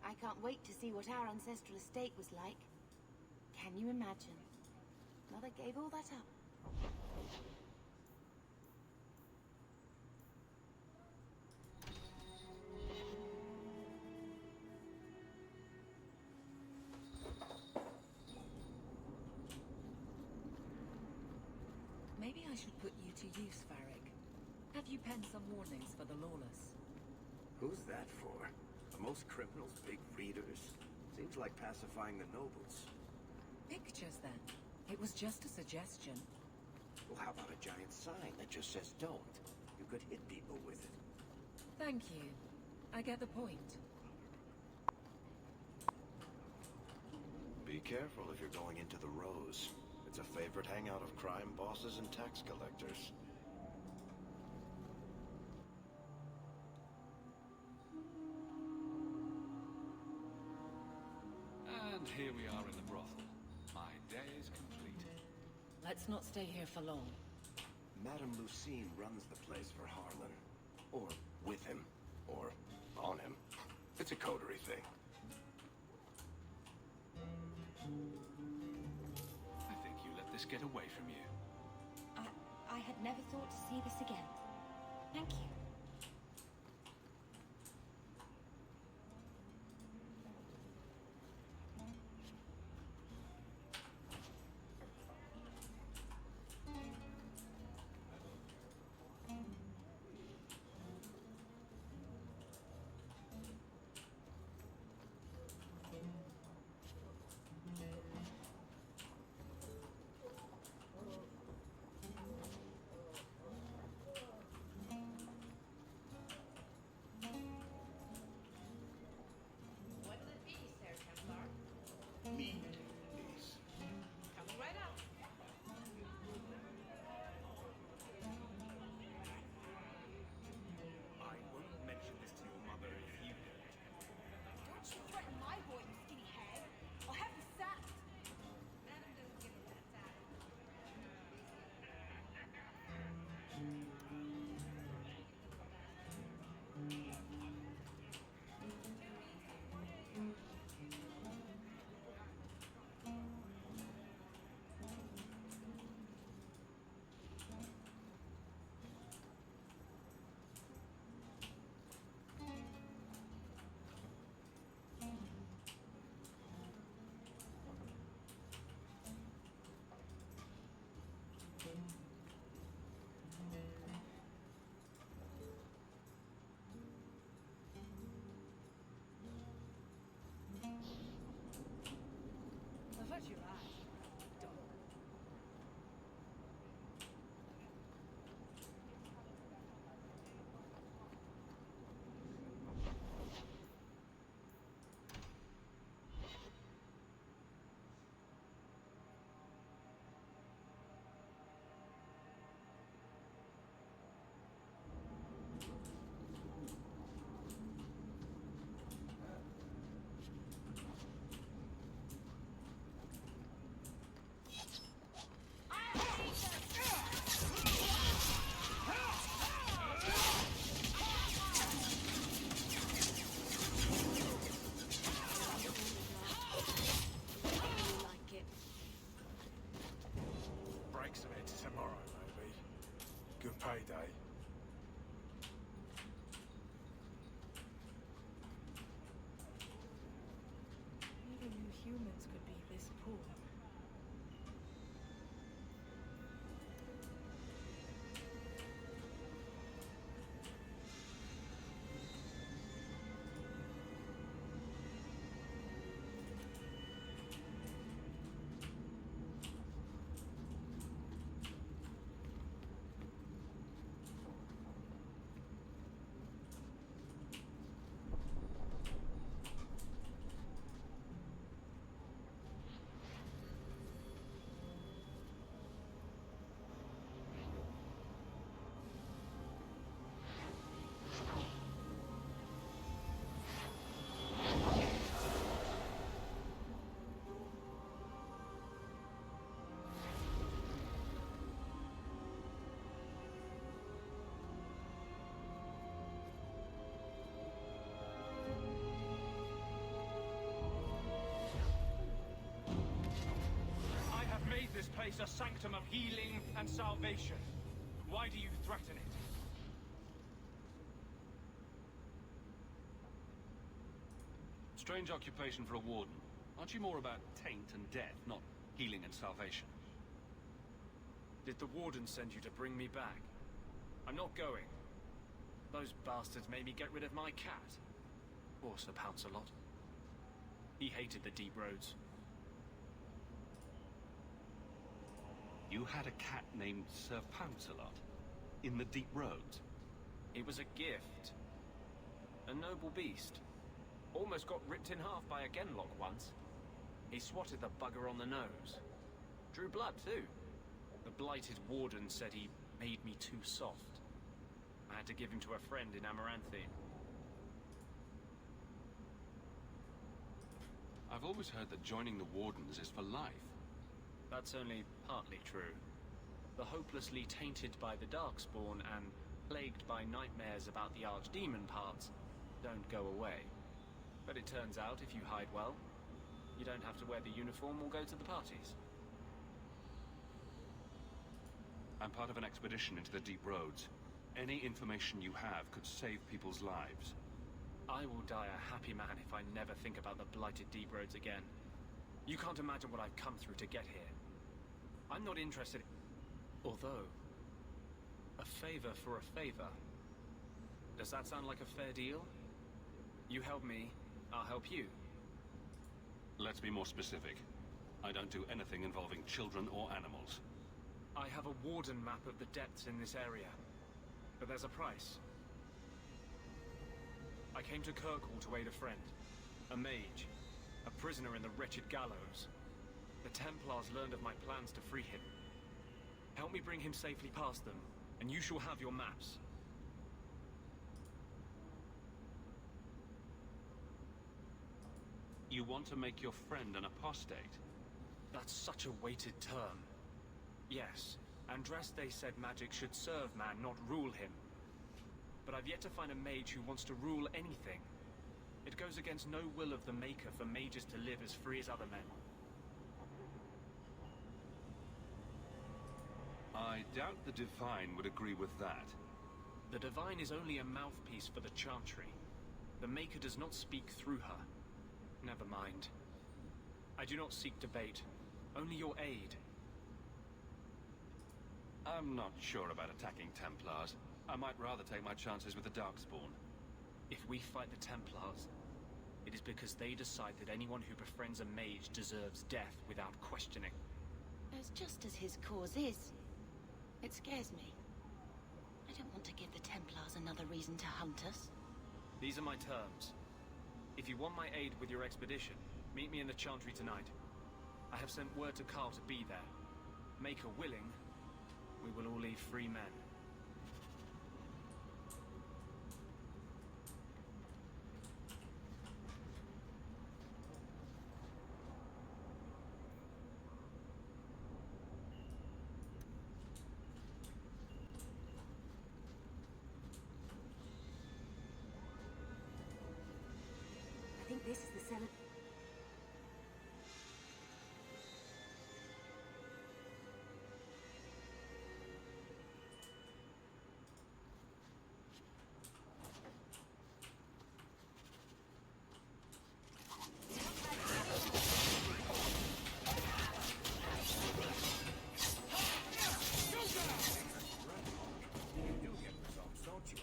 I can't wait to see what our ancestral estate was like. Can you imagine? Mother gave all that up. Maybe I should put you to use, Varric. Have you penned some warnings for the lawless? Who's that for? Are most criminals big readers? Seems like pacifying the nobles. Pictures, then. It was just a suggestion. Well, how about a giant sign that just says don't? You could hit people with it. Thank you. I get the point. Be careful if you're going into the Rose. It's a favorite hangout of crime bosses and tax collectors. And here we are in the brothel. My day is complete. Let's not stay here for long. Madame Lucine runs the place for Harlan. Or with him. Or on him. It's a coterie thing. I think you let this get away from you. I had never thought to see this again. Thank you. Close your eyes. Don't. Break some heads tomorrow, maybe. Good payday. Even you humans could be this poor. is a sanctum of healing and salvation. Why do you threaten it? Strange occupation for a warden. Aren't you more about taint and death, not healing and salvation? Did the warden send you to bring me back? I'm not going. Those bastards made me get rid of my cat. Or Sir Pouncelot. He hated the deep roads. You had a cat named Sir Pouncelot? In the deep roads? It was a gift. A noble beast. Almost got ripped in half by a genlock once. He swatted the bugger on the nose. Drew blood, too. The blighted warden said he made me too soft. I had to give him to a friend in Amaranthine. I've always heard that joining the Wardens is for life. That's only partly true. The hopelessly tainted by the Darkspawn and plagued by nightmares about the Archdemon parts don't go away. But it turns out, if you hide well, you don't have to wear the uniform or go to the parties. I'm part of an expedition into the deep roads. Any information you have could save people's lives. I will die a happy man if I never think about the blighted deep roads again. You can't imagine what I've come through to get here. I'm not interested. Although, a favor for a favor. Does that sound like a fair deal? You help me, I'll help you. Let's be more specific. I don't do anything involving children or animals. I have a warden map of the depths in this area. But there's a price. I came to Kirkwall to aid a friend. A mage. A prisoner in the wretched gallows. The Templars learned of my plans to free him. Help me bring him safely past them, and you shall have your maps. You want to make your friend an apostate? That's such a weighted term. Yes, Andraste said magic should serve man, not rule him. But I've yet to find a mage who wants to rule anything. It goes against no will of the Maker for mages to live as free as other men. I doubt the Divine would agree with that. The Divine is only a mouthpiece for the Chantry. The Maker does not speak through her. Never mind. I do not seek debate, only your aid. I'm not sure about attacking Templars. I might rather take my chances with the Darkspawn. If we fight the Templars, it is because they decide that anyone who befriends a mage deserves death without questioning. As just as his cause is. It scares me. I don't want to give the Templars another reason to hunt us. These are my terms. If you want my aid with your expedition, meet me in the Chantry tonight. I have sent word to Carl to be there. Maker willing, we will all leave free men. I think this is the cell. You get results, don't you?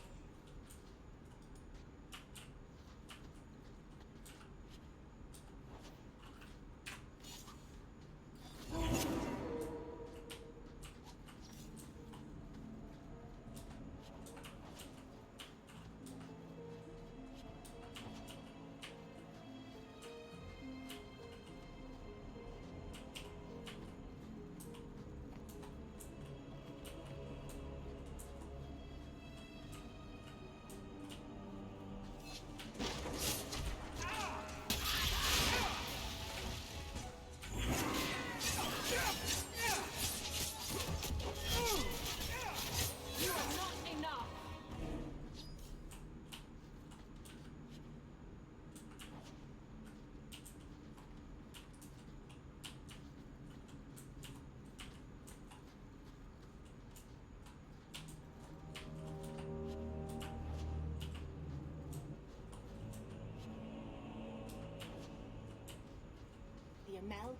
Mel.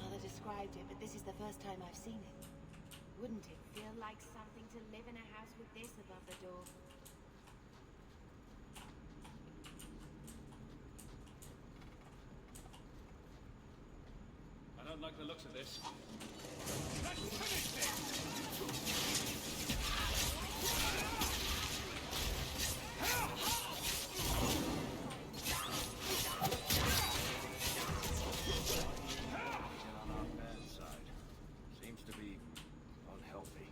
Mother described it, but this is the first time I've seen it. Wouldn't it feel like something to live in a house with this above the door? I don't like the looks of this. Let's finish this! On our bad side. Seems to be unhealthy.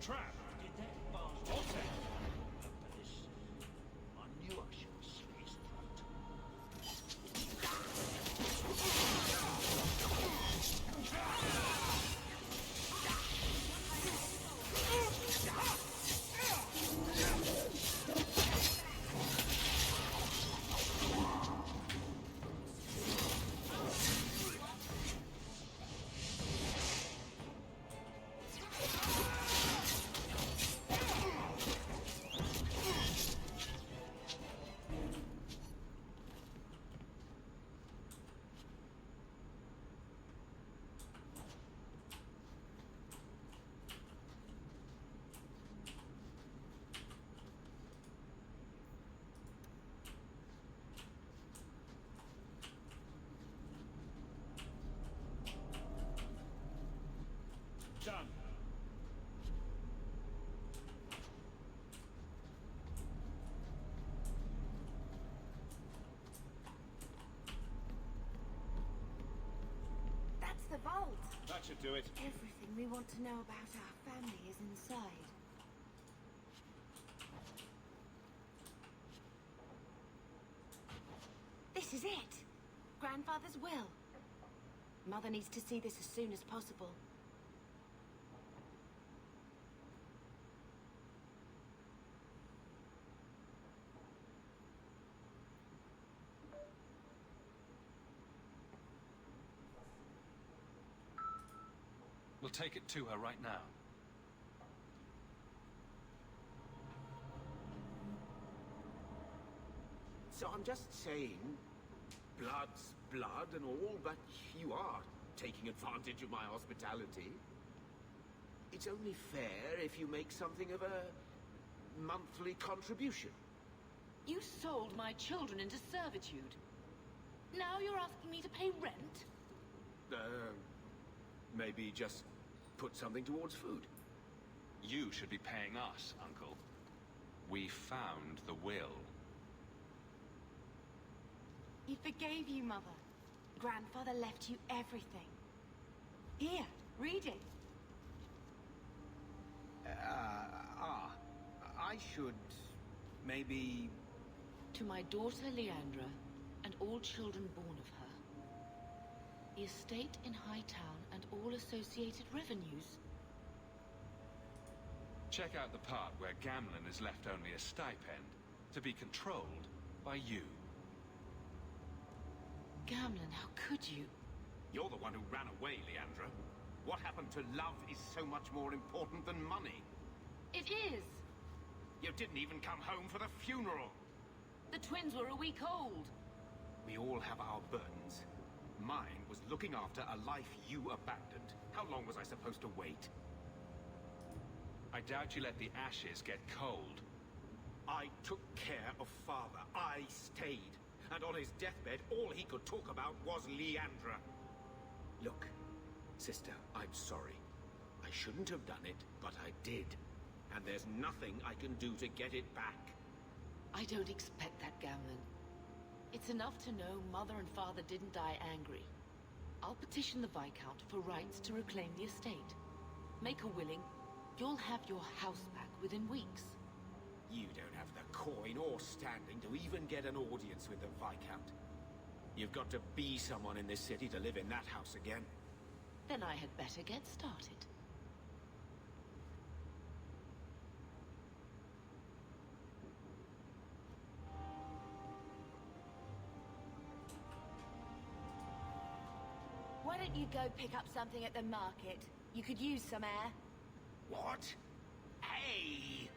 Trap! What's that? I knew I should have slit his throat. Done. That's the vault. That should do it. Everything we want to know about our family is inside. This is it. Grandfather's will. Mother needs to see this as soon as possible. We'll take it to her right now. So I'm just saying, blood's blood and all, but you are taking advantage of my hospitality. It's only fair if you make something of a monthly contribution. You sold my children into servitude. Now you're asking me to pay rent? Maybe just put something towards food. You should be paying us, Uncle. We found the will. He forgave you, Mother. Grandfather left you everything. Here, read it. I should maybe... To my daughter Leandra, and all children born of her. The estate in Hightown and all associated revenues. Check out the part where Gamlen is left only a stipend, to be controlled by you. Gamlen, how could you? You're the one who ran away, Leandra. What happened to love is so much more important than money. It is! You didn't even come home for the funeral. The twins were a week old. We all have our burdens. Mine was looking after a life you abandoned. How long was I supposed to wait? I doubt you let the ashes get cold. I took care of Father. I stayed. And on his deathbed, all he could talk about was Leandra. Look, sister, I'm sorry. I shouldn't have done it, but I did. and there's nothing I can do to get it back. I don't expect that, Gamlen. It's enough to know Mother and Father didn't die angry. I'll petition the Viscount for rights to reclaim the estate. Make a willing, you'll have your house back within weeks. You don't have the coin or standing to even get an audience with the Viscount. You've got to be someone in this city to live in that house again. Then I had better get started. Why don't you go pick up something at the market? You could use some air. What? Hey!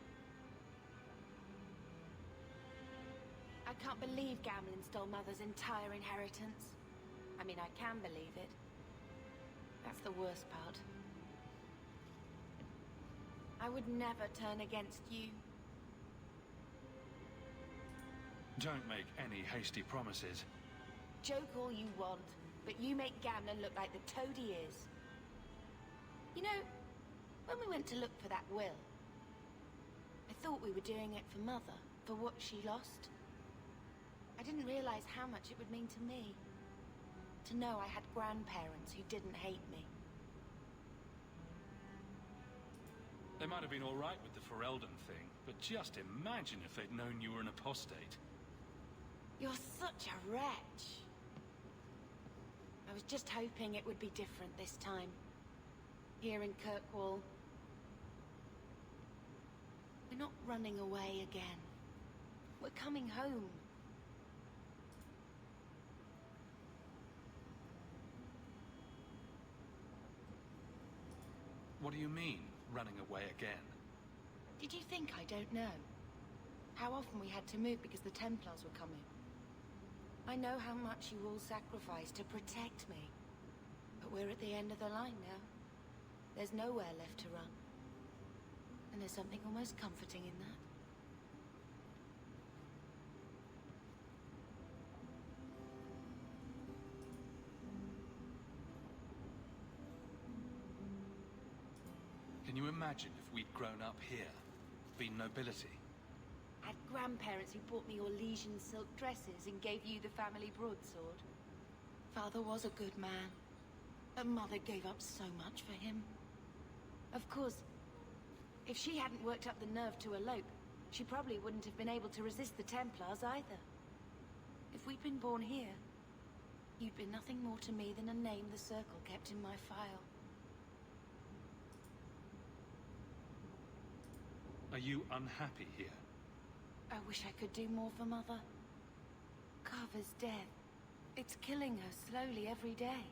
I can't believe Gamlen stole Mother's entire inheritance. I mean, I can believe it. That's the worst part. I would never turn against you. Don't make any hasty promises. Joke all you want, but you make Gamlen look like the toad he is. You know, when we went to look for that will, I thought we were doing it for Mother, for what she lost. I didn't realize how much it would mean to me. To know I had grandparents who didn't hate me. They might have been all right with the Ferelden thing, but just imagine if they'd known you were an apostate. You're such a wretch. I was just hoping it would be different this time. Here in Kirkwall. We're not running away again. We're coming home. What do you mean, running away again? Did you think I don't know? How often we had to move because the Templars were coming. I know how much you all sacrificed to protect me. But we're at the end of the line now. There's nowhere left to run. And there's something almost comforting in that. Can you imagine if we'd grown up here, been nobility? Had grandparents who bought me Orlesian silk dresses and gave you the family broadsword. Father was a good man, but Mother gave up so much for him. Of course, if she hadn't worked up the nerve to elope, she probably wouldn't have been able to resist the Templars either. If we'd been born here, you'd been nothing more to me than a name the Circle kept in my file. Are you unhappy here? I wish I could do more for Mother. Carver's death. It's killing her slowly every day.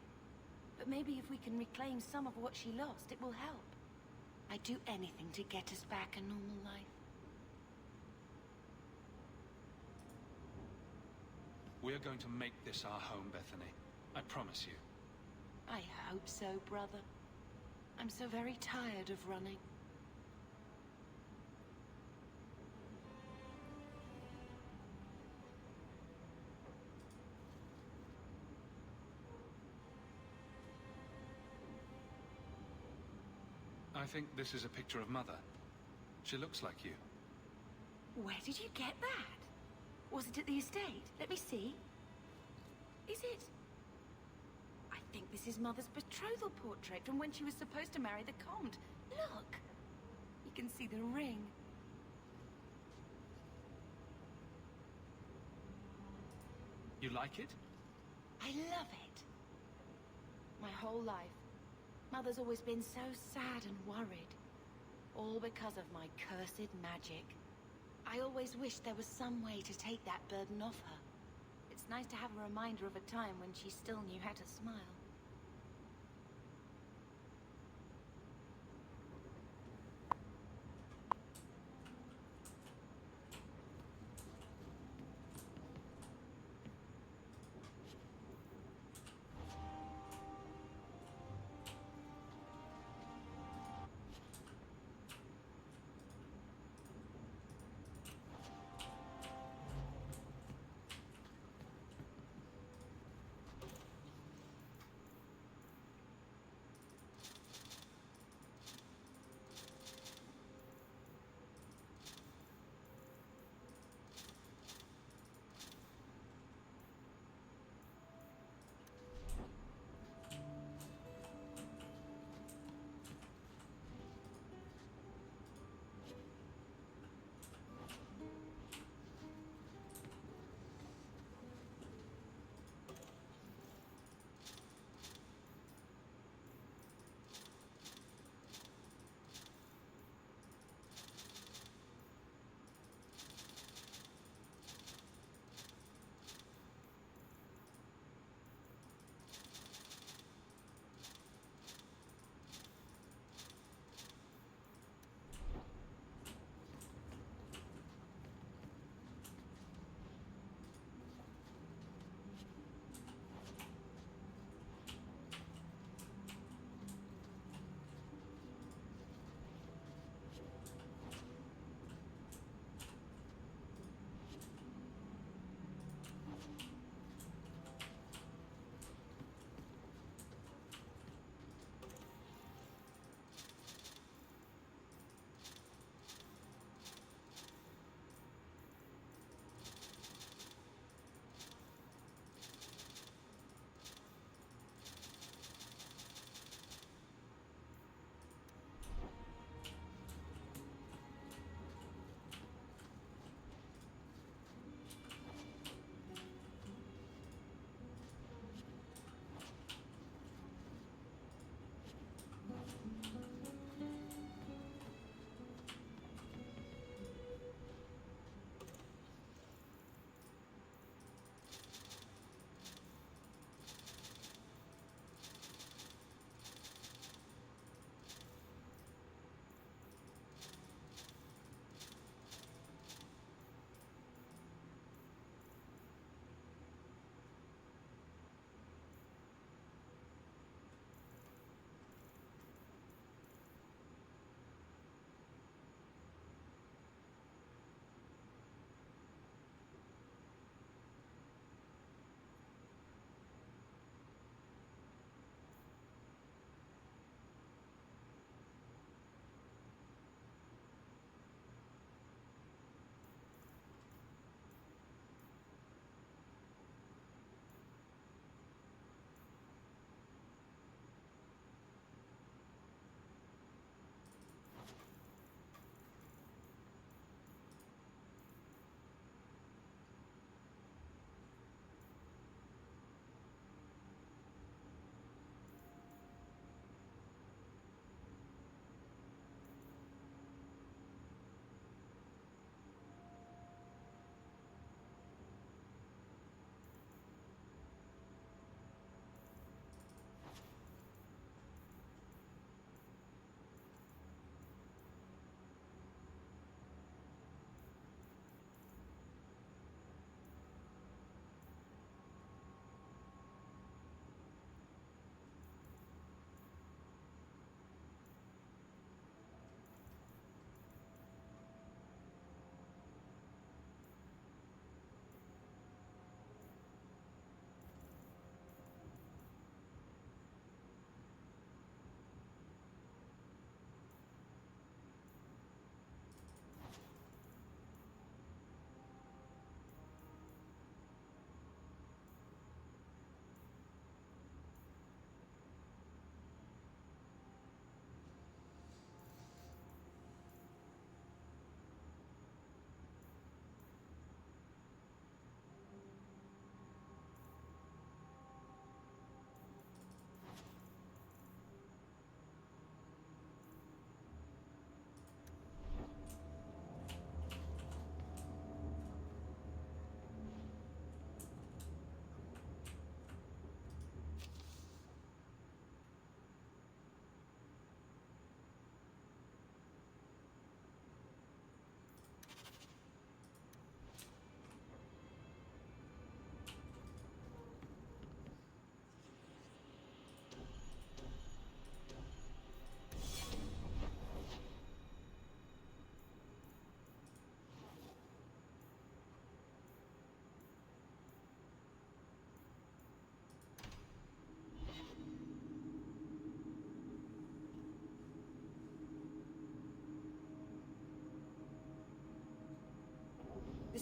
But maybe if we can reclaim some of what she lost, it will help. I'd do anything to get us back a normal life. We're going to make this our home, Bethany. I promise you. I hope so, brother. I'm so very tired of running. I think this is a picture of Mother. She looks like you. Where did you get that? Was it at the estate? Let me see. Is it? I think this is Mother's betrothal portrait from when she was supposed to marry the Comte. Look! You can see the ring. You like it? I love it. My whole life, Mother's always been so sad and worried. All because of my cursed magic. I always wished there was some way to take that burden off her. It's nice to have a reminder of a time when she still knew how to smile.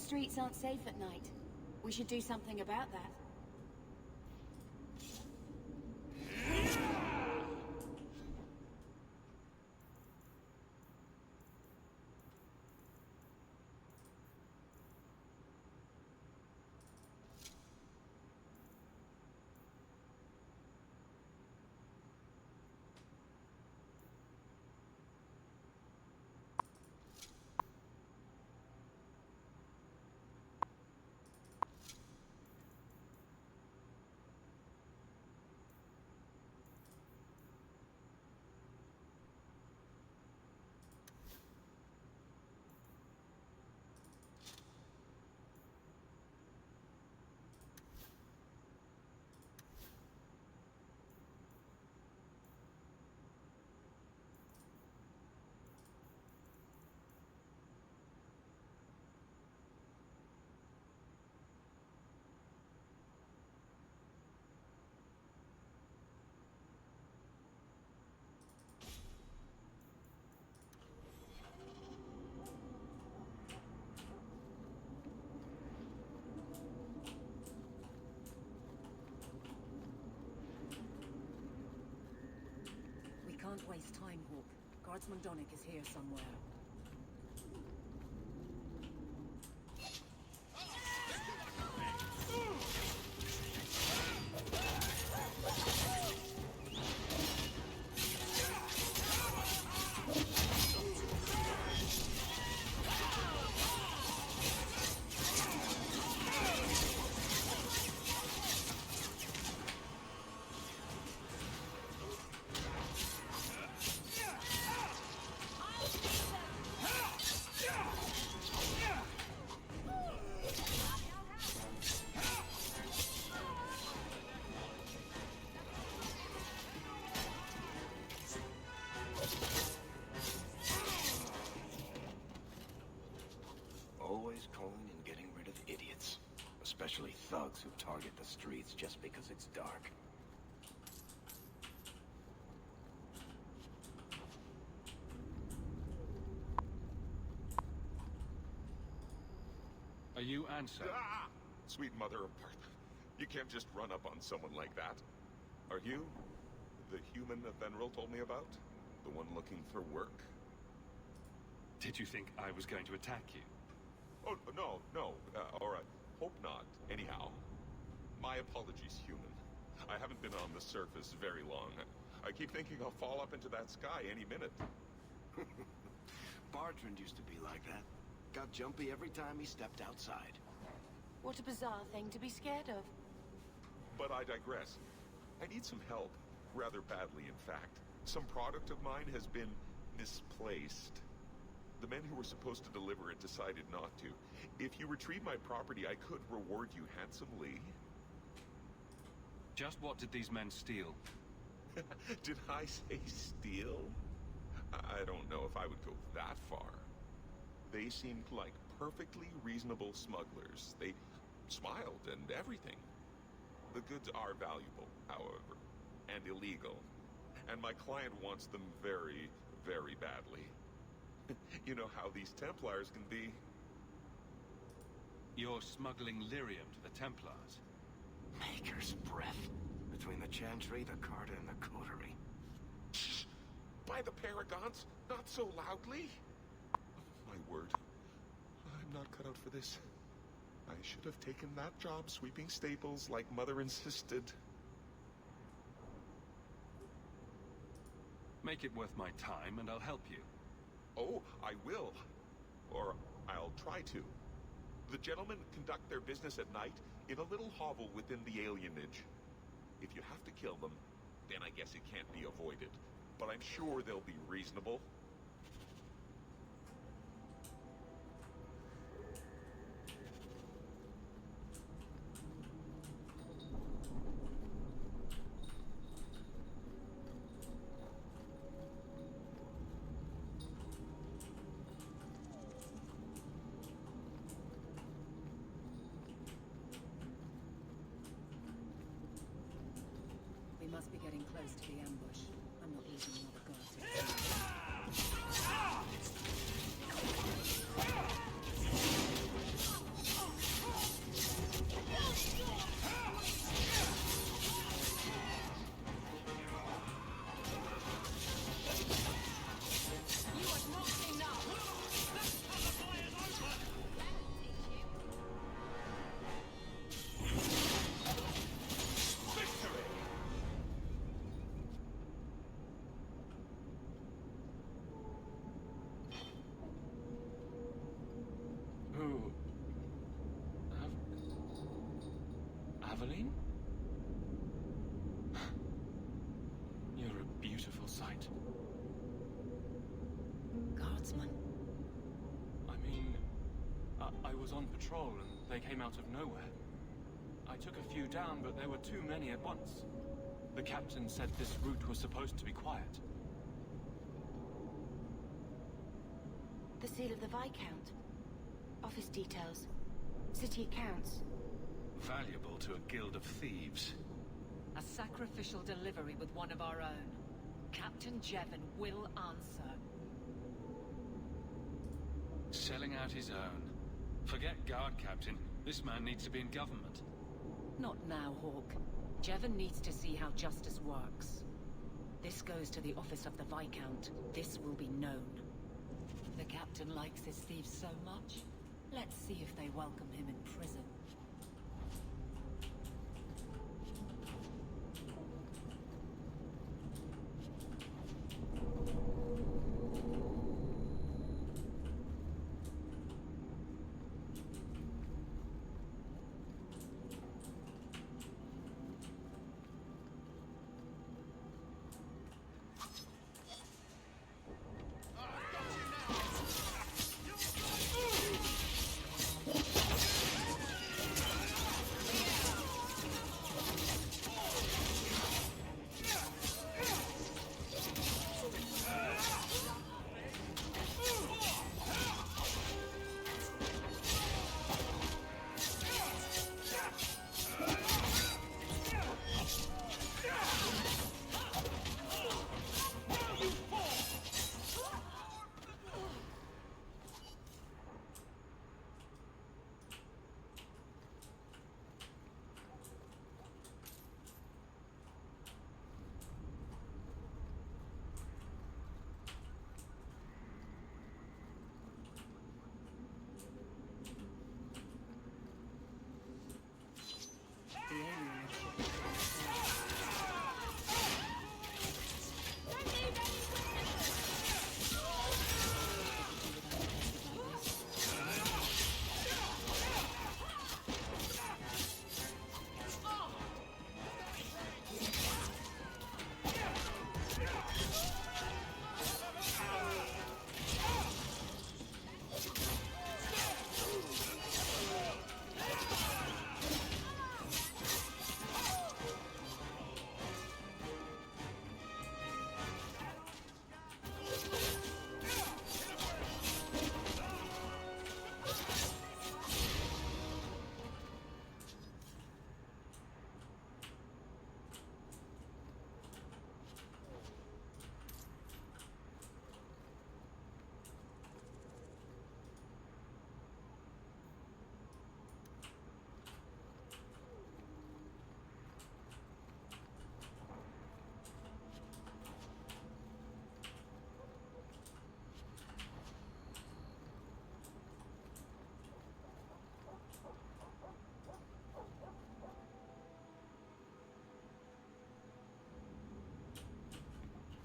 streets aren't safe at night. We should do something about that. Can't waste time, Hawk. Guardsman Donick is here somewhere. Always calling and getting rid of idiots. Especially thugs who target the streets just because it's dark. Are you Ansel? Ah! Sweet mother of Parth. You can't just run up on someone like that. Are you the human that Fenrir told me about? The one looking for work? Did you think I was going to attack you? Oh, no, no. All right. Hope not. Anyhow, my apologies, human. I haven't been on the surface very long. I keep thinking I'll fall up into that sky any minute. Bartrand used to be like that. Got jumpy every time he stepped outside. What a bizarre thing to be scared of. But I digress. I need some help. Rather badly, in fact. Some product of mine has been misplaced. The men who were supposed to deliver it decided not to. If you retrieve my property, I could reward you handsomely. Just what did these men steal? Did I say steal? I don't know if I would go that far. They seemed like perfectly reasonable smugglers. They smiled and everything. The goods are valuable, however, and illegal. And my client wants them very, very badly. You know how these Templars can be. You're smuggling lyrium to the Templars? Maker's breath. Between the Chantry, the Carta, and the Coterie. Shh! By the Paragons, not so loudly! My word. I'm not cut out for this. I should have taken that job sweeping stables like Mother insisted. Make it worth my time and I'll help you. Oh, I will. Or I'll try to. The gentlemen conduct their business at night in a little hovel within the alienage. If you have to kill them, then I guess it can't be avoided. But I'm sure they'll be reasonable. We must be getting close to the ambush. I'm not losing another guard to it. you... Aveline? You're a beautiful sight. Guardsman. I mean, I was on patrol and they came out of nowhere. I took a few down, but there were too many at once. The captain said this route was supposed to be quiet. The seal of the Viscount. Office details. City accounts. Valuable to a guild of thieves. A sacrificial delivery with one of our own. Captain Jevon will answer. Selling out his own. Forget guard captain. This man needs to be in government. Not now, Hawk. Jevon needs to see how justice works. This goes to the office of the Viscount. This will be known. The captain likes his thieves so much. Let's see if they welcome him in prison.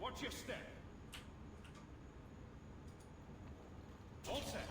Watch your step. All set.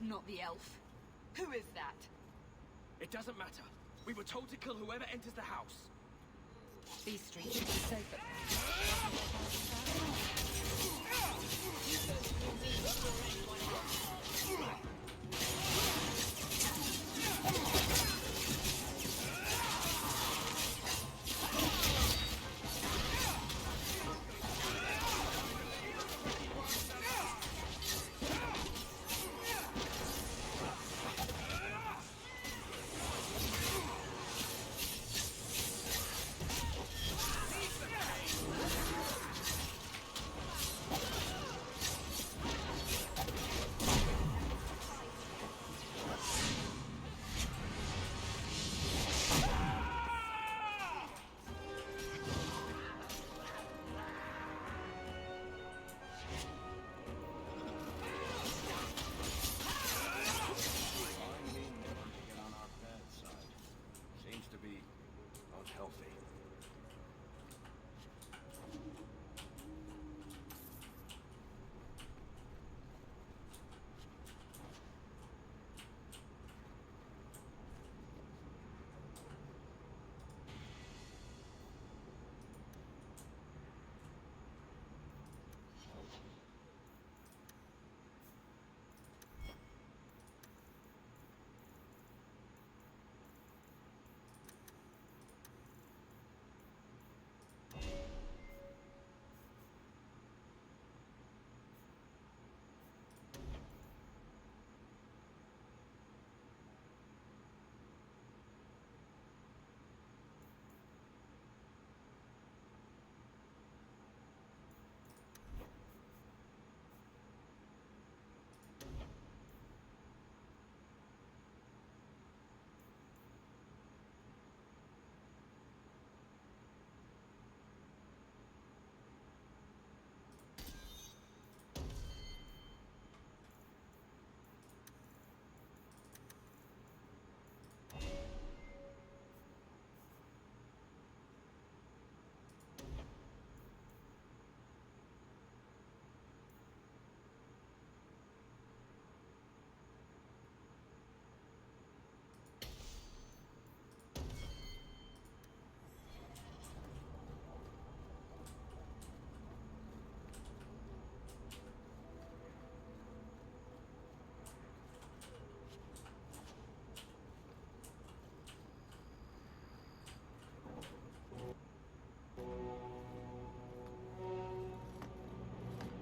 not the elf. Who is that? It doesn't matter. We were told to kill whoever enters the house. These streets should be safer.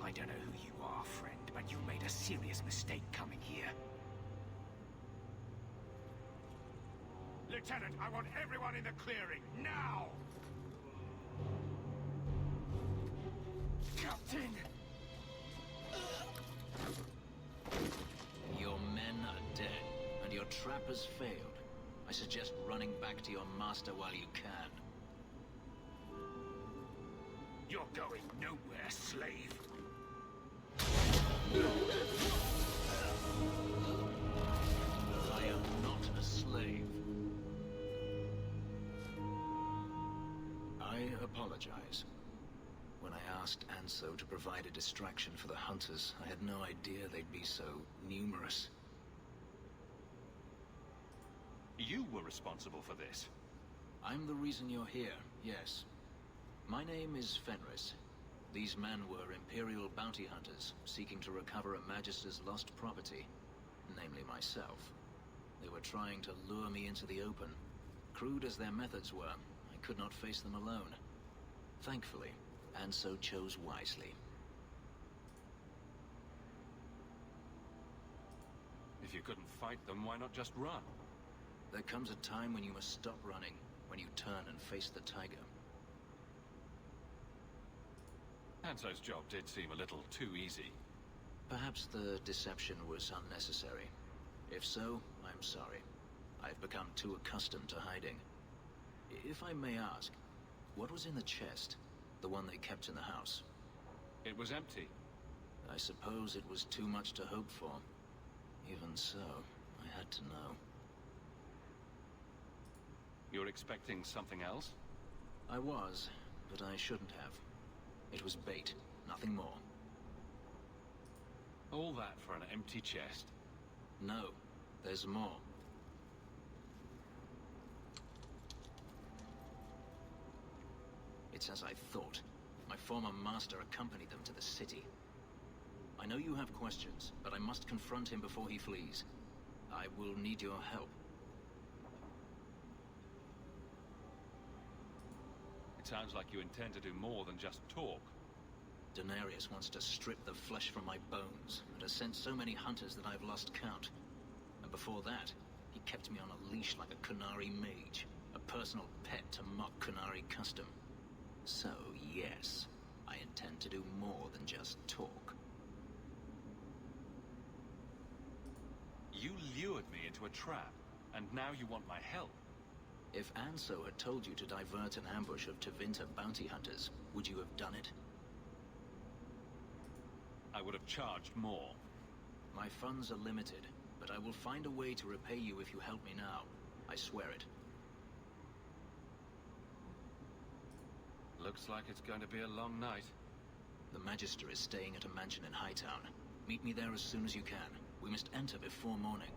I don't know who you are, friend, but you made a serious mistake coming here. Lieutenant, I want everyone in the clearing, now! Captain! Your men are dead, and your trap has failed. I suggest running back to your master while you can. You're going nowhere, slave. I am not a slave. I apologize. When I asked Anso to provide a distraction for the hunters, I had no idea they'd be so numerous. You were responsible for this. I'm the reason you're here, yes. My name is Fenris. These men were Imperial bounty hunters, seeking to recover a Magister's lost property, namely myself. They were trying to lure me into the open. Crude as their methods were, I could not face them alone. Thankfully, Anso chose wisely. If you couldn't fight them, why not just run? There comes a time when you must stop running, when you turn and face the tiger. Anso's job did seem a little too easy. Perhaps the deception was unnecessary. If so, I'm sorry. I've become too accustomed to hiding. If I may ask, what was in the chest? The one they kept in the house? It was empty. I suppose it was too much to hope for. Even so, I had to know. You're expecting something else? I was, but I shouldn't have. It was bait, nothing more. All that for an empty chest? No, there's more. It's as I thought. My former master accompanied them to the city. I know you have questions, but I must confront him before he flees. I will need your help. It sounds like you intend to do more than just talk. Denarius wants to strip the flesh from my bones, and has sent so many hunters that I've lost count. And before that, he kept me on a leash like a Qunari mage, a personal pet to mock Qunari custom. So, yes, I intend to do more than just talk. You lured me into a trap, and now you want my help. If Anso had told you to divert an ambush of Tevinter bounty hunters, would you have done it? I would have charged more. My funds are limited, but I will find a way to repay you if you help me now. I swear it. Looks like it's going to be a long night. The Magister is staying at a mansion in Hightown. Meet me there as soon as you can. We must enter before morning.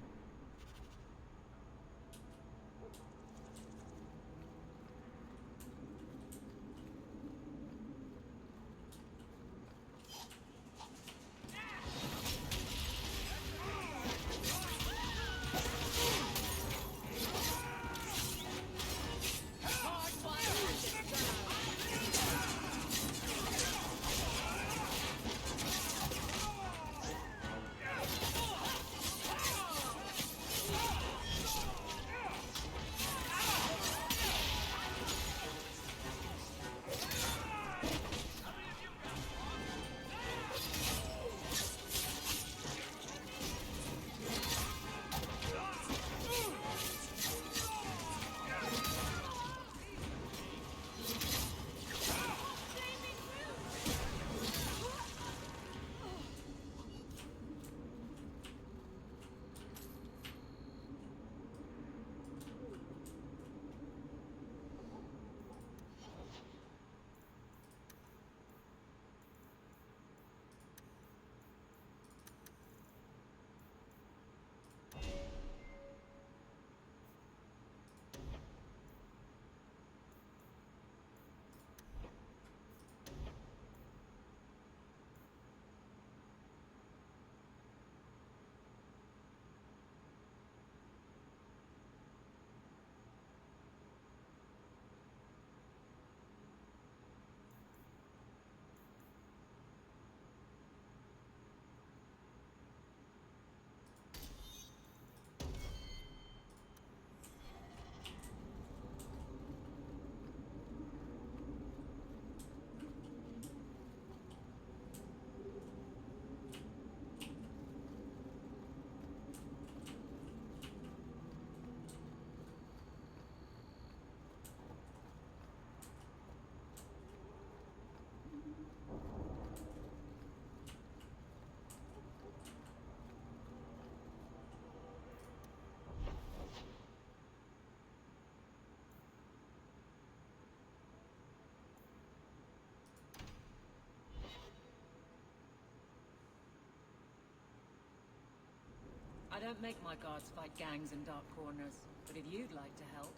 I don't make my guards fight gangs in dark corners, but if you'd like to help...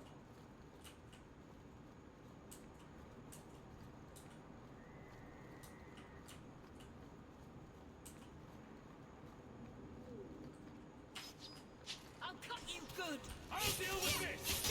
I'll cut you good! I'll deal with this!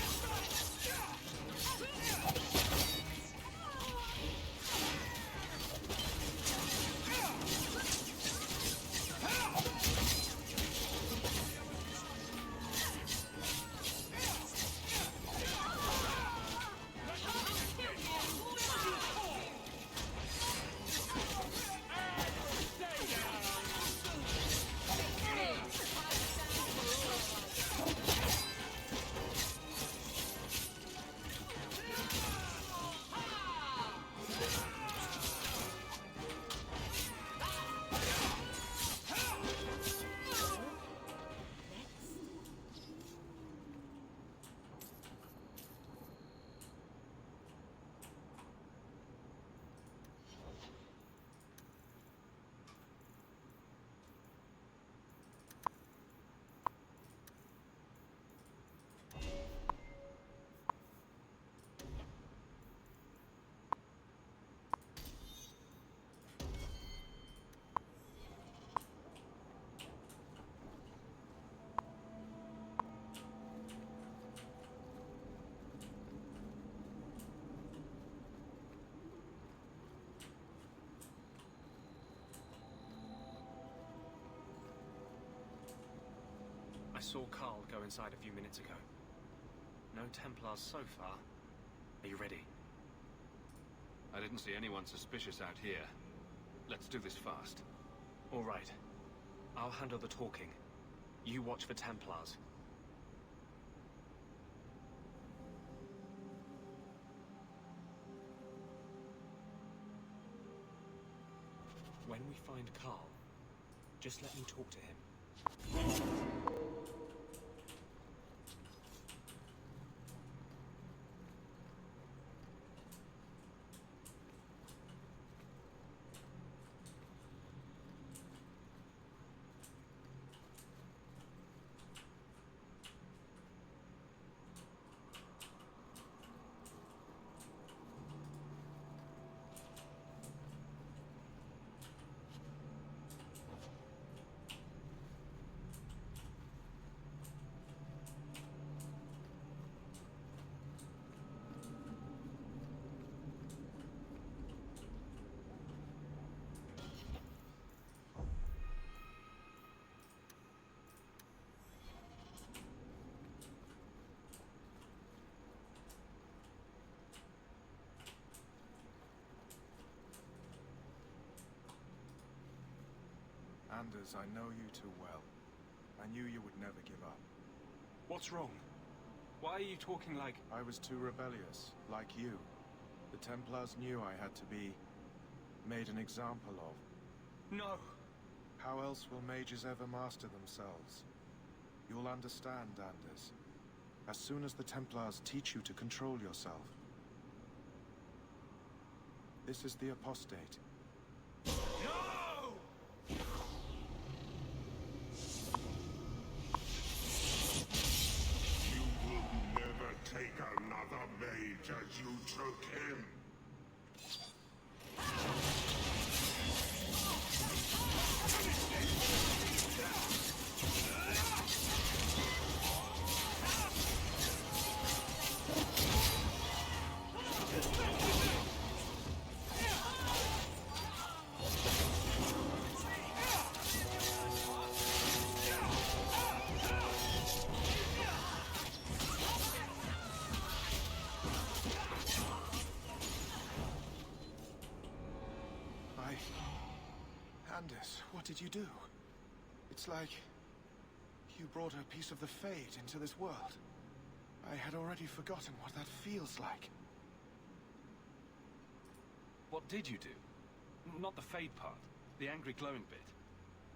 saw Carl go inside a few minutes ago. No Templars so far. Are you ready? I didn't see anyone suspicious out here. Let's do this fast. All right. I'll handle the talking. You watch for Templars. When we find Carl, just let me talk to him. Anders, I know you too well. I knew you would never give up. What's wrong? Why are you talking like... I was too rebellious, like you. The Templars knew I had to be made an example of. No! How else will mages ever master themselves? You'll understand, Anders. As soon as the Templars teach you to control yourself. This is the apostate. No! You will never take another mage as you took him. Anders, what did you do? It's like you brought a piece of the Fade into this world. I had already forgotten what that feels like. What did you do? Not the Fade part. The angry glowing bit.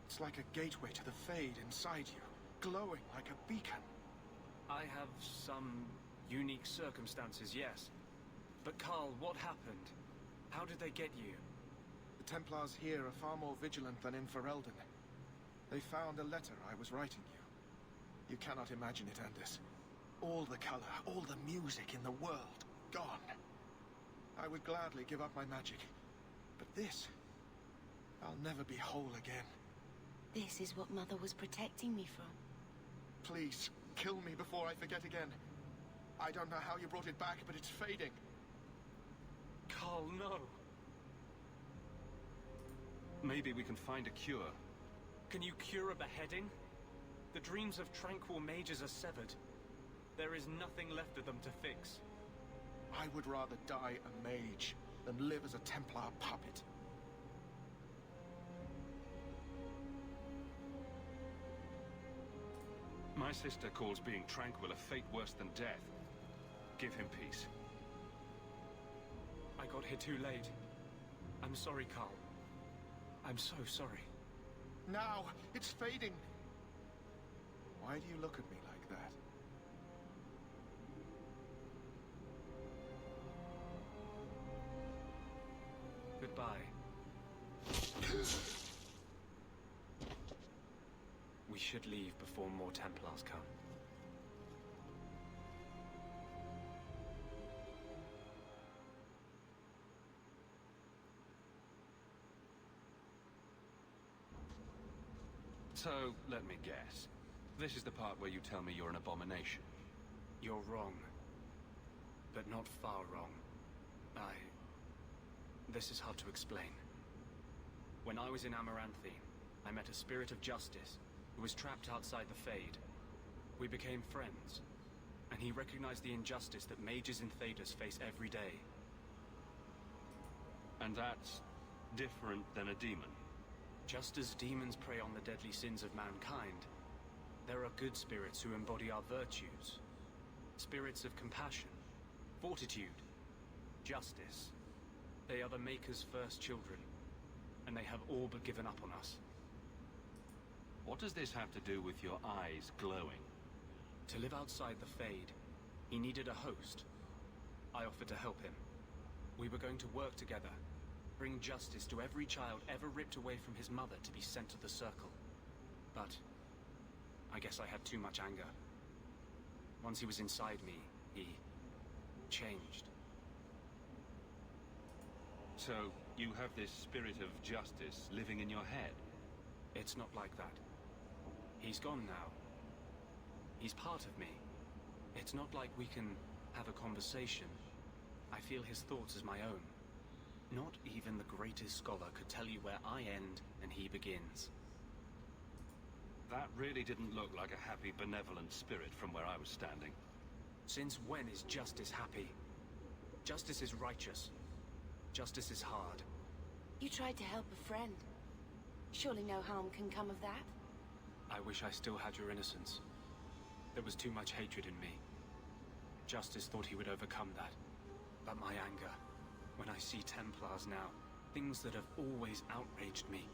It's like a gateway to the Fade inside you, glowing like a beacon. I have some unique circumstances, yes. But Carl, what happened? How did they get you? The Templars here are far more vigilant than in Ferelden. They found a letter I was writing you. You cannot imagine it, Anders. All the color, all the music in the world, gone. I would gladly give up my magic. But this, I'll never be whole again. This is what Mother was protecting me from. Please, kill me before I forget again. I don't know how you brought it back, but it's fading. Carl, no! Maybe we can find a cure. Can you cure a beheading? The dreams of tranquil mages are severed. There is nothing left of them to fix. I would rather die a mage than live as a Templar puppet. My sister calls being tranquil a fate worse than death. Give him peace. I got here too late. I'm sorry, Carl. I'm so sorry. Now! It's fading! Why do you look at me like that? Goodbye. We should leave before more Templars come. So, let me guess. This is the part where you tell me you're an abomination. You're wrong. But not far wrong. This is hard to explain. When I was in Amaranthine, I met a spirit of justice who was trapped outside the Fade. We became friends, and he recognized the injustice that mages in Thedas face every day. And that's different than a demon? Just as demons prey on the deadly sins of mankind, there are good spirits who embody our virtues. Spirits of compassion, fortitude, justice. They are the Maker's first children, and they have all but given up on us. What does this have to do with your eyes glowing? To live outside the Fade, he needed a host. I offered to help him. We were going to work together, bring justice to every child ever ripped away from his mother to be sent to the Circle. But I guess I had too much anger. Once he was inside me, he changed. So, you have this spirit of justice living in your head? It's not like that. He's gone now. He's part of me. It's not like we can have a conversation. I feel his thoughts as my own. Not even the greatest scholar could tell you where I end and he begins. That really didn't look like a happy, benevolent spirit from where I was standing. Since when is justice happy? Justice is righteous. Justice is hard. You tried to help a friend. Surely no harm can come of that? I wish I still had your innocence. There was too much hatred in me. Justice thought he would overcome that. But my anger, when I see Templars now, things that have always outraged me,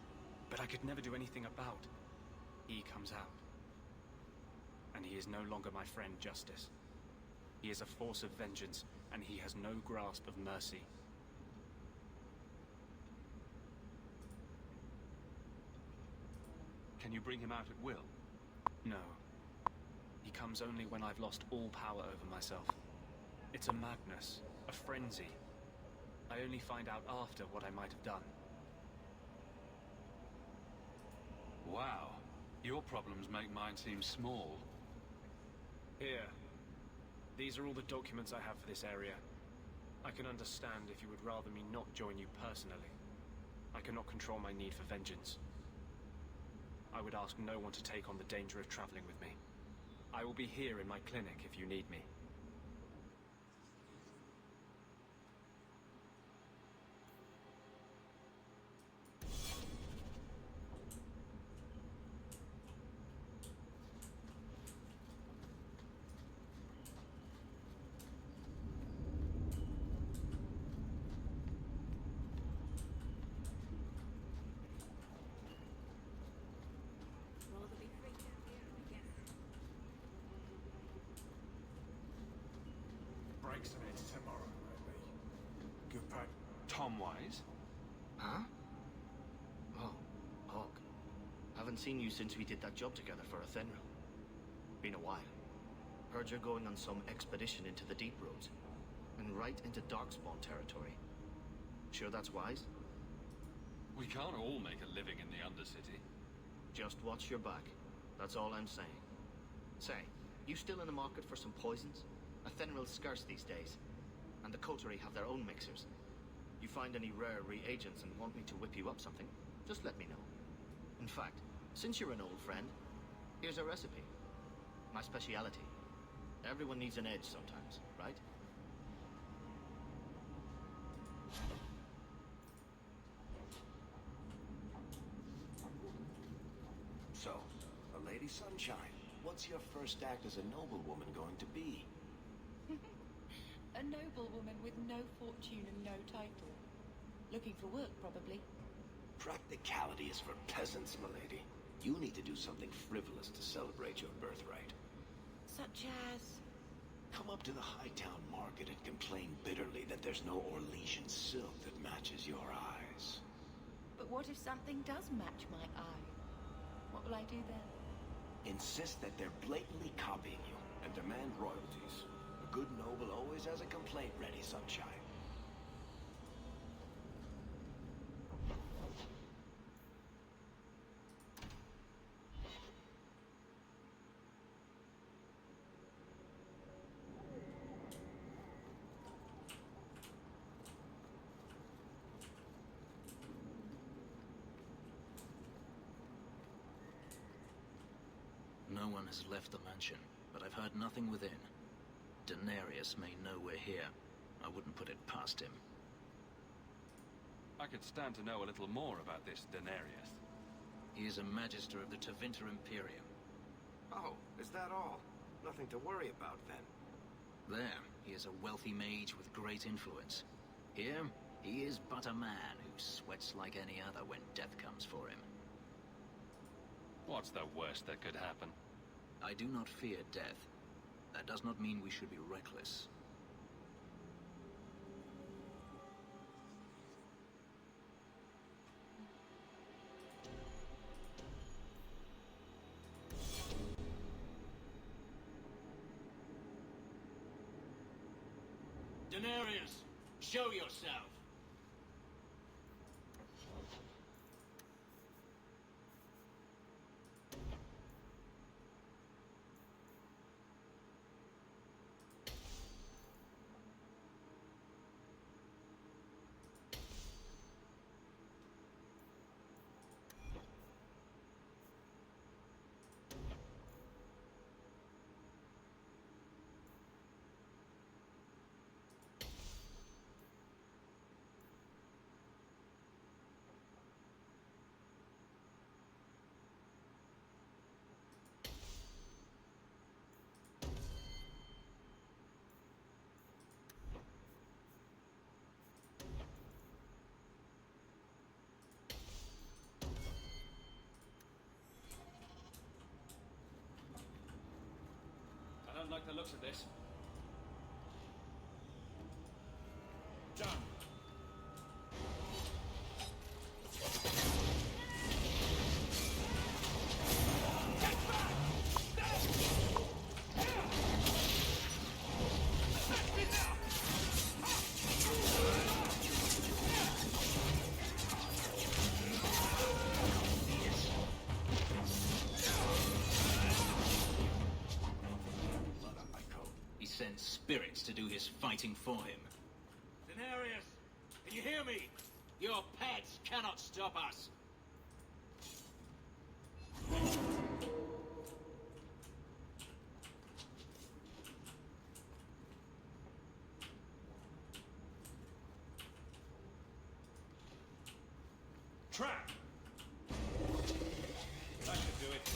but I could never do anything about, he comes out. And he is no longer my friend, Justice. He is a force of vengeance, and he has no grasp of mercy. Can you bring him out at will? No. He comes only when I've lost all power over myself. It's a madness, a frenzy. I only find out after what I might have done. Wow. Your problems make mine seem small. Here. These are all the documents I have for this area. I can understand if you would rather me not join you personally. I cannot control my need for vengeance. I would ask no one to take on the danger of traveling with me. I will be here in my clinic if you need me. Breaks on it tomorrow, maybe. Good pay. Tom Wise? Huh? Oh, Hawk. Haven't seen you since we did that job together for Athenril. Been a while. Heard you're going on some expedition into the Deep Roads. And right into Darkspawn territory. Sure that's wise? We can't all make a living in the Undercity. Just watch your back. That's all I'm saying. Say, you still in the market for some poisons? Athenril's scarce these days. And the Coterie have their own mixers. You find any rare reagents and want me to whip you up something, just let me know. In fact, since you're an old friend, here's a recipe. My speciality. Everyone needs an edge sometimes, right? So, a Lady Sunshine, what's your first act as a noblewoman going to be? A noblewoman with no fortune and no title. Looking for work, probably. Practicality is for peasants, milady. You need to do something frivolous to celebrate your birthright. Such as... Come up to the Hightown Market and complain bitterly that there's no Orlesian silk that matches your eyes. But what if something does match my eye? What will I do then? Insist that they're blatantly copying you and demand royalties. A good noble always has a complaint ready, Sunshine. No, no one has left the mansion, but I've heard nothing within. Denarius may know we're here. I wouldn't put it past him. I could stand to know a little more about this Denarius. He is a Magister of the Tevinter Imperium. Oh, is that all? Nothing to worry about, then. There, he is a wealthy mage with great influence. Here, he is but a man who sweats like any other when death comes for him. What's the worst that could happen? I do not fear death. That does not mean we should be reckless. Denarius, show yourself! I don't like the looks of this. Done. He sends spirits to do his fighting for him. Denarius, can you hear me? Your pets cannot stop us. Trap! That should do it.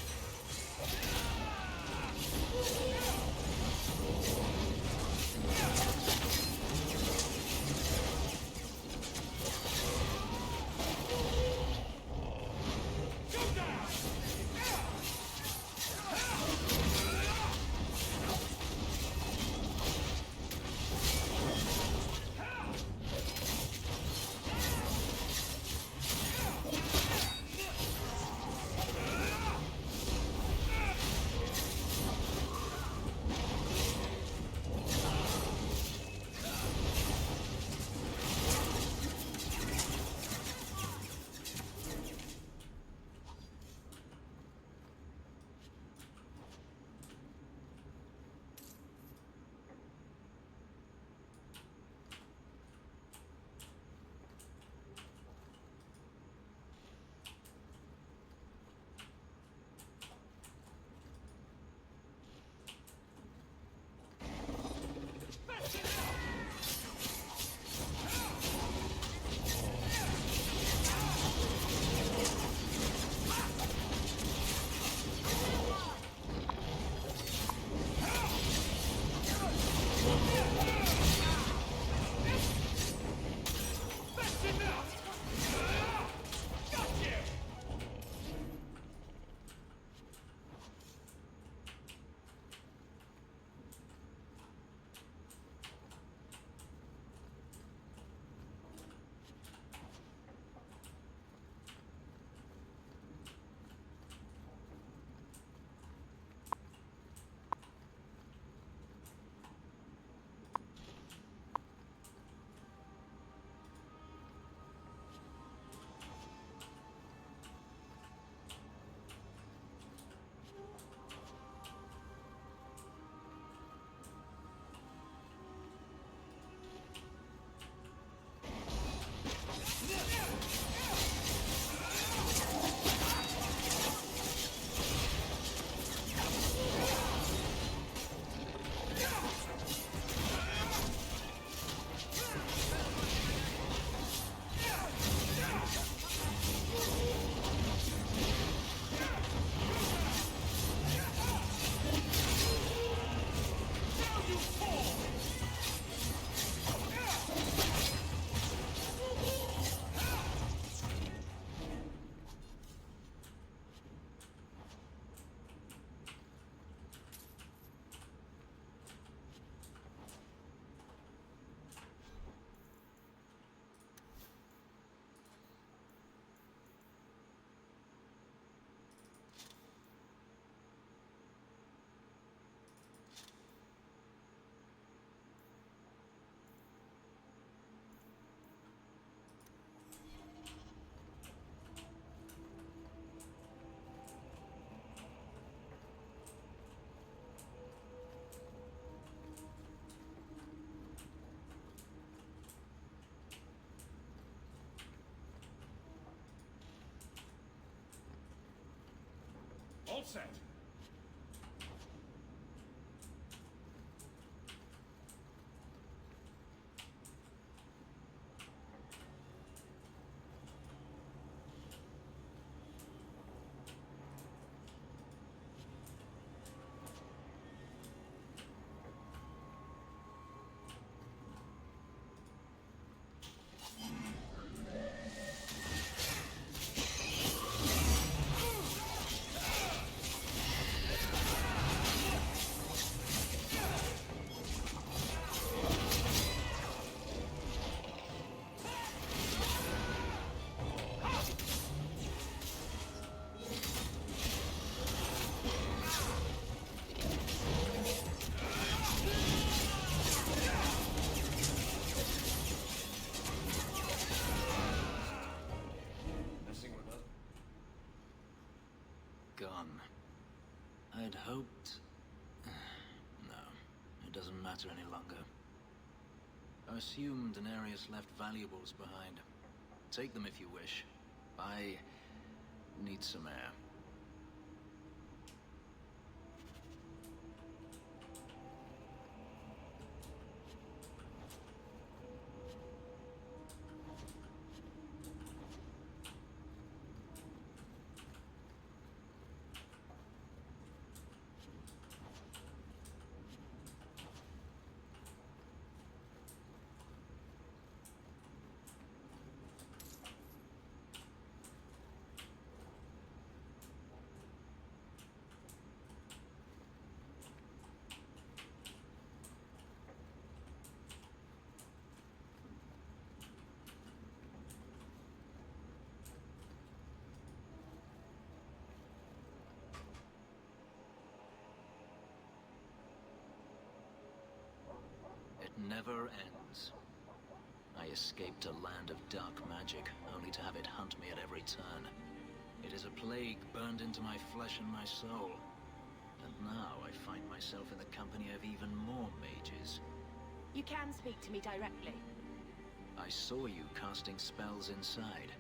All set. Gone. I'd hoped... No, it doesn't matter any longer. I assume Daenerys left valuables behind. Take them if you wish. I need some air. It never ends. I escaped a land of dark magic, only to have it hunt me at every turn. It is a plague burned into my flesh and my soul. And now I find myself in the company of even more mages. You can speak to me directly. I saw you casting spells inside.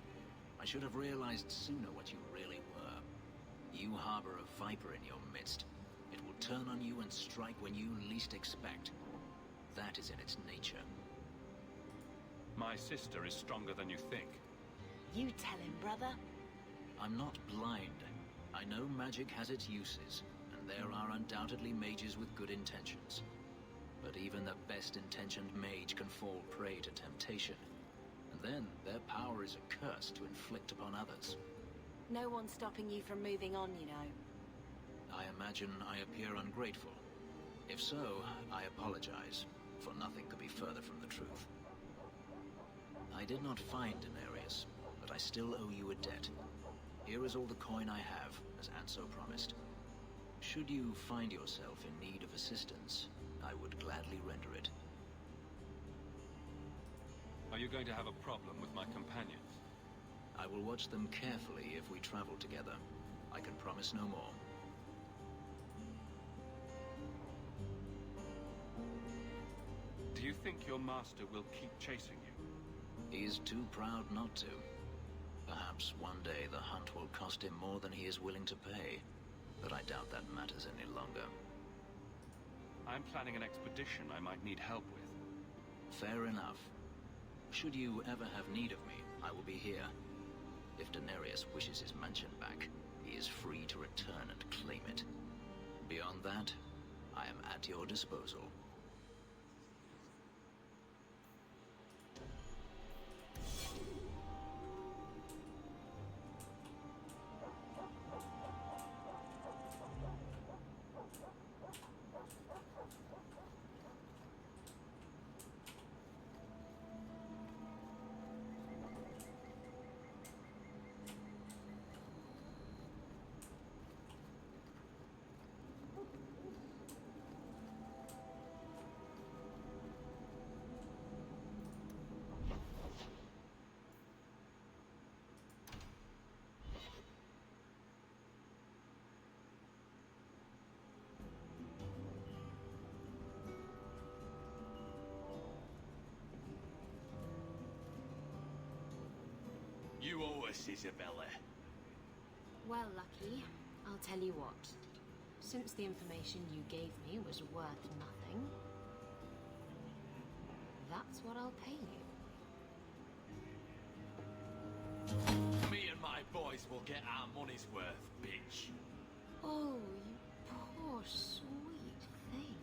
I should have realized sooner what you really were. You harbor a viper in your midst. It will turn on you and strike when you least expect. That is in its nature. My sister is stronger than you think. You tell him, brother. I'm not blind. I know magic has its uses, and there are undoubtedly mages with good intentions. But even the best-intentioned mage can fall prey to temptation. And then their power is a curse to inflict upon others. No one's stopping you from moving on, you know. I imagine I appear ungrateful. If so, I apologize, for nothing could be further from the truth. I did not find Daenerys, but I still owe you a debt. Here is all the coin I have, as Anso promised. Should you find yourself in need of assistance, I would gladly render it. Are you going to have a problem with my companions? I will watch them carefully if we travel together. I can promise no more. Do you think your master will keep chasing you? He is too proud not to. Perhaps one day the hunt will cost him more than he is willing to pay, but I doubt that matters any longer. I'm planning an expedition I might need help with. Fair enough. Should you ever have need of me, I will be here. If Daenerys wishes his mansion back, he is free to return and claim it. Beyond that, I am at your disposal. You owe us, Isabella. Well, Lucky, I'll tell you what. Since the information you gave me was worth nothing, that's what I'll pay you. Me and my boys will get our money's worth, bitch. Oh, you poor sweet thing.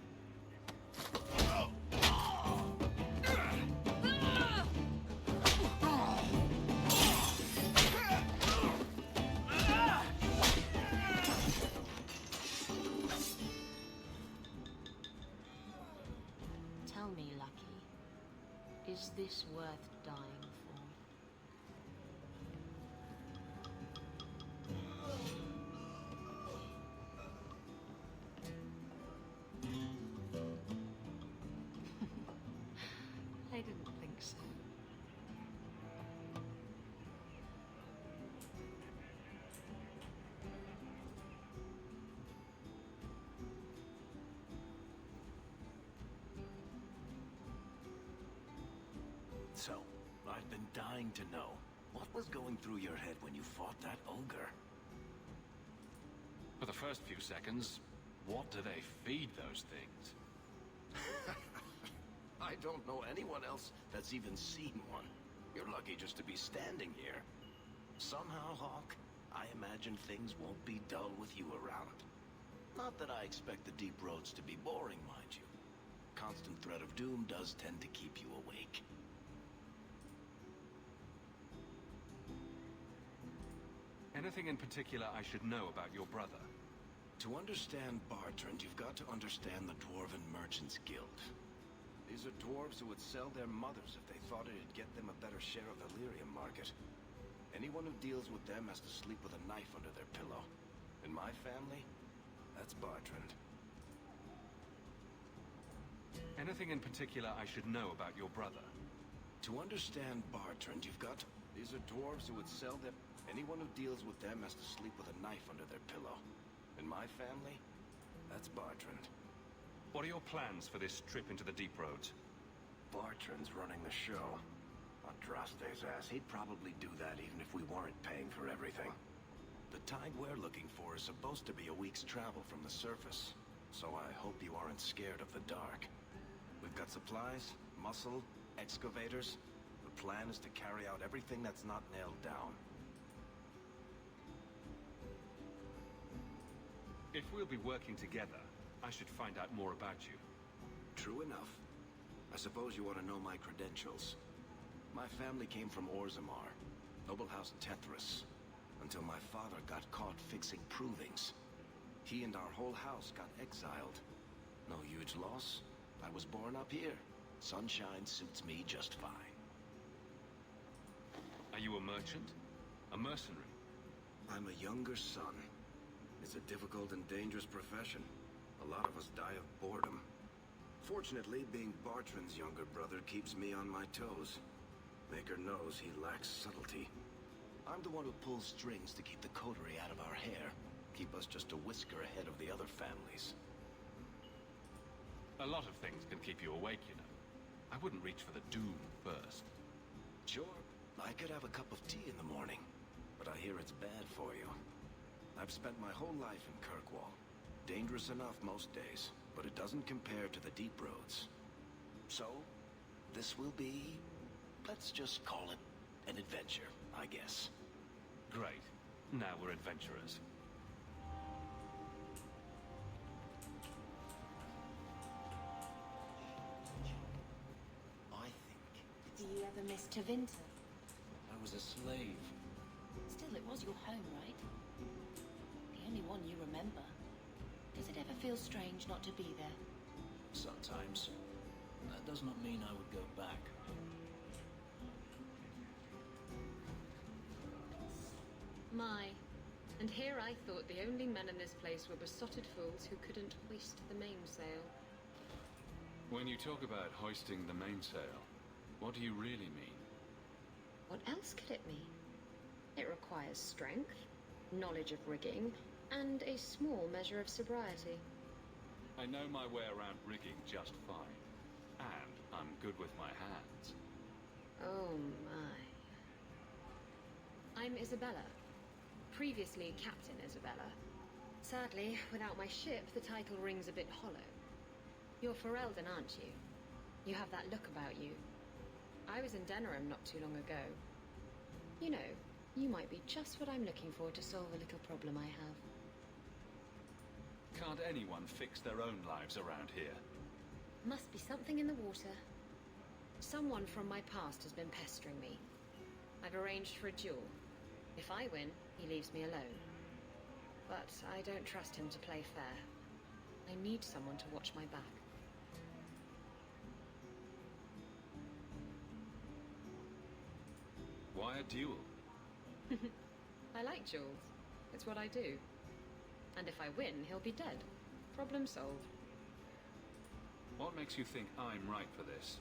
Tell me, Lucky, is this worth dying for? I didn't think so. So, I've been dying to know. What was going through your head when you fought that ogre? For the first few seconds, what do they feed those things? I don't know anyone else that's even seen one. You're lucky just to be standing here. Somehow, Hawk, I imagine things won't be dull with you around. Not that I expect the deep roads to be boring, mind you. Constant threat of doom does tend to keep you awake. Anything in particular I should know about your brother? To understand Bartrand, you've got to understand the Dwarven Merchants Guild. These are dwarves who would sell their mothers if they thought it'd get them a better share of the lyrium market. Anyone who deals with them has to sleep with a knife under their pillow. In my family, that's Bartrand. Anything in particular I should know about your brother? To understand Bartrand, you've got to... These are dwarves who would sell their... Anyone who deals with them has to sleep with a knife under their pillow. In my family, that's Bartrand. What are your plans for this trip into the deep roads? Bartrand's running the show. On Draste's ass, he'd probably do that even if we weren't paying for everything. The tide we're looking for is supposed to be a week's travel from the surface, so I hope you aren't scared of the dark. We've got supplies, muscle, excavators. The plan is to carry out everything that's not nailed down. If we'll be working together, I should find out more about you. True enough. I suppose you want to know my credentials. My family came from Orzammar, noble house Tethras, until my father got caught fixing provings. He and our whole house got exiled. No huge loss. I was born up here. Sunshine suits me just fine. Are you a merchant? A mercenary? I'm a younger son. It's a difficult and dangerous profession. A lot of us die of boredom. Fortunately, being Bartrand's younger brother keeps me on my toes. Maker knows he lacks subtlety. I'm the one who pulls strings to keep the coterie out of our hair. Keep us just a whisker ahead of the other families. A lot of things can keep you awake, you know. I wouldn't reach for the doom first. Sure, I could have a cup of tea in the morning, but I hear it's bad for you. I've spent my whole life in Kirkwall. Dangerous enough most days, but it doesn't compare to the deep roads. So, this will be... let's just call it an adventure, I guess. Great. Now we're adventurers. I think... Do you ever miss Tevinter? I was a slave. Still, it was your home, right? The only one you remember. Does it ever feel strange not to be there? Sometimes. That does not mean I would go back. My. And here I thought the only men in this place were besotted fools who couldn't hoist the mainsail. When you talk about hoisting the mainsail, what do you really mean? What else could it mean? It requires strength, knowledge of rigging, and a small measure of sobriety. I know my way around rigging just fine. And I'm good with my hands. Oh my. I'm Isabella. Previously Captain Isabella. Sadly, without my ship, the title rings a bit hollow. You're Ferelden, aren't you? You have that look about you. I was in Denerim not too long ago. You know, you might be just what I'm looking for to solve a little problem I have. Can't anyone fix their own lives around here? Must be something in the water. Someone from my past has been pestering me. I've arranged for a duel. If I win, he leaves me alone. But I don't trust him to play fair. I need someone to watch my back. Why a duel? I like duels. It's what I do. And if I win, he'll be dead. Problem solved. What makes you think I'm right for this?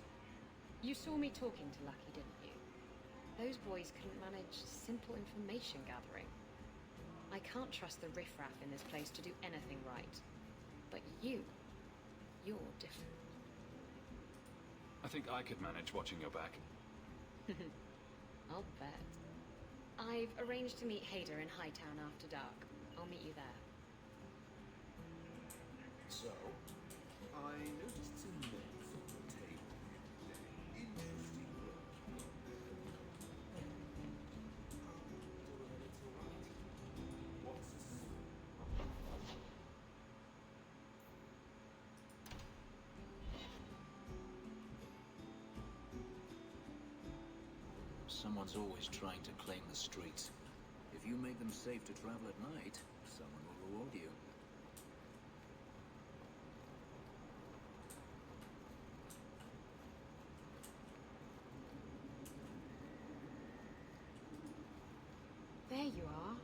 You saw me talking to Lucky, didn't you? Those boys couldn't manage simple information gathering. I can't trust the riffraff in this place to do anything right. But you're different. I think I could manage watching your back. I'll bet. I've arranged to meet Hader in Hightown after dark. I'll meet you there. So, I noticed some notes on the table. Interesting work. Someone's always trying to claim the streets. If you make them safe to travel at night, someone will reward you. There you are.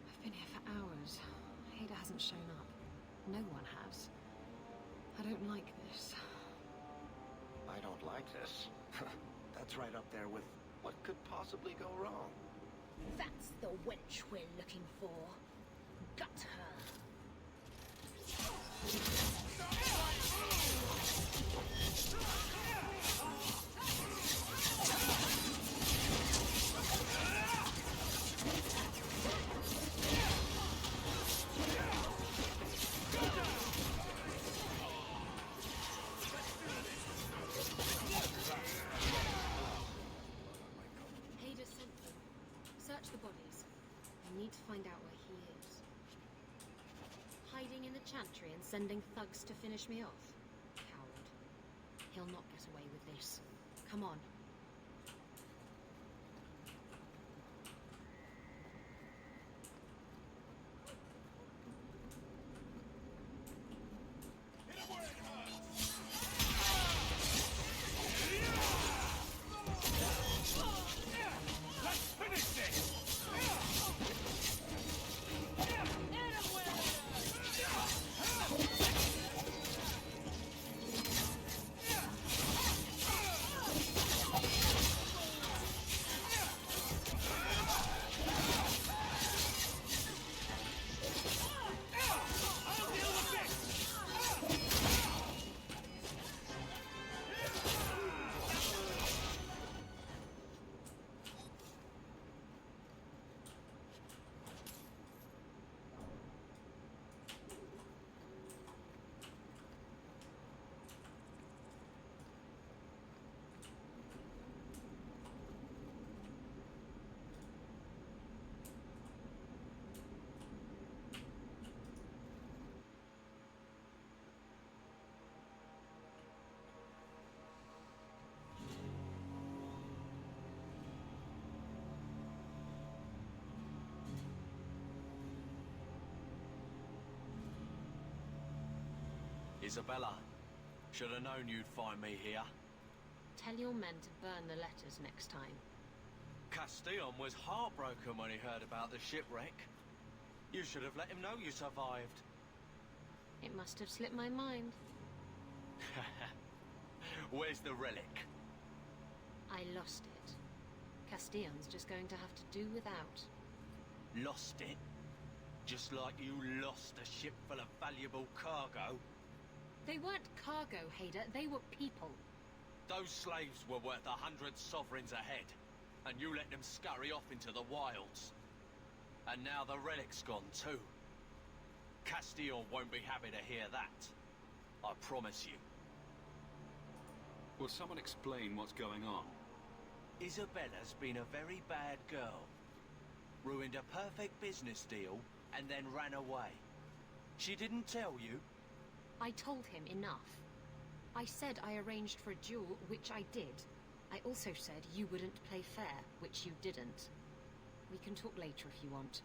I've been here for hours. Hader hasn't shown up. No one has. I don't like this. I don't like this. That's right up there with what could possibly go wrong. That's the wench we're looking for. Gut her. Hader sent them. Search the bodies. I need to find out where he is. Hiding in the chantry and sending thugs to finish me off? Coward. He'll not get away with this. Come on. Isabella, should have known you'd find me here. Tell your men to burn the letters next time. Castillon was heartbroken when he heard about the shipwreck. You should have let him know you survived. It must have slipped my mind. Where's the relic? I lost it. Castillon's just going to have to do without. Lost it? Just like you lost a ship full of valuable cargo? They weren't cargo, Hader. They were people. Those slaves were worth 100 sovereigns a head, and you let them scurry off into the wilds. And now the relic's gone too. Castile won't be happy to hear that. I promise you. Will someone explain what's going on? Isabella's been a very bad girl. Ruined a perfect business deal and then ran away. She didn't tell you? I told him enough. I said I arranged for a duel, which I did. I also said you wouldn't play fair, which you didn't. We can talk later if you want.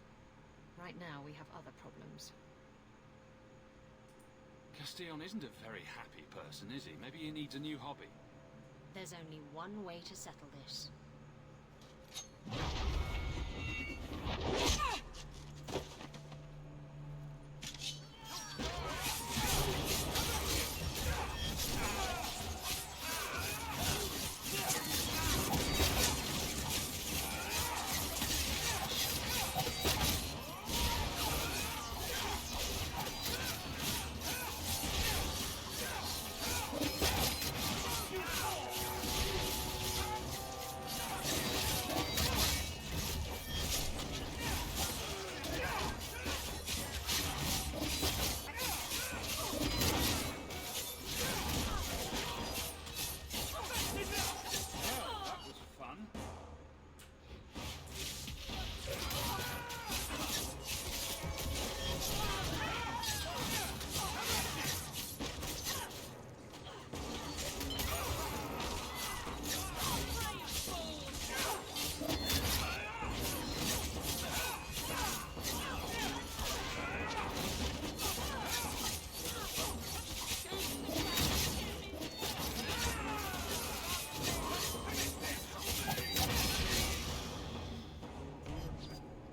Right now, we have other problems. Castillon isn't a very happy person, is he? Maybe he needs a new hobby. There's only one way to settle this.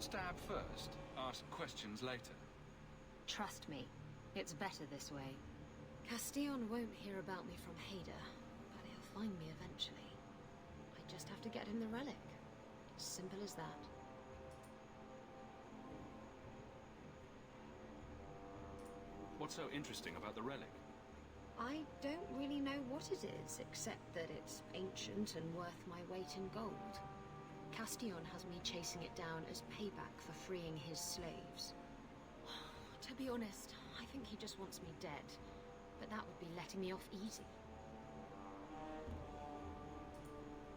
Stab first, ask questions later. Trust me, it's better this way. Castillon won't hear about me from Hader, but he'll find me eventually. I just have to get him the relic. Simple as that. What's so interesting about the relic? I don't really know what it is, except that it's ancient and worth my weight in gold. Castillon has me chasing it down as payback for freeing his slaves. To be honest, I think he just wants me dead, but that would be letting me off easy.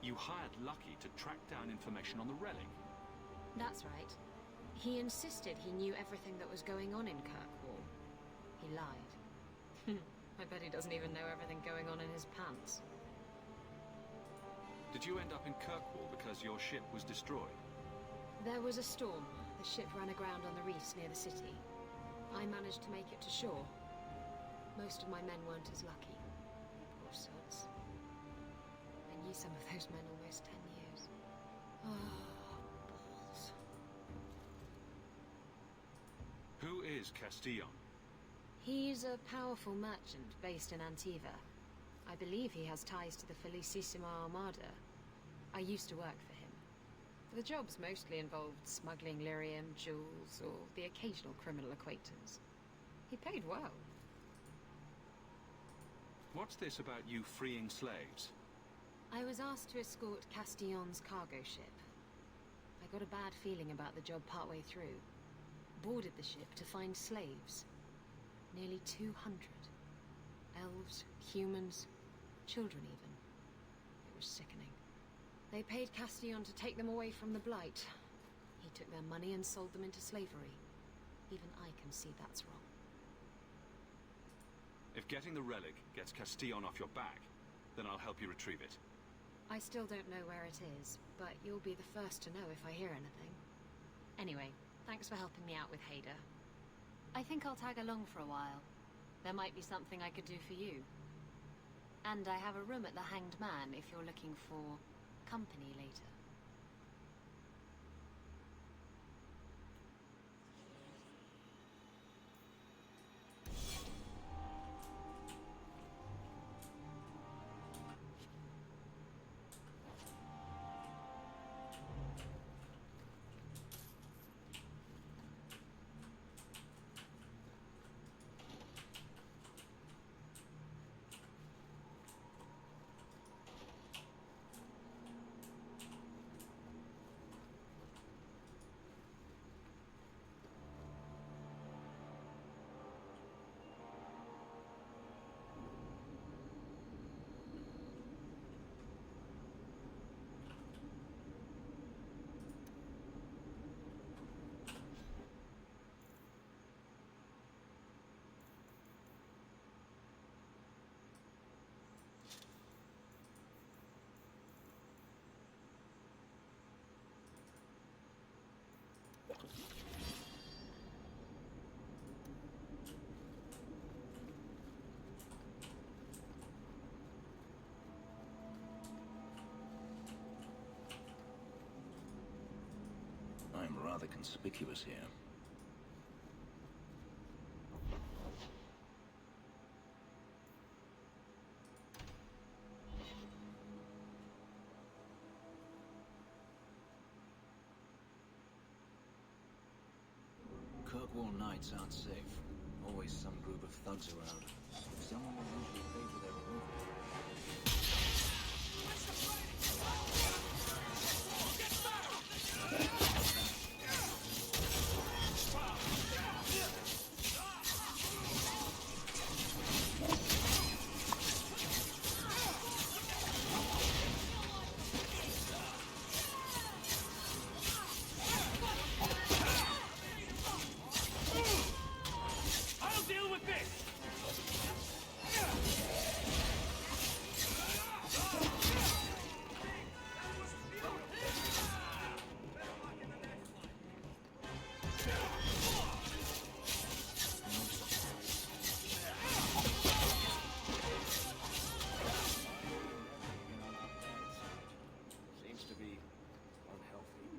You hired Lucky to track down information on the relic? That's right. He insisted he knew everything that was going on in Kirkwall. He lied. I bet he doesn't even know everything going on in his pants. Did you end up in Kirkwall because your ship was destroyed? There was a storm. The ship ran aground on the reefs near the city. I managed to make it to shore. Most of my men weren't as lucky. Poor sods. I knew some of those men almost 10 years. Oh, balls. Who is Castillon? He's a powerful merchant based in Antiva. I believe he has ties to the Felicissima Armada. I used to work for him. The jobs mostly involved smuggling lyrium, jewels, or the occasional criminal acquaintance. He paid well. What's this about you freeing slaves? I was asked to escort Castillon's cargo ship. I got a bad feeling about the job partway through. Boarded the ship to find slaves. Nearly 200. Elves, humans, children even. It was sickening. They paid Castillon to take them away from the Blight. He took their money and sold them into slavery. Even I can see that's wrong. If getting the relic gets Castillon off your back, then I'll help you retrieve it. I still don't know where it is, but you'll be the first to know if I hear anything. Anyway, thanks for helping me out with Hader. I think I'll tag along for a while. There might be something I could do for you. And I have a room at the Hanged Man if you're looking for company later. rather conspicuous here. Kirkwall nights aren't safe. Always some group of thugs around. Someone will usually pay for their removal. I'll deal with this! Seems to be unhealthy.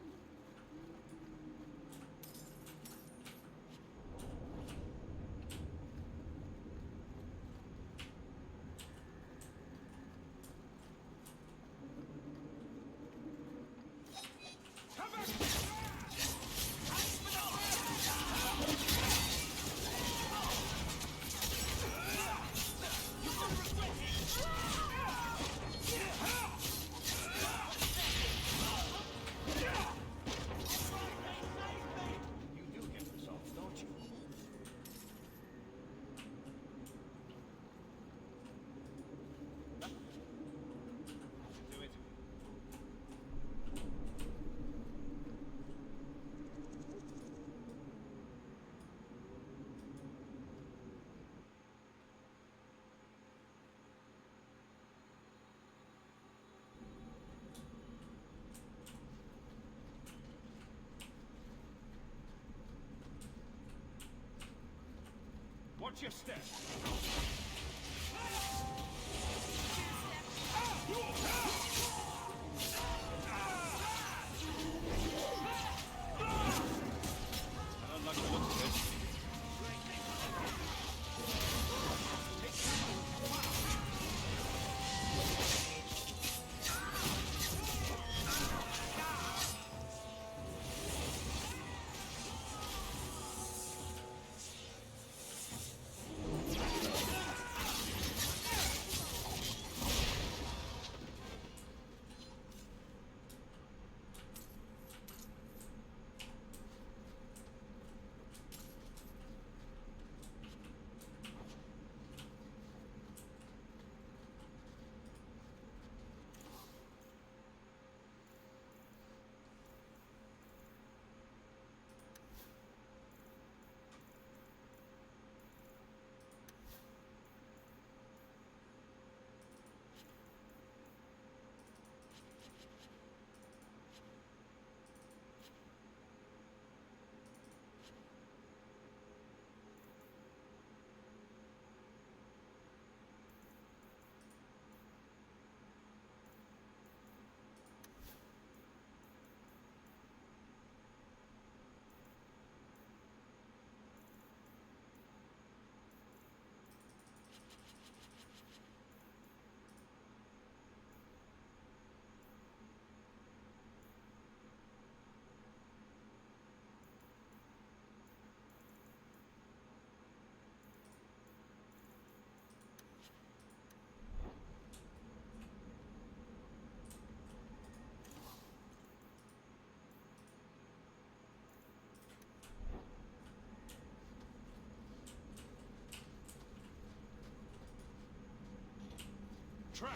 You do get results, don't you? Do it. Watch your step. I don't like the looks of it. Trap!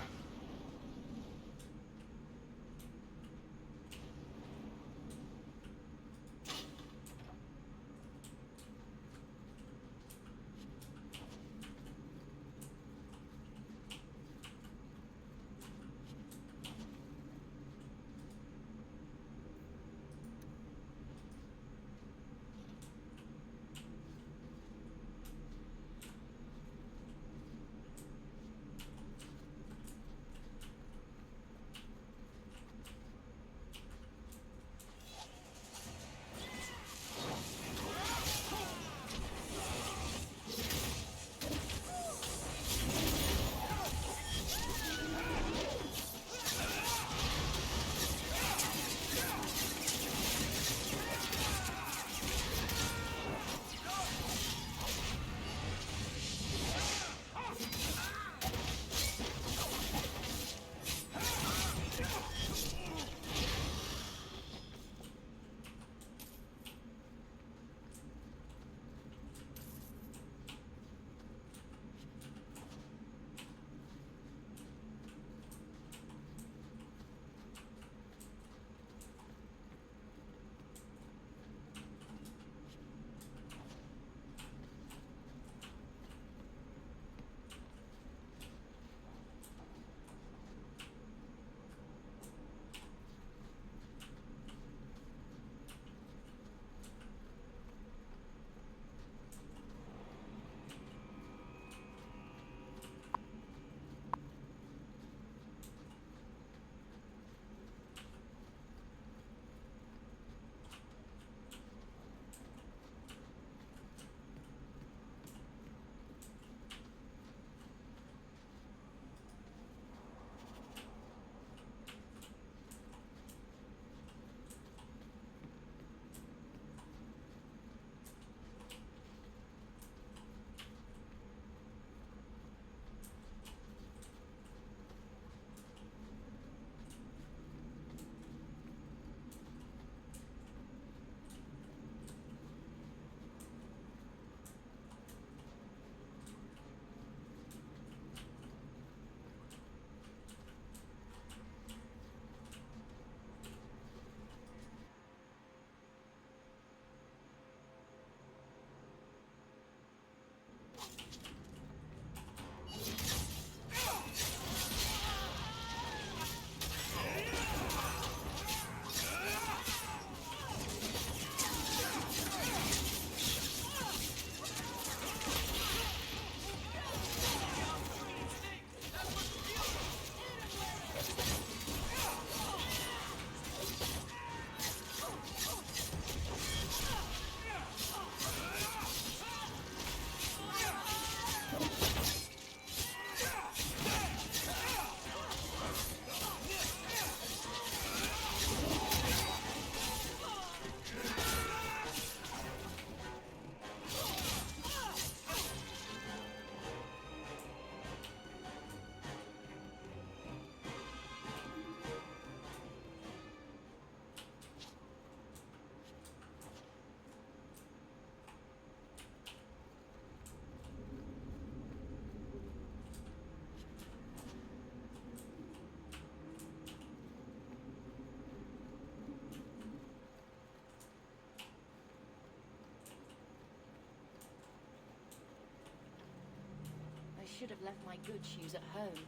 should have left my good shoes at home.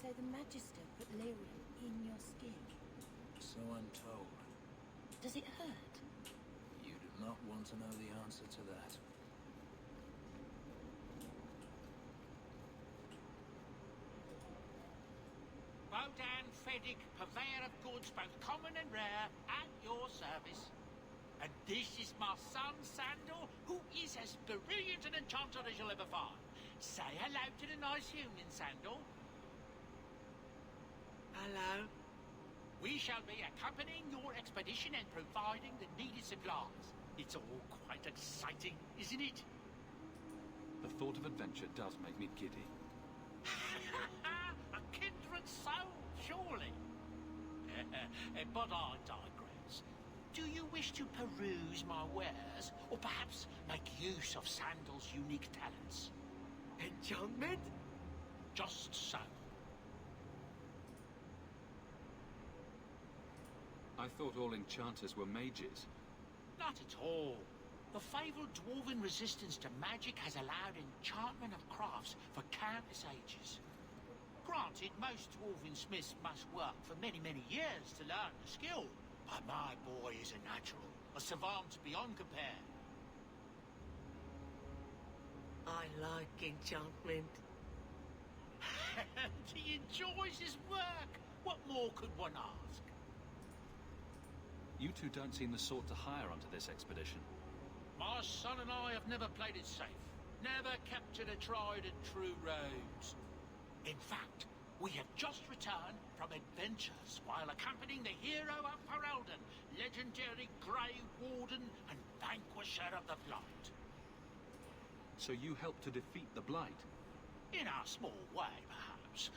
So the Magister put lyrium in your skin. So I'm told. Does it hurt? You do not want to know the answer to that. Bodan Feddick, purveyor of goods both common and rare, at your service. And this is my son, Sandor, who is as brilliant an enchanter as you'll ever find. Say hello to the nice human, Sandor. Hello. We shall be accompanying your expedition and providing the needed supplies. It's all quite exciting, isn't it? The thought of adventure does make me giddy. A kindred soul, surely. But I digress. Do you wish to peruse my wares, or perhaps make use of Sandal's unique talents? Enchantment? Just so. I thought all enchanters were mages. Not at all. The fabled dwarven resistance to magic has allowed enchantment of crafts for countless ages. Granted, most dwarven smiths must work for many, many years to learn the skill, but my boy is a natural, a savant beyond compare. I like enchantment. He enjoys his work. What more could one ask? You two don't seem the sort to hire onto this expedition. My son and I have never played it safe. Never captured a tried and true roads. In fact, we have just returned from adventures while accompanying the hero of Ferelden, legendary Grey Warden and vanquisher of the Blight. So you helped to defeat the Blight? In our small way, perhaps.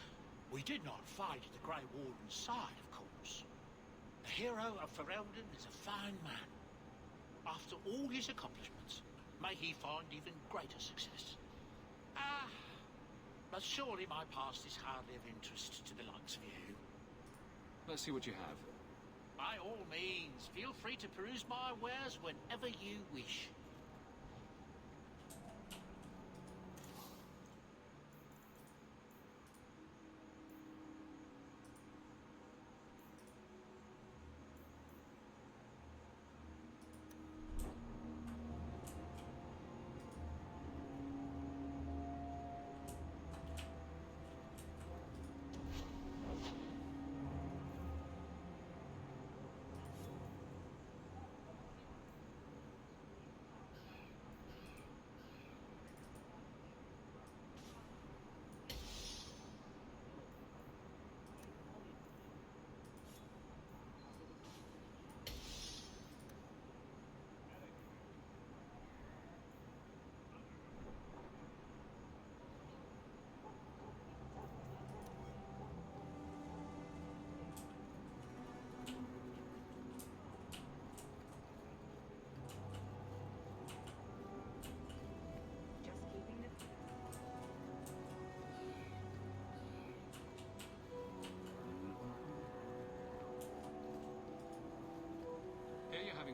We did not fight at the Grey Warden's side, of course. The hero of Ferelden is a fine man. After all his accomplishments, may he find even greater success. But surely my past is hardly of interest to the likes of you. Let's see what you have. By all means, feel free to peruse my wares whenever you wish.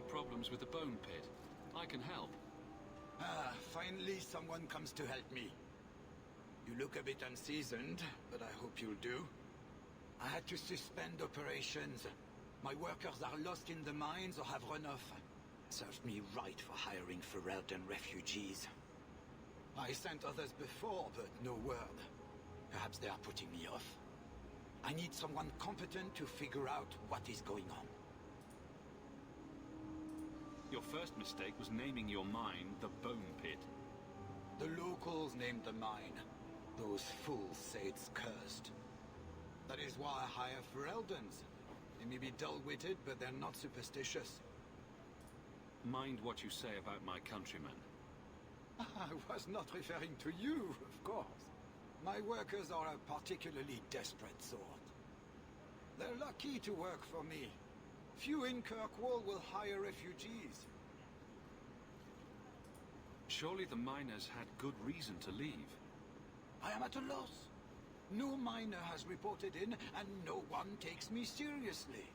Problems with the bone pit. I can help. Finally someone comes to help me. You look a bit unseasoned, but I hope you'll do. I had to suspend operations. My workers are lost in the mines or have run off. Served me right for hiring Ferelden refugees. I sent others before, but no word. Perhaps they are putting me off. I need someone competent to figure out what is going on. Your first mistake was naming your mine the Bone Pit. The locals named the mine. Those fools say it's cursed. That is why I hire Fereldans. They may be dull-witted, but they're not superstitious. Mind what you say about my countrymen. I was not referring to you, of course. My workers are a particularly desperate sort. They're lucky to work for me. Few in Kirkwall will hire refugees. Surely the miners had good reason to leave. I am at a loss. No miner has reported in, and no one takes me seriously.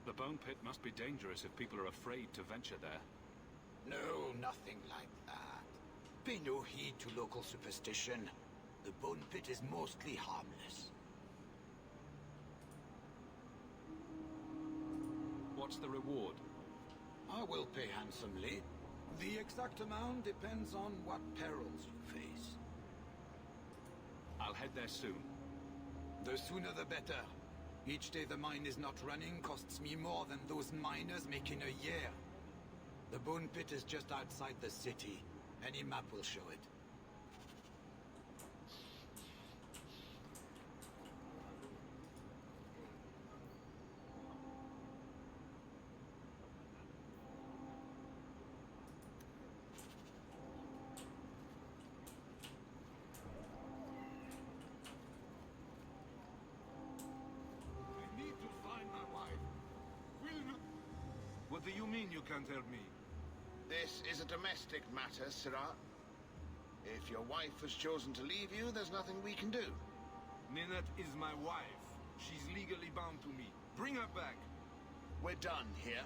The bone pit must be dangerous if people are afraid to venture there. No, nothing like that. Pay no heed to local superstition. The bone pit is mostly harmless. What's the reward? I will pay handsomely. The exact amount depends on what perils you face. I'll head there soon. The sooner the better. Each day the mine is not running costs me more than those miners make in a year. The bone pit is just outside the city. Any map will show it. What do you mean you can't help me? This is a domestic matter, Sirrah. If your wife has chosen to leave you, there's nothing we can do. Ninette is my wife. She's legally bound to me. Bring her back. We're done here.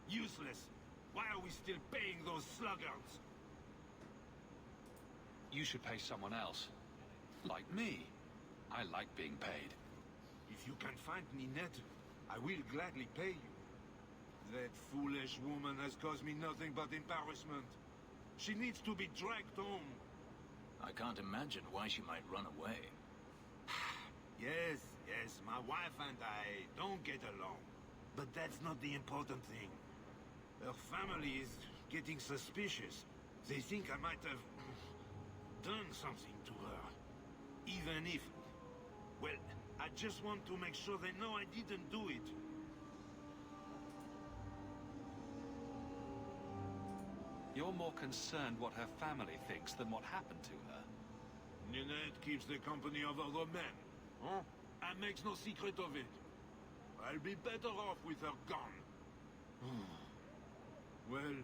Useless. Why are we still paying those sluggards? You should pay someone else. Like me. I like being paid. If you can find Ninette, I will gladly pay you. That foolish woman has caused me nothing but embarrassment. She needs to be dragged home. I can't imagine why she might run away. Yes, my wife and I don't get along. But that's not the important thing. Her family is getting suspicious. They think I might have done something to her. Even if... Well, I just want to make sure they know I didn't do it. You're more concerned what her family thinks than what happened to her. Ninette keeps the company of other men. Huh? And makes no secret of it. I'll be better off with her gone. Well,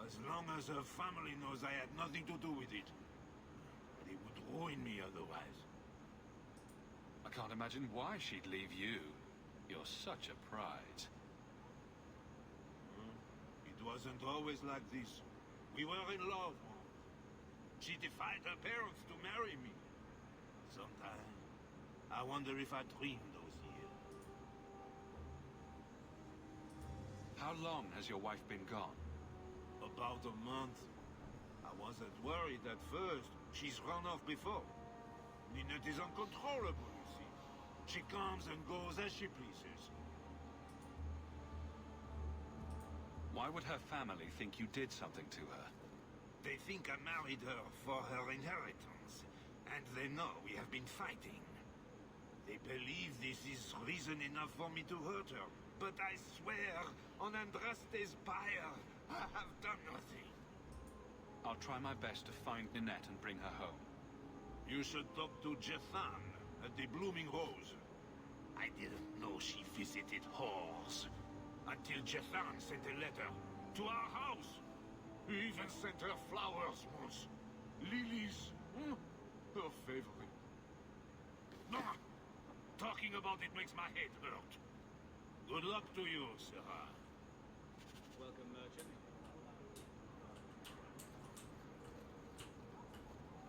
as long as her family knows I had nothing to do with it. They would ruin me otherwise. I can't imagine why she'd leave you. You're such a prize. It wasn't always like this. We were in love once. She defied her parents to marry me. Sometimes, I wonder if I dreamed those years. How long has your wife been gone? About a month. I wasn't worried at first. She's run off before. Ninette is uncontrollable, you see. She comes and goes as she pleases. Why would her family think you did something to her? They think I married her for her inheritance. And they know we have been fighting. They believe this is reason enough for me to hurt her. But I swear, on Andraste's pyre, I have done nothing. I'll try my best to find Ninette and bring her home. You should talk to Jethan at the Blooming Rose. I didn't know she visited whores. Until Jethan sent a letter to our house. He even sent her flowers once. Lilies. Her favorite. Talking about it makes my head hurt. Good luck to you, Sarah. Welcome, merchant.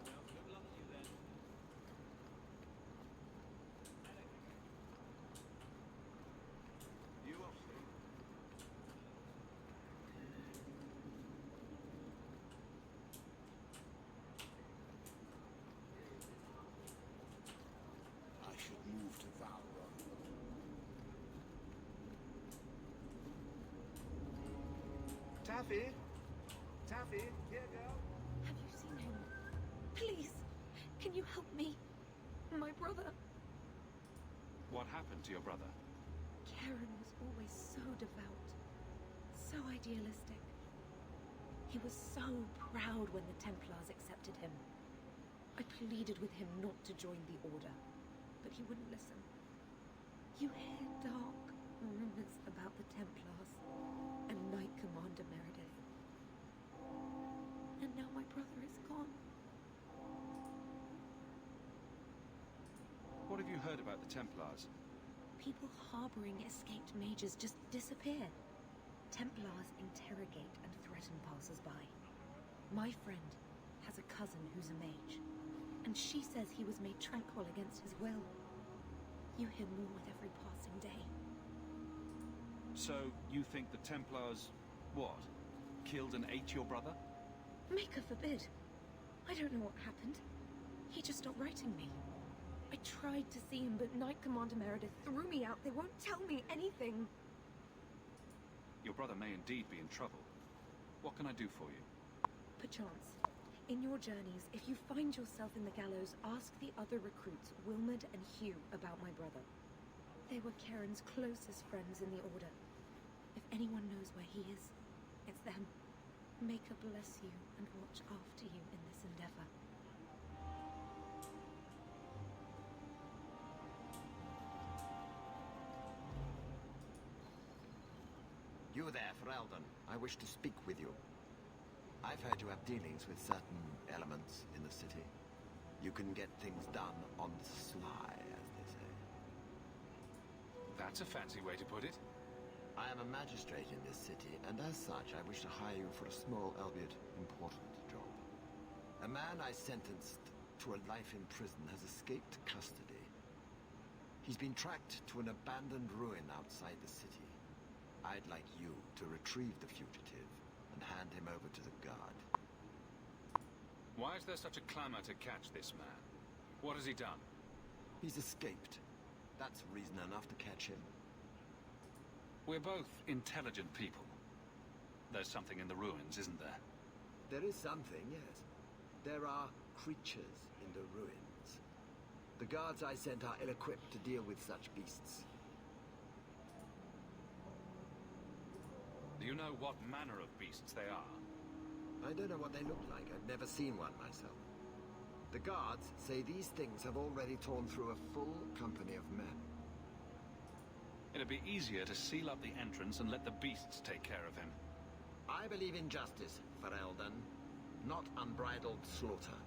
Well, good luck to you then. You are safe. I should move to Valron. Taffy? Taffy, here, girl. Have you seen him? Please, can you help me? My brother. What happened to your brother? Karen was always so devout, so idealistic. He was so proud when the Templars accepted him. I pleaded with him not to join the Order, but he wouldn't listen. You hear dark rumors about the Templars and Knight Commander Meredith. And now my brother is gone. What have you heard about the Templars? People harboring escaped mages just disappear. Templars interrogate and threaten passers-by. My friend has a cousin who's a mage, and she says he was made tranquil against his will. You hear more with every passing day. So, you think the Templars, what? Killed and ate your brother? Maker forbid. I don't know what happened. He just stopped writing me. I tried to see him, but Knight Commander Meredith threw me out. They won't tell me anything. Your brother may indeed be in trouble. What can I do for you? Perchance. In your journeys, if you find yourself in the gallows, ask the other recruits, Wilmerd and Hugh, about my brother. They were Karen's closest friends in the Order. If anyone knows where he is, it's them. Maker bless you and watch after you in this endeavor. You there, Ferelden. I wish to speak with you. I've heard you have dealings with certain elements in the city. You can get things done on the sly, as they say. That's a fancy way to put it. I am a magistrate in this city, and as such, I wish to hire you for a small, albeit important, job. A man I sentenced to a life in prison has escaped custody. He's been tracked to an abandoned ruin outside the city. I'd like you to retrieve the fugitive and hand him over to the guard. Why is there such a clamor to catch this man? What has he done? He's escaped. That's reason enough to catch him. We're both intelligent people. There's something in the ruins, isn't there? There is something, yes. There are creatures in the ruins. The guards I sent are ill-equipped to deal with such beasts. Do you know what manner of beasts they are? I don't know what they look like. I've never seen one myself. The guards say these things have already torn through a full company of men. It'd be easier to seal up the entrance and let the beasts take care of him. I believe in justice, Ferelden, not unbridled slaughter.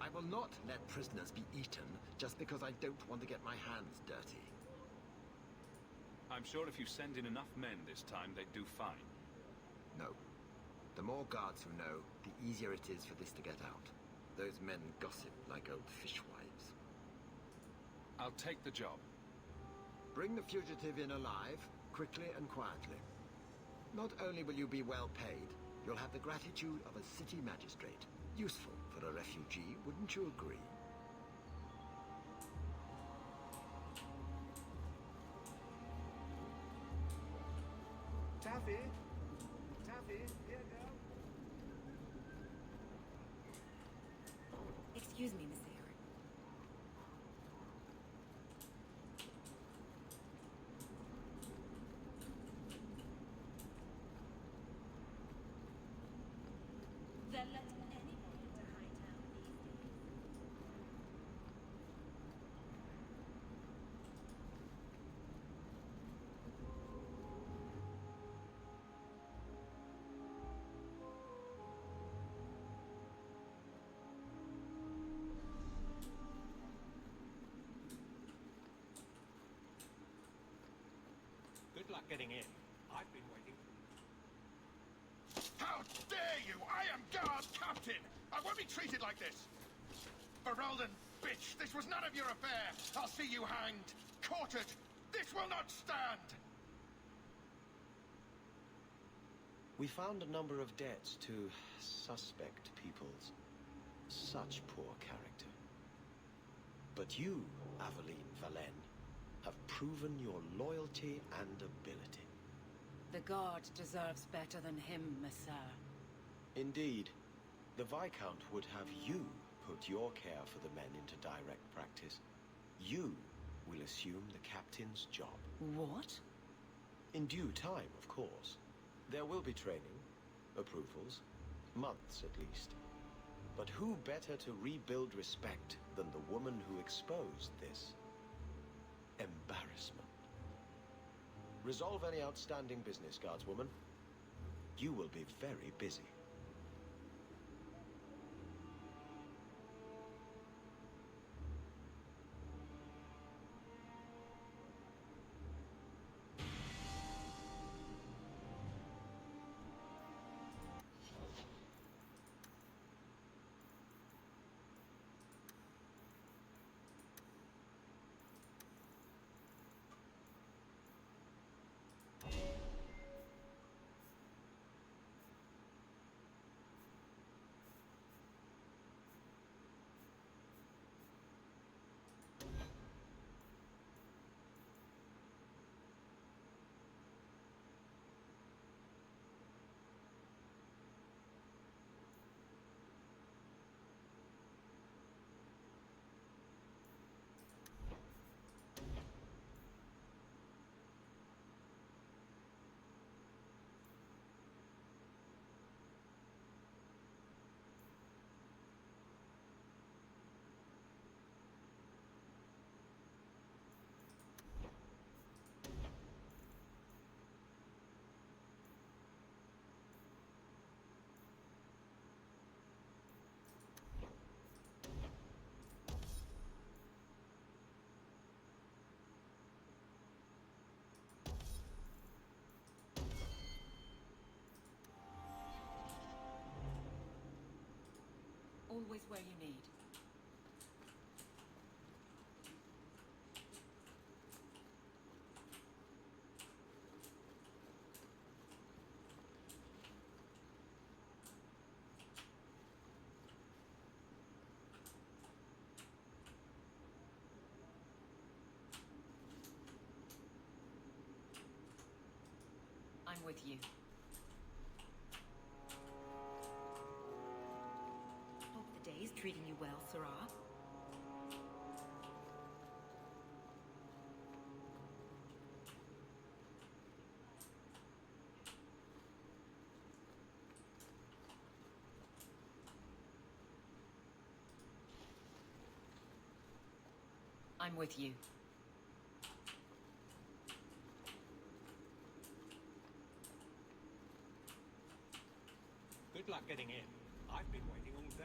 I will not let prisoners be eaten just because I don't want to get my hands dirty. I'm sure if you send in enough men this time, they'd do fine. No. The more guards who know, the easier it is for this to get out. Those men gossip like old fishwives. I'll take the job. Bring the fugitive in alive, quickly and quietly. Not only will you be well paid, you'll have the gratitude of a city magistrate. Useful for a refugee, wouldn't you agree? Taffy? Taffy, here, girl. Excuse me, Miss Aaron. Then let anyone into Hightown these days. Good luck getting in. I've been waiting. How dare you! I am guard captain! I won't be treated like this! Ferelden, bitch, this was none of your affair! I'll see you hanged! Quartered! This will not stand! We found a number of debts to suspect peoples. Such poor character. But you, Aveline Valen, have proven your loyalty and ability. The guard deserves better than him, Messire. Indeed. The Viscount would have you put your care for the men into direct practice. You will assume the captain's job. What? In due time, of course. There will be training, approvals, months at least. But who better to rebuild respect than the woman who exposed this embarrassment? Resolve any outstanding business, guardswoman. You will be very busy. Always where you need. I'm with you. Hope the day's treating you well, Sirrah. I'm with you. Good luck getting in. I've been waiting all day.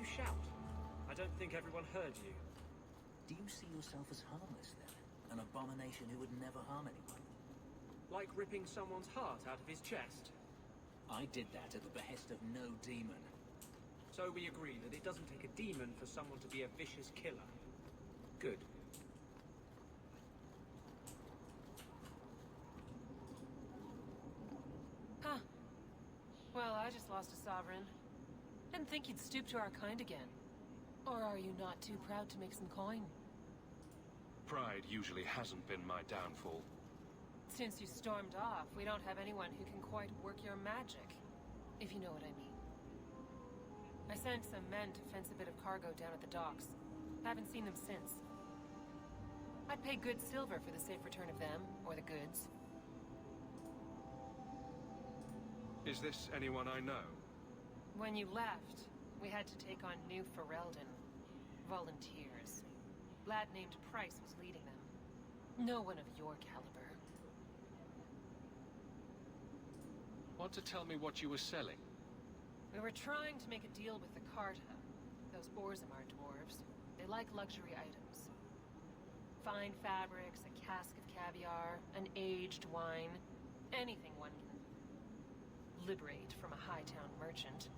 you shout? I don't think everyone heard you. Do you see yourself as harmless, then? An abomination who would never harm anyone? Like ripping someone's heart out of his chest? I did that at the behest of no demon. So we agree that it doesn't take a demon for someone to be a vicious killer. Good. Huh. Well, I just lost a sovereign. Didn't think you'd stoop to our kind again. Or are you not too proud to make some coin? Pride usually hasn't been my downfall. Since you stormed off, we don't have anyone who can quite work your magic. If you know what I mean. I sent some men to fence a bit of cargo down at the docks. Haven't seen them since. I'd pay good silver for the safe return of them, or the goods. Is this anyone I know? When you left, we had to take on New Ferelden. Volunteers. Lad named Price was leading them. No one of your caliber. Want to tell me what you were selling? We were trying to make a deal with the Carta. Those Orzammar dwarves. They like luxury items. Fine fabrics, a cask of caviar, an aged wine. Anything one can liberate from a high-town merchant.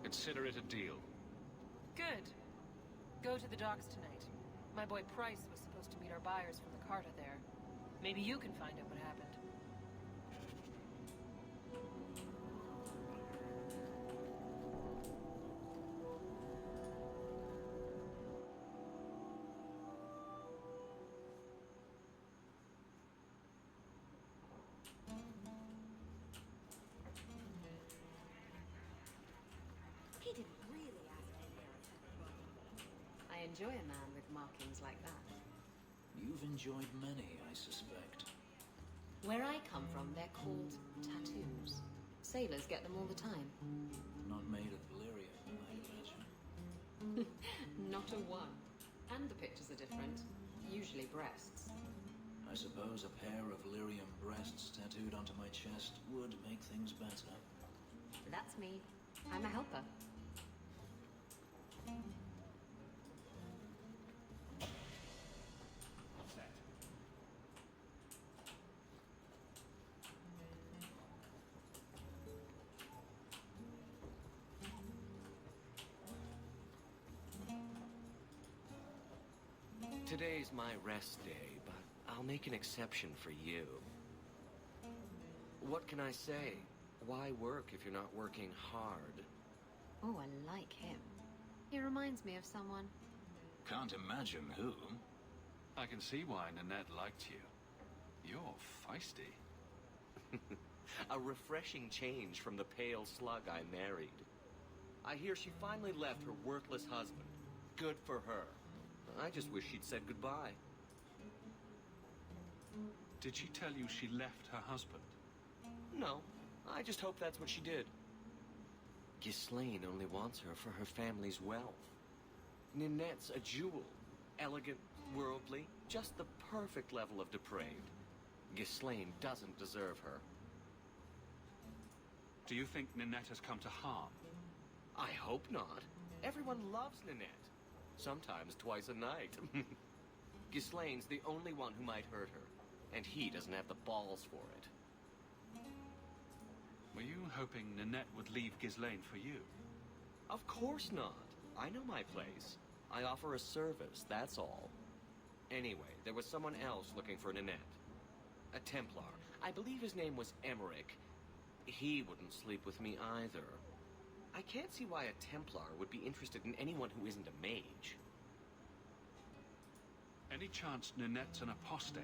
Consider it a deal. Good. Go to the docks tonight. My boy Price was supposed to meet our buyers from the Carta there. Maybe you can find out what happened. He didn't really ask any. I enjoy a man with markings like that. You've enjoyed many, I suspect. Where I come from, they're called tattoos. Sailors get them all the time. Not made of Valyria, I imagine. Not a one. And the pictures are different. Usually breasts. I suppose a pair of Valyrian breasts tattooed onto my chest would make things better. That's me. I'm a helper. Today's my rest day, but I'll make an exception for you. What can I say? Why work if you're not working hard? Oh, I like him. He reminds me of someone. Can't imagine who. I can see why Nanette liked you. You're feisty. A refreshing change from the pale slug I married. I hear she finally left her worthless husband. Good for her. I just wish she'd said goodbye. Did she tell you she left her husband? No, I just hope that's what she did. Ghislaine only wants her for her family's wealth. Ninette's a jewel. Elegant, worldly, just the perfect level of depraved. Ghislaine doesn't deserve her. Do you think Ninette has come to harm? I hope not. Everyone loves Ninette. Sometimes twice a night. Ghislaine's the only one who might hurt her, and he doesn't have the balls for it. Were you hoping Ninette would leave Ghislaine for you? Of course not. I know my place. I offer a service, that's all. Anyway, there was someone else looking for Ninette. A Templar. I believe his name was Emmerich. He wouldn't sleep with me either. I can't see why a Templar would be interested in anyone who isn't a mage. Any chance Ninette's an apostate?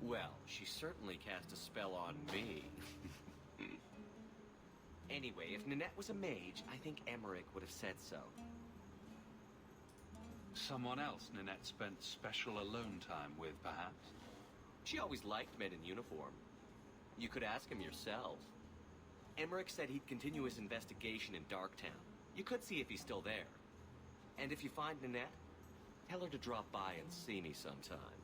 Well, she certainly cast a spell on me. Anyway, if Ninette was a mage, I think Emmerich would have said so. Someone else Ninette spent special alone time with, perhaps? She always liked men in uniform. You could ask him yourself. Emmerich said he'd continue his investigation in Darktown. You could see if he's still there. And if you find Ninette, tell her to drop by and see me sometime.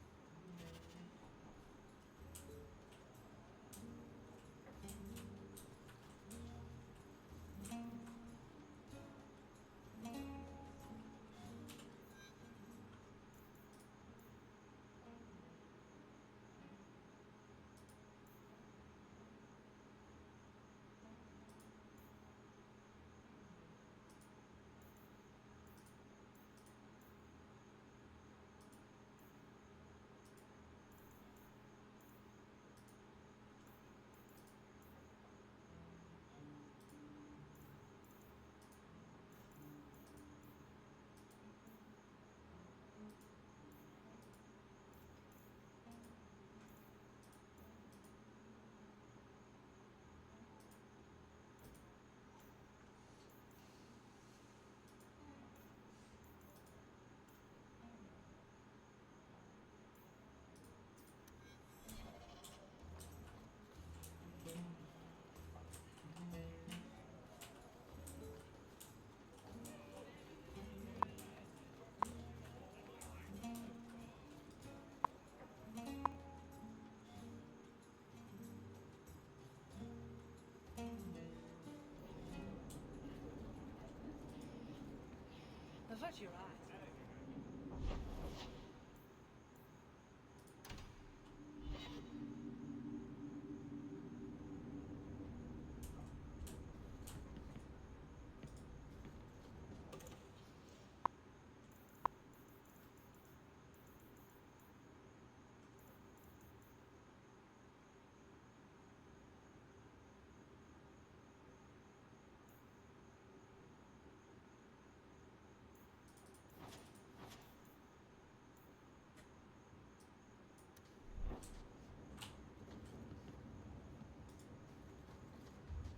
Shut your eyes.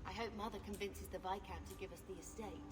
I hope Mother convinces the Viscount to give us the estate.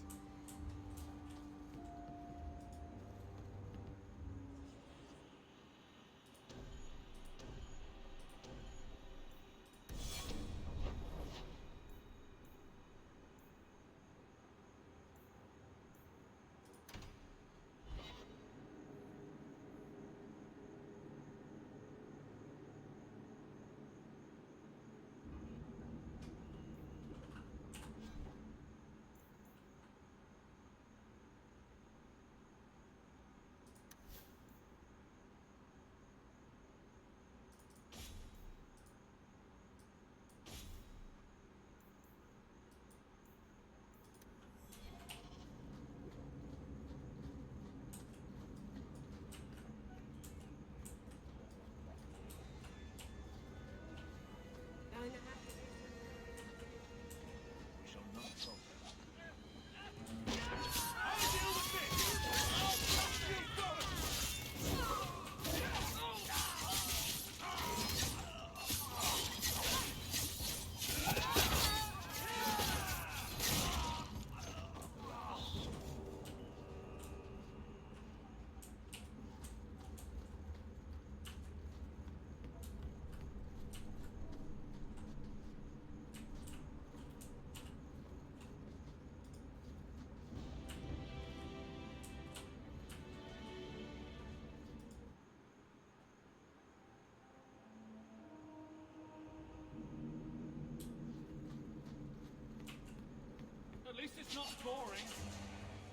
At least it's not boring.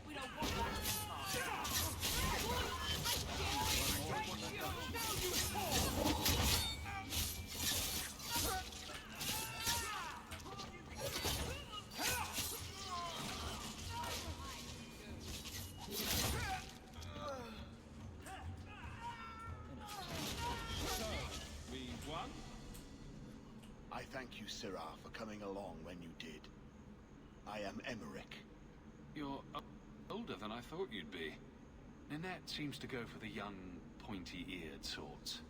We don't want that. We won? I thank you, Sirrah, for coming along when you did. I am Emmerich. You're older than I thought you'd be. Ninette seems to go for the young, pointy-eared sorts.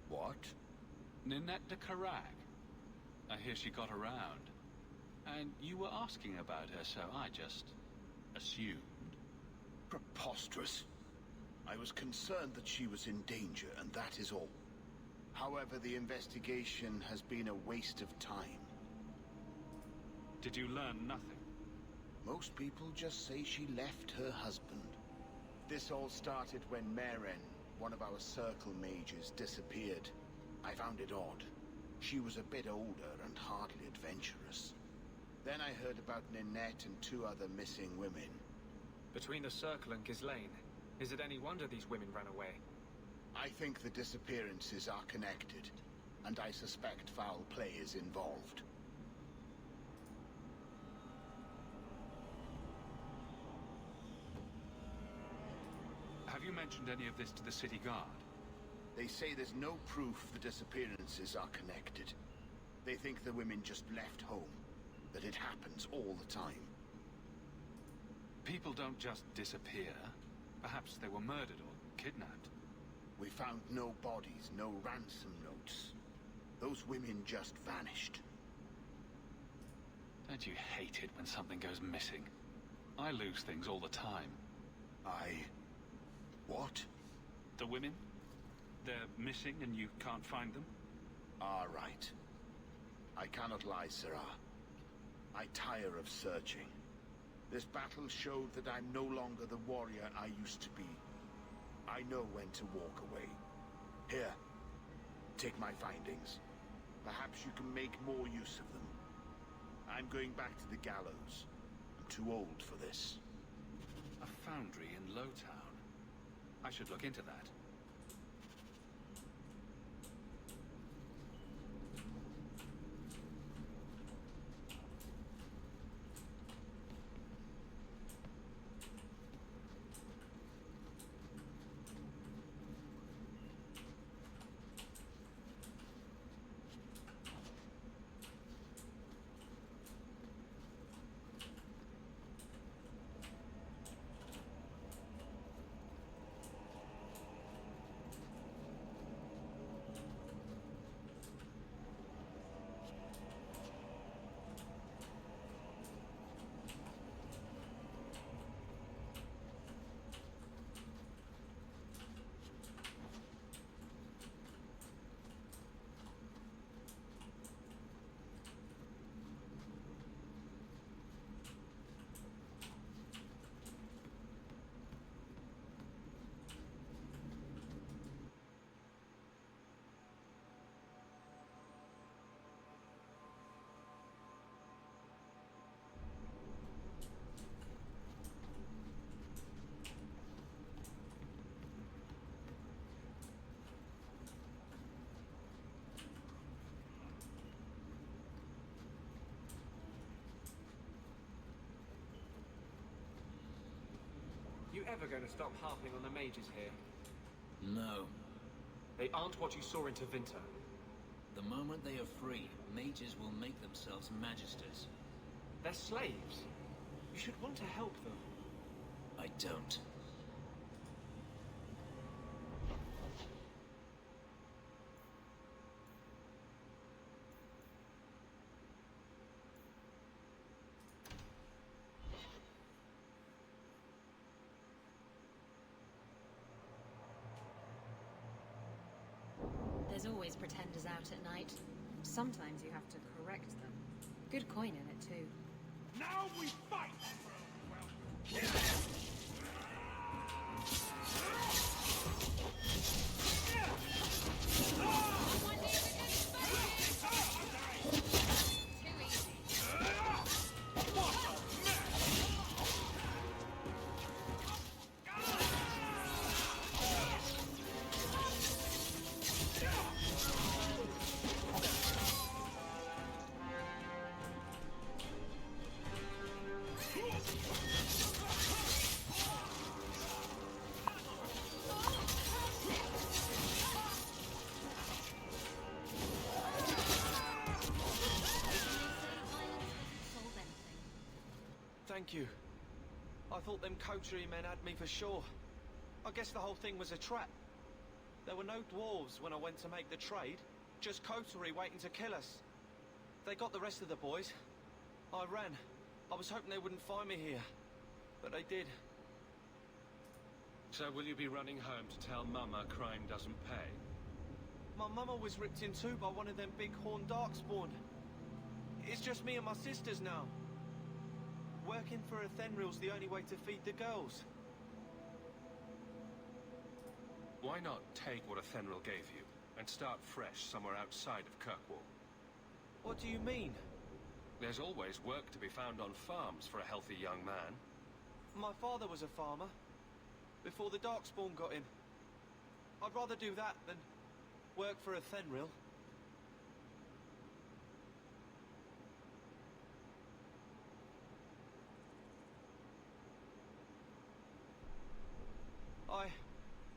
What? Ninette de Carag. I hear she got around. And you were asking about her, so I just assumed. Preposterous. I was concerned that she was in danger, and that is all. However, the investigation has been a waste of time. Did you learn nothing? Most people just say she left her husband. This all started when Maren, one of our circle mages, disappeared. I found it odd. She was a bit older and hardly adventurous. Then I heard about Ninette and 2 other missing women. Between the Circle and Ghislaine, is it any wonder these women ran away? I think the disappearances are connected, and I suspect foul play is involved. Have you mentioned any of this to the city guard? They say there's no proof the disappearances are connected. They think the women just left home, that it happens all the time. People don't just disappear. Perhaps they were murdered or kidnapped. We found no bodies, no ransom notes. Those women just vanished. Don't you hate it when something goes missing? I lose things all the time. What? The women? They're missing and you can't find them? Ah, right. I cannot lie, Sirrah. I tire of searching. This battle showed that I'm no longer the warrior I used to be. I know when to walk away. Here, take my findings. Perhaps you can make more use of them. I'm going back to the gallows. I'm too old for this. A foundry in Lowtown. I should look into that. You ever going to stop harping on the mages here? No. They aren't what you saw in Tevinter. The moment they are free, mages will make themselves magisters. They're slaves. You should want to help them. I don't. There's always pretenders out at night. Sometimes you have to correct them. Good coin in it, too. Now we fight! Thank you. I thought them coterie men had me for sure. I guess the whole thing was a trap. There were no dwarves when I went to make the trade, just coterie waiting to kill us. They got the rest of the boys. I ran. I was hoping they wouldn't find me here, but they did. So will you be running home to tell Mama crime doesn't pay? My mama was ripped in two by one of them big horned darkspawn. It's just me and my sisters now. Working for a Thenril's the only way to feed the girls. Why not take what a Thenril gave you, and start fresh somewhere outside of Kirkwall? What do you mean? There's always work to be found on farms for a healthy young man. My father was a farmer, before the Darkspawn got in. I'd rather do that than work for a Thenril.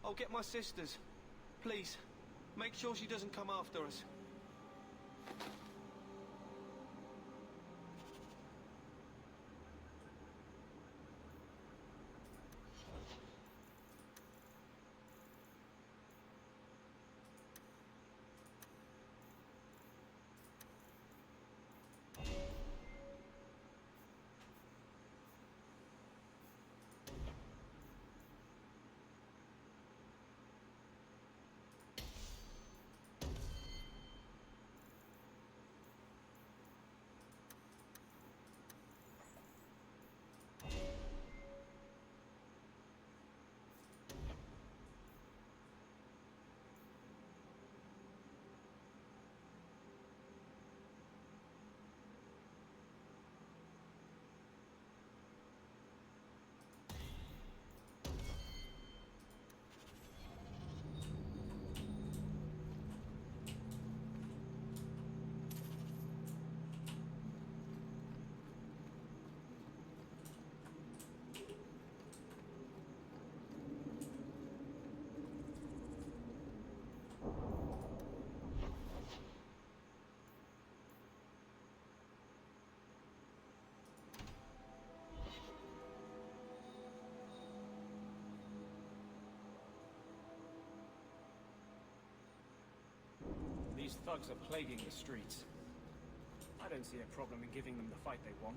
I'll get my sisters. Please, make sure she doesn't come after us. thugs are plaguing the streets. I don't see a problem in giving them the fight they want.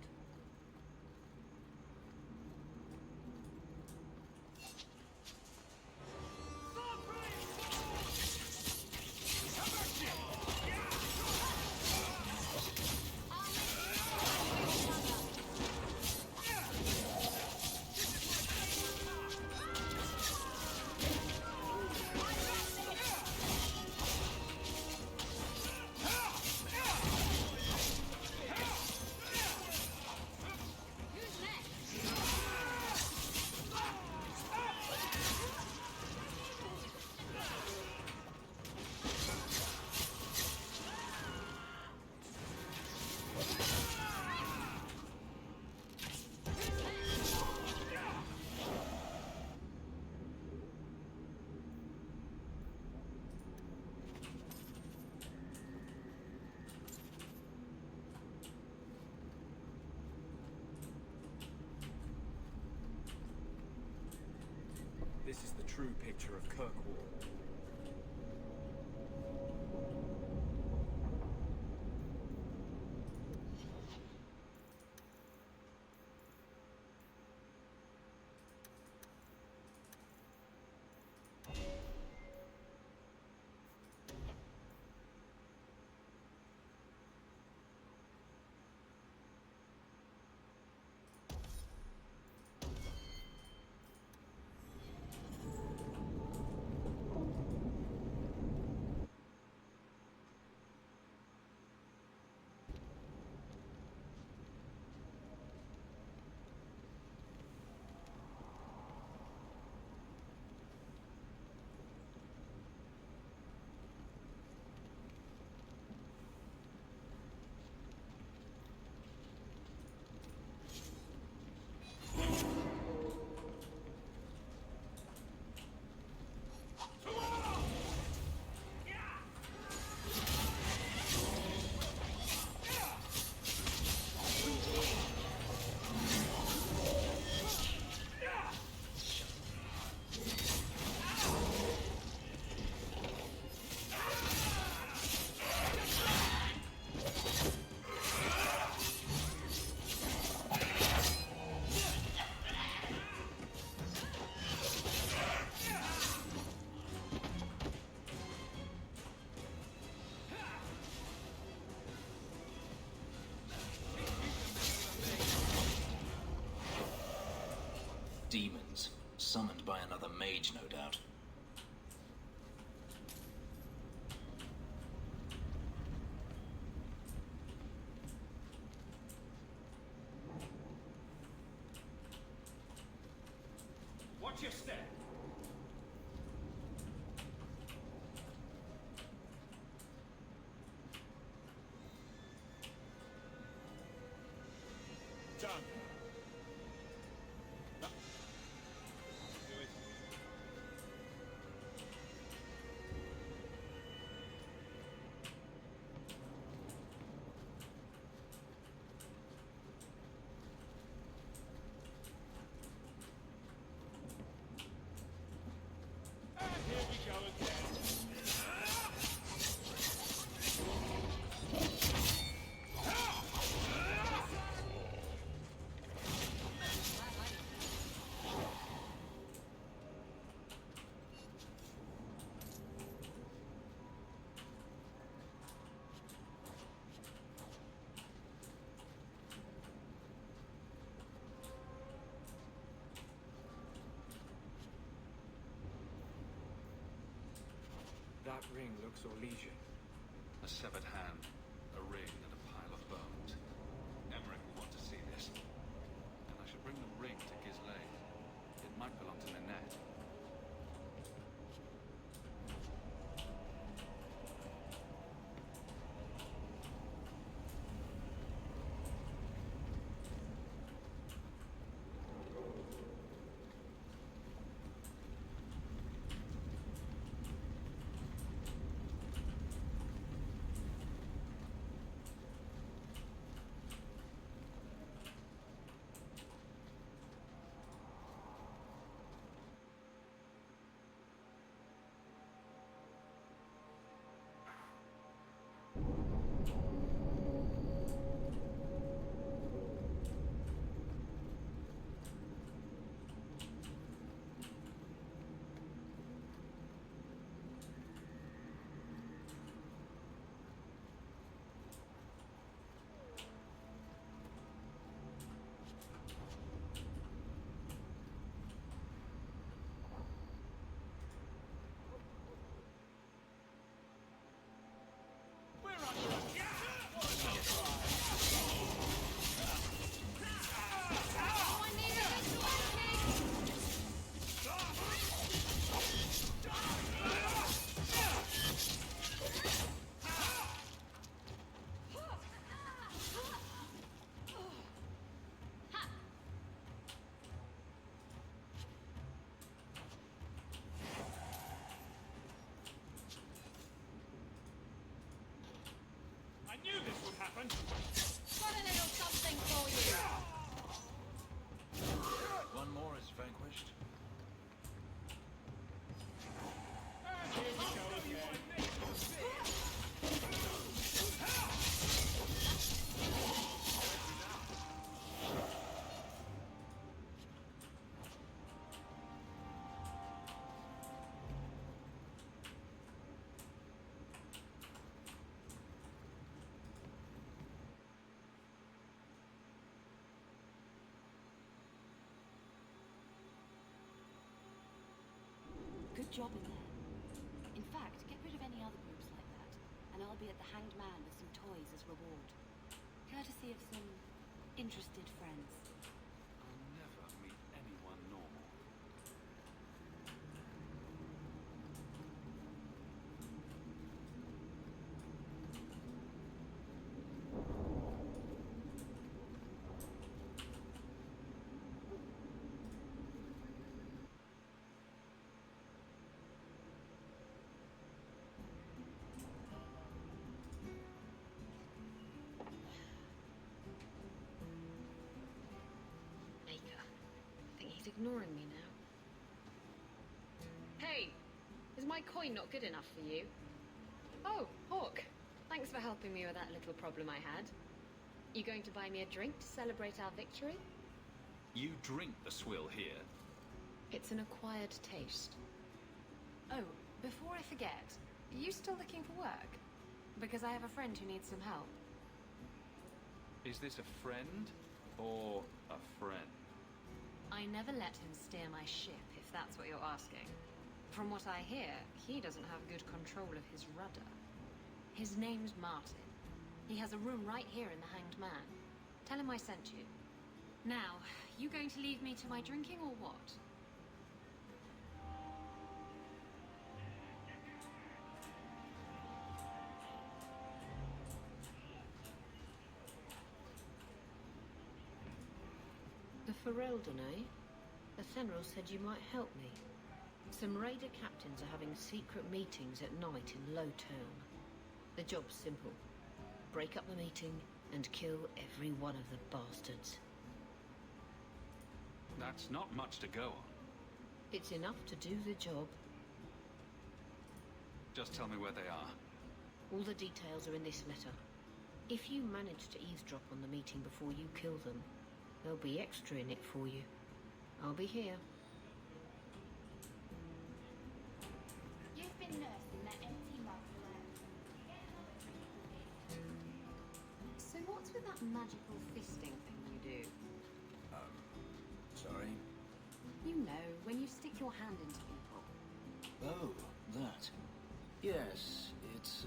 This is the true picture of Kirkwall. Demons, summoned by another mage, no doubt. Watch your step! Done. That ring looks Orlesian. A severed hand, a ring, and a pile of bones. Emmerich will want to see this. And I should bring the ring to Ghislaine. It might belong to Ninette. happen? Got a little something for you. One more is vanquished. Good job in there. In fact, get rid of any other groups like that, and I'll be at the Hanged Man with some toys as reward. Courtesy of some interested friends. I'll never meet anyone normal. Ignoring me now. Hey, is my coin not good enough for you? Oh, Hawk. Thanks for helping me with that little problem I had. You going to buy me a drink to celebrate our victory? You drink the swill here. It's an acquired taste. Oh, before I forget, are you still looking for work? Because I have a friend who needs some help. Is this a friend or a friend? I never let him steer my ship, if that's what you're asking. From what I hear, he doesn't have good control of his rudder. His name's Martin. He has a room right here in the Hanged Man. Tell him I sent you. Now, you going to leave me to my drinking or what? The Ferelden, eh? The Fenrir said you might help me. Some raider captains are having secret meetings at night in Low Town. The job's simple. Break up the meeting and kill every one of the bastards. That's not much to go on. It's enough to do the job. Just tell me where they are. All the details are in this letter. If you manage to eavesdrop on the meeting before you kill them, there'll be extra in it for you. I'll be here. You've been nursing that empty mug around. So what's with that magical fisting thing you do? Sorry? You know, when you stick your hand into people. Oh, that. Yes, it's,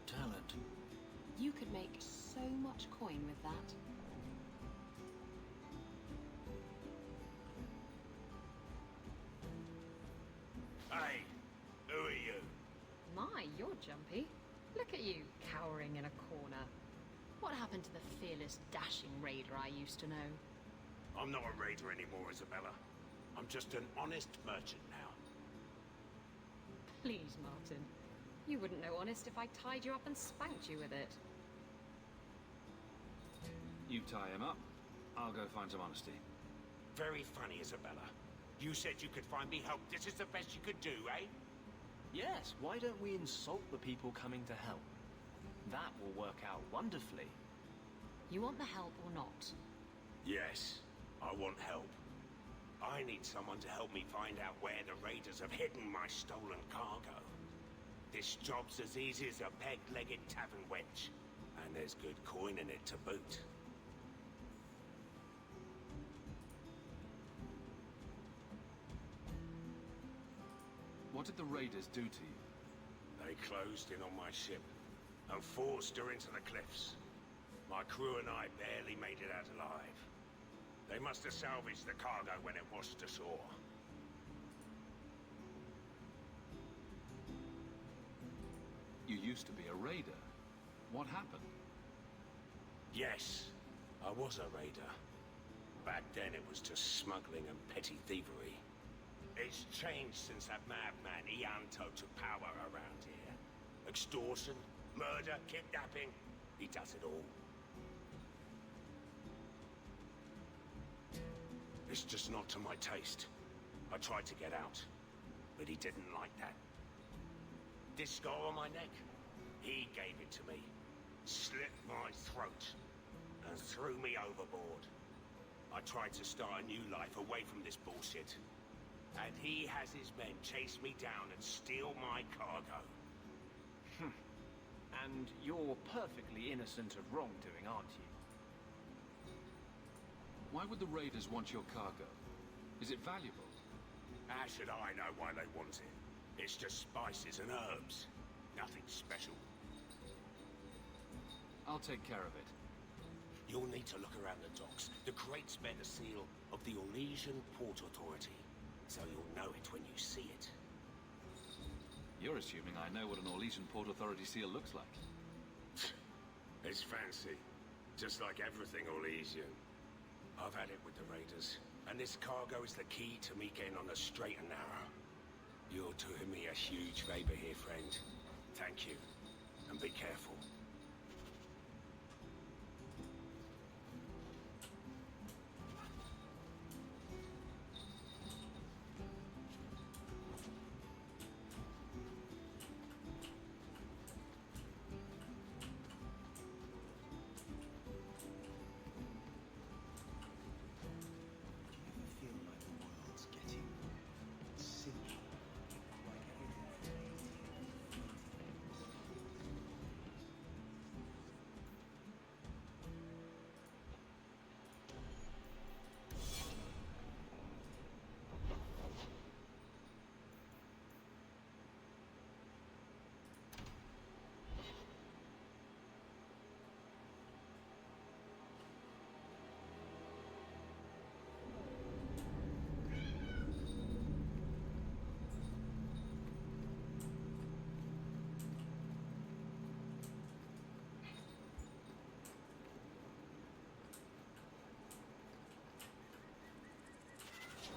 talent. You could make so much coin with that. Hey, who are you? My, you're jumpy. Look at you, cowering in a corner. What happened to the fearless, dashing raider I used to know? I'm not a raider anymore, Isabella. I'm just an honest merchant now. Please, Martin. You wouldn't know honest if I tied you up and spanked you with it. You tie him up. I'll go find some honesty. Very funny, Isabella. You said you could find me help. This is the best you could do, eh? Yes, why don't we insult the people coming to help? That will work out wonderfully. You want the help or not? Yes, I want help. I need someone to help me find out where the raiders have hidden my stolen cargo. This job's as easy as a peg-legged tavern wench. And there's good coin in it to boot. What did the raiders do to you? They closed in on my ship and forced her into the cliffs. My crew and I barely made it out alive. They must have salvaged the cargo when it washed ashore. You used to be a raider. What happened? Yes, I was a raider. Back then it was just smuggling and petty thievery. It's changed since that madman Ianto took power around here. Extortion, murder, kidnapping. He does it all. It's just not to my taste. I tried to get out, but he didn't like that. This scar on my neck, he gave it to me, slit my throat, and threw me overboard. I tried to start a new life away from this bullshit. And he has his men chase me down and steal my cargo. And you're perfectly innocent of wrongdoing, aren't you? Why would the raiders want your cargo? Is it valuable? How should I know why they want it? It's just spices and herbs. Nothing special. I'll take care of it. You'll need to look around the docks. The crates bear the seal of the Orlesian Port Authority, so you'll know it when you see it. You're assuming I know what an Orlesian Port Authority seal looks like. It's fancy. Just like everything Orlesian. I've had it with the raiders, and this cargo is the key to me getting on the straight and narrow. You're doing me a huge favor here, friend. Thank you, and be careful.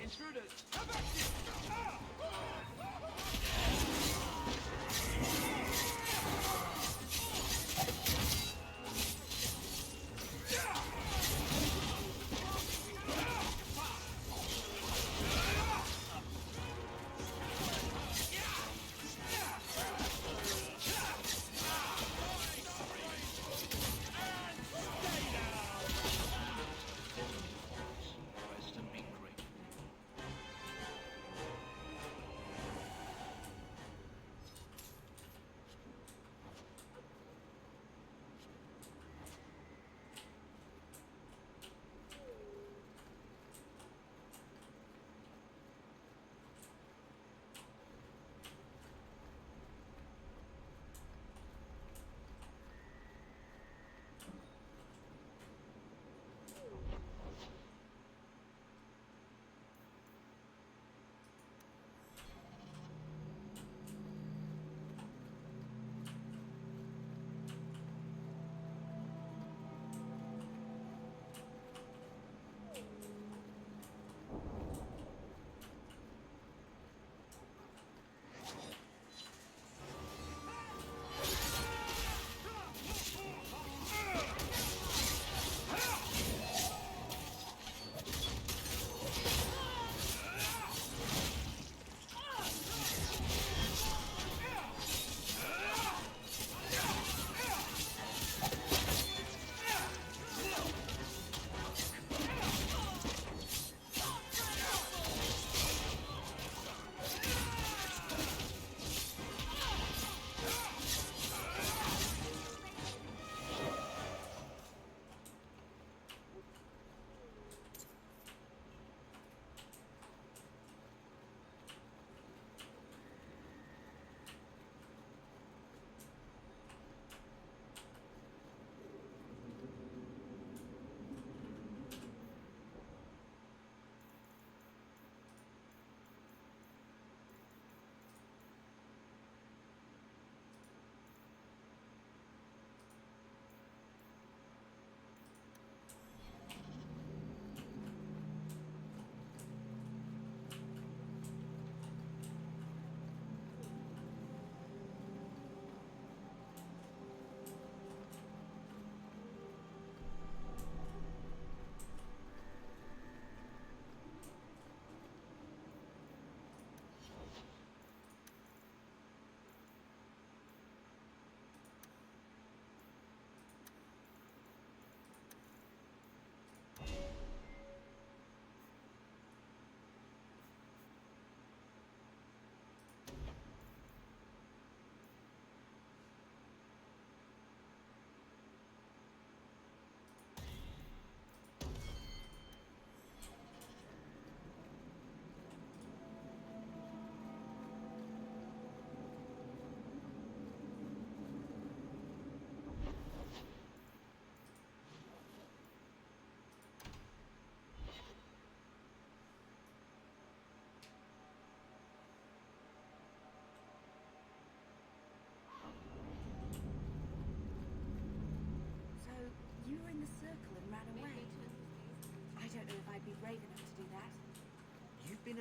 Intruders!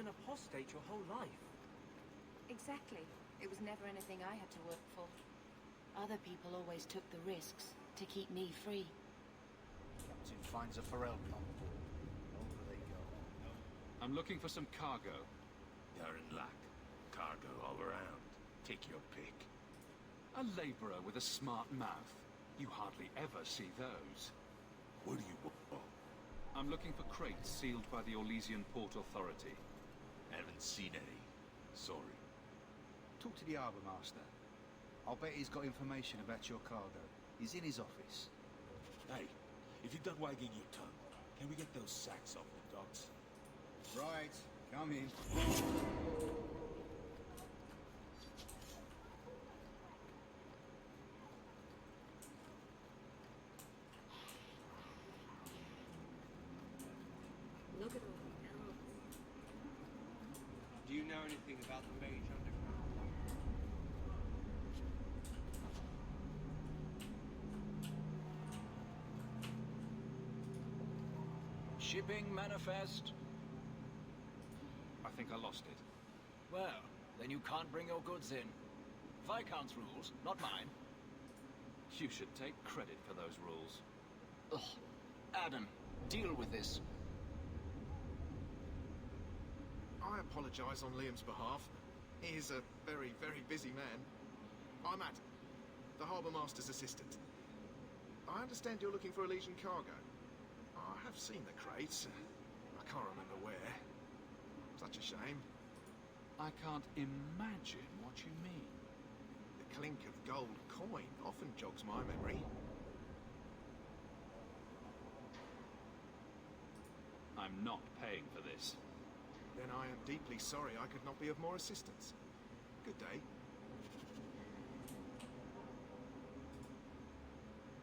an apostate your whole life. Exactly. It was never anything I had to work for. Other people always took the risks to keep me free. Captain finds a Ferelden on board. Over they go. I'm looking for some cargo. You're in luck. Cargo all around. Take your pick. A laborer with a smart mouth. You hardly ever see those. What do you want? I'm looking for crates sealed by the Orlesian Port Authority. Haven't seen any. Sorry. Talk to the harbour master. I'll bet he's got information about your cargo. He's in his office. Hey, if you're done wagging your tongue, can we get those sacks off the docks? Right, come in. Look at all the elves. Do you know anything about the Mage Underground? Shipping manifest? I think I lost it. Well, then you can't bring your goods in. Viscount's rules, not mine. You should take credit for those rules. Ugh. Adam, deal with this. I apologize on Liam's behalf. He is a very, very busy man. I'm Adam, the Harbour Master's assistant. I understand you're looking for Elysian cargo. I have seen the crates. I can't remember where. Such a shame. I can't imagine what you mean. The clink of gold coin often jogs my memory. I'm not paying for this. Then I am deeply sorry I could not be of more assistance. Good day.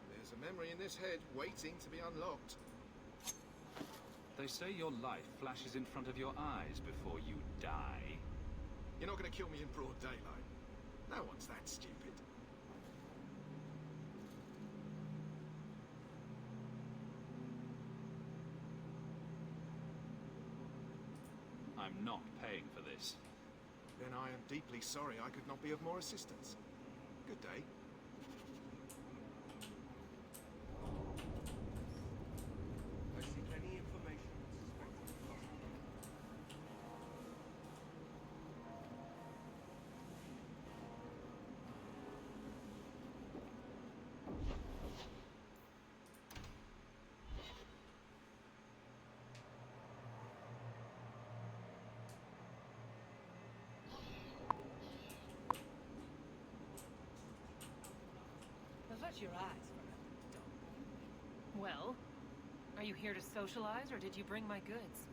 There's a memory in this head waiting to be unlocked. They say your life flashes in front of your eyes before you die. You're not going to kill me in broad daylight. No one's that stupid. I'm not paying for this. Then I am deeply sorry I could not be of more assistance. Good day. I seek any information on suspected. Avert your eyes from it, dog. Well, are you here to socialize, or did you bring my goods?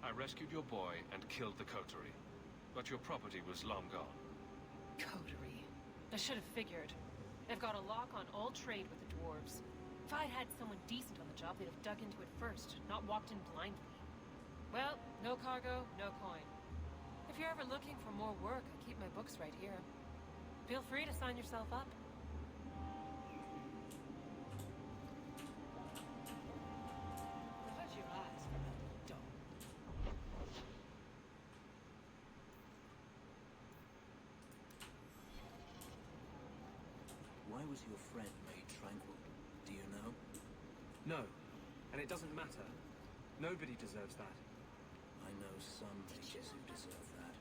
I rescued your boy and killed the coterie. But your property was long gone. Coterie. I should have figured. They've got a lock on all trade with the dwarves. If I'd had someone decent on the job, they'd have dug into it first, not walked in blindly. Well, no cargo, no coin. If you're ever looking for more work, I keep my books right here. Feel free to sign yourself up. Avert your eyes from it, dog. Why was your friend made tranquil? Do you know? No, and it doesn't matter. Nobody deserves that. I know some mages who deserve that.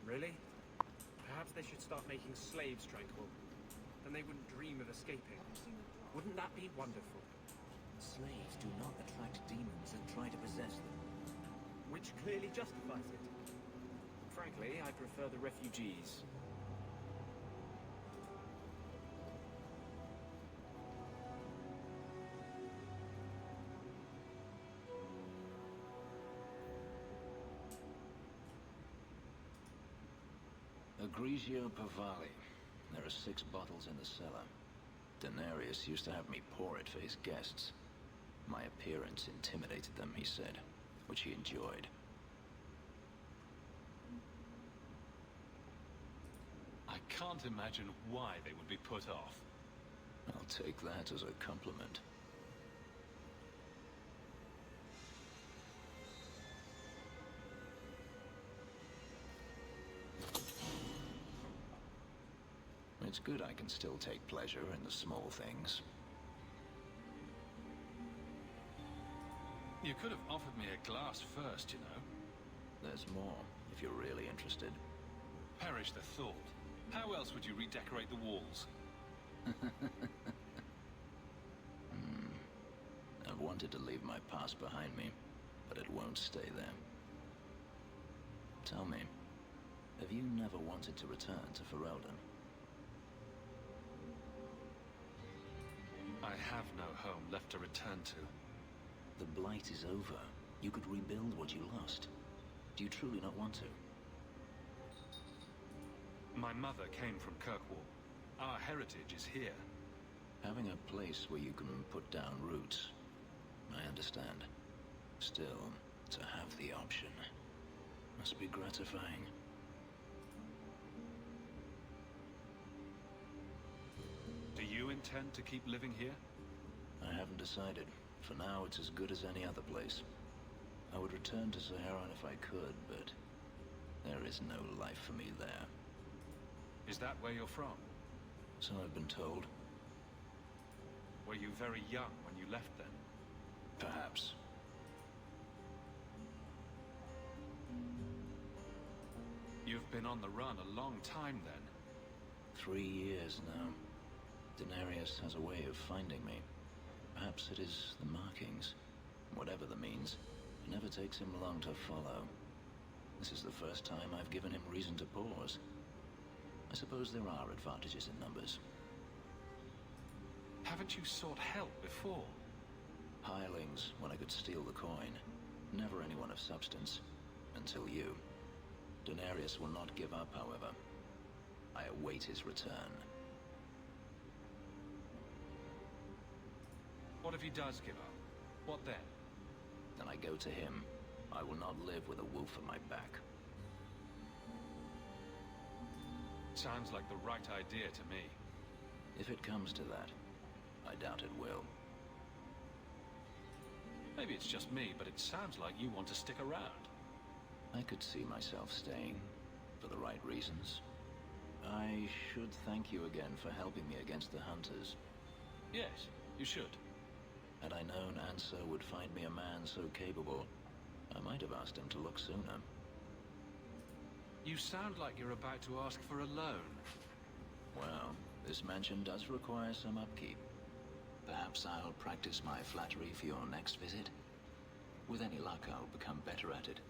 Really? Perhaps they should start making slaves tranquil. Then they wouldn't dream of escaping. Wouldn't that be wonderful? Slaves do not attract demons and try to possess them. Which clearly justifies it. Frankly, I prefer the refugees. Grigio Pavali. There are 6 bottles in the cellar. Denarius used to have me pour it for his guests. My appearance intimidated them, he said, which he enjoyed. I can't imagine why they would be put off. I'll take that as a compliment. It's good I can still take pleasure in the small things. You could have offered me a glass first, you know. There's more, if you're really interested. Perish the thought. How else would you redecorate the walls? I've wanted to leave my past behind me, but it won't stay there. Tell me, have you never wanted to return to Ferelden? I have no home left to return to. The Blight is over. You could rebuild what you lost. Do you truly not want to? My mother came from Kirkwall. Our heritage is here. Having a place where you can put down roots, I understand. Still, to have the option must be gratifying. Do you intend to keep living here? I haven't decided. For now, it's as good as any other place. I would return to Saharan if I could, but there is no life for me there. Is that where you're from? So I've been told. Were you very young when you left then? Perhaps. You've been on the run a long time then. 3 years now. Denarius has a way of finding me. Perhaps it is the markings. Whatever the means, it never takes him long to follow. This is the first time I've given him reason to pause. I suppose there are advantages in numbers. Haven't you sought help before? Hirelings, when I could steal the coin. Never anyone of substance. Until you. Denarius will not give up, however. I await his return. What if he does give up? What then? Then I go to him. I will not live with a wolf at my back. Sounds like the right idea to me. If it comes to that, I doubt it will. Maybe it's just me, but it sounds like you want to stick around. I could see myself staying, for the right reasons. I should thank you again for helping me against the hunters. Yes, you should. Had I known Ansel would find me a man so capable, I might have asked him to look sooner. You sound like you're about to ask for a loan. Well, this mansion does require some upkeep. Perhaps I'll practice my flattery for your next visit. With any luck, I'll become better at it.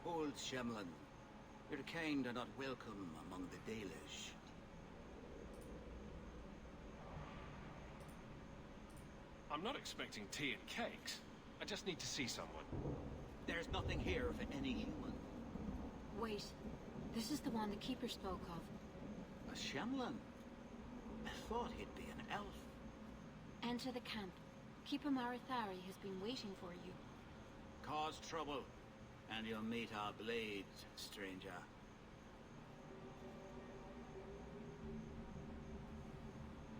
Old Shemlin, your kind are not welcome among the Dalish. I'm not expecting tea and cakes. I just need to see someone. There's nothing here for any human. Wait. This is the one the Keeper spoke of. A Shemlin? I thought he'd be an elf. Enter the camp. Keeper Marathari has been waiting for you. Cause trouble, and you'll meet our blades, stranger.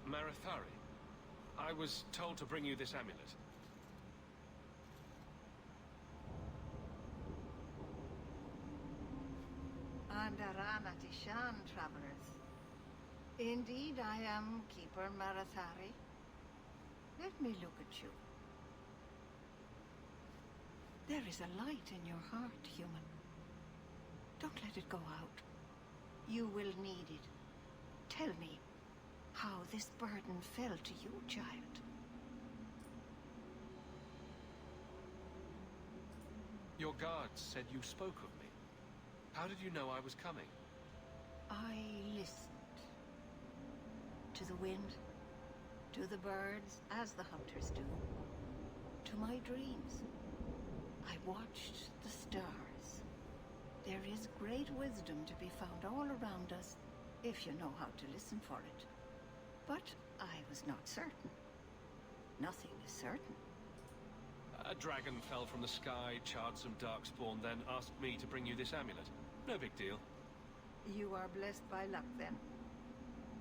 Marathari, I was told to bring you this amulet. Andarana Tishan, travelers. Indeed, I am Keeper Marathari. Let me look at you. There is a light in your heart, human. Don't let it go out. You will need it. Tell me how this burden fell to you, child. Your guards said you spoke of me. How did you know I was coming? I listened. To the wind, to the birds, as the hunters do. To my dreams. I watched the stars. There is great wisdom to be found all around us, if you know how to listen for it. But I was not certain. Nothing is certain. A dragon fell from the sky, charred some darkspawn, then asked me to bring you this amulet. No big deal. You are blessed by luck, then.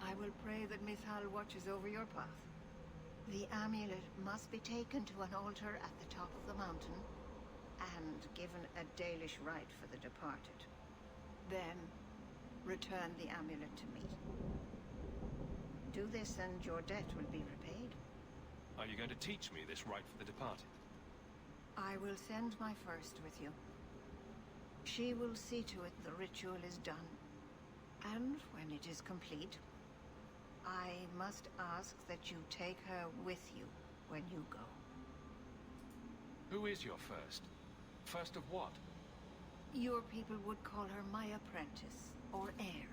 I will pray that Mithal watches over your path. The amulet must be taken to an altar at the top of the mountain, and given a Dalish rite for the departed. Then, return the amulet to me. Do this and your debt will be repaid. Are you going to teach me this rite for the departed? I will send my first with you. She will see to it the ritual is done. And when it is complete, I must ask that you take her with you when you go. Who is your first? First of what? Your people would call her my apprentice, or heir.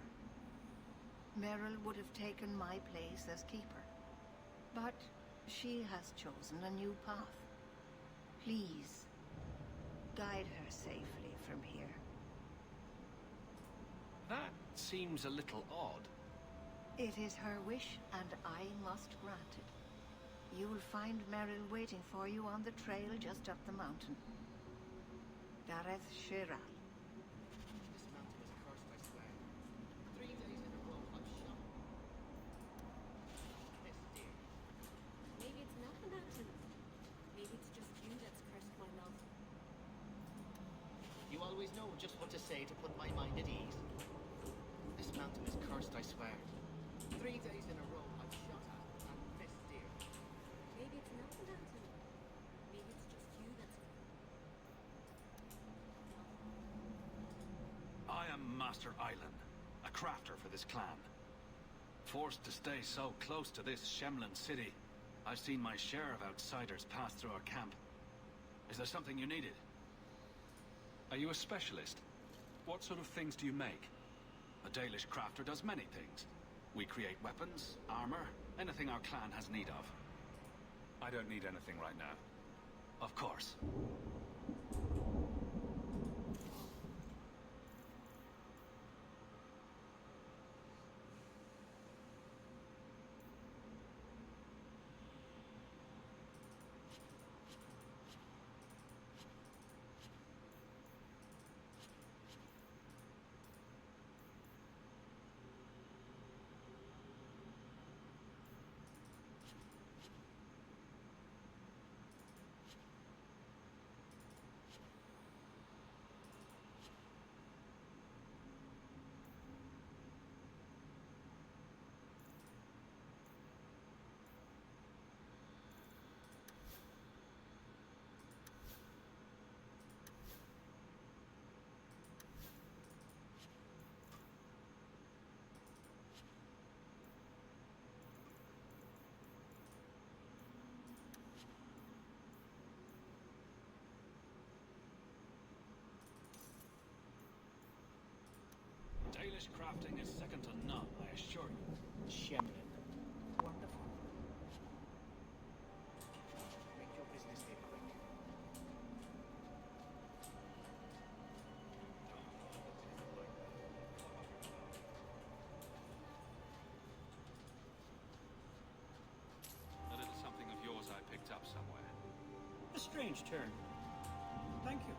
Meryl would have taken my place as keeper. But she has chosen a new path. Please, guide her safely from here. That seems a little odd. It is her wish, and I must grant it. You will find Meryl waiting for you on the trail just up the mountain. Dareth Shiral. This mountain is cursed, I swear. 3 days in a row, I'm shot. This dear. Maybe it's not the mountain. Maybe it's just you that's cursed my love. You always know just what to say to put my mind at ease. This mountain is cursed, I swear. 3 days in a row, I'm shot at and missed dear. Maybe it's not the mountain. Maybe it's just you that's I am Master Island, a crafter for this clan. Forced to stay so close to this Shemlin city, I've seen my share of outsiders pass through our camp. Is there something you needed? Are you a specialist? What sort of things do you make? A Dalish crafter does many things. We create weapons, armor, anything our clan has need of. I don't need anything right now. Of course. Dalish crafting is second to none, I assure you. Shemlin. Wonderful. strange turn. Thank you.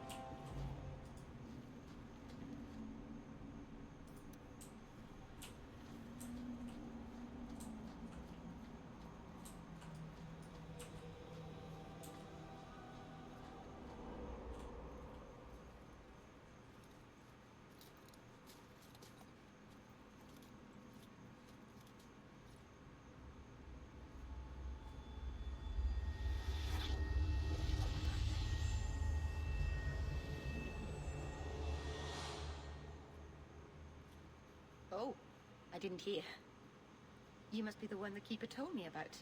Oh, I didn't hear. You must be the one the keeper told me about.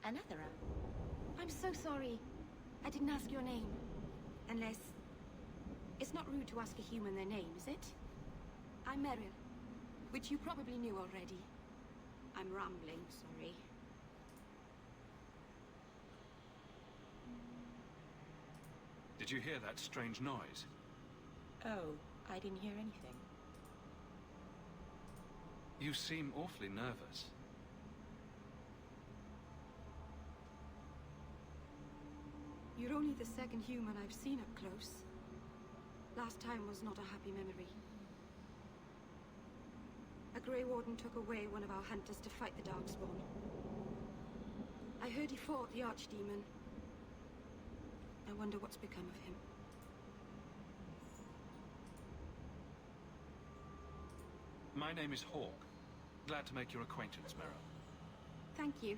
Another. I'm so sorry. I didn't ask your name. Unless... It's not rude to ask a human their name, is it? I'm Meryl, which you probably knew already. I'm rambling, sorry. Did you hear that strange noise? Oh, I didn't hear anything. You seem awfully nervous. You're only the second human I've seen up close. Last time was not a happy memory. A Grey Warden took away one of our hunters to fight the Darkspawn. I heard he fought the Archdemon. I wonder what's become of him. My name is Hawk. Glad to make your acquaintance, Meryl. Thank you.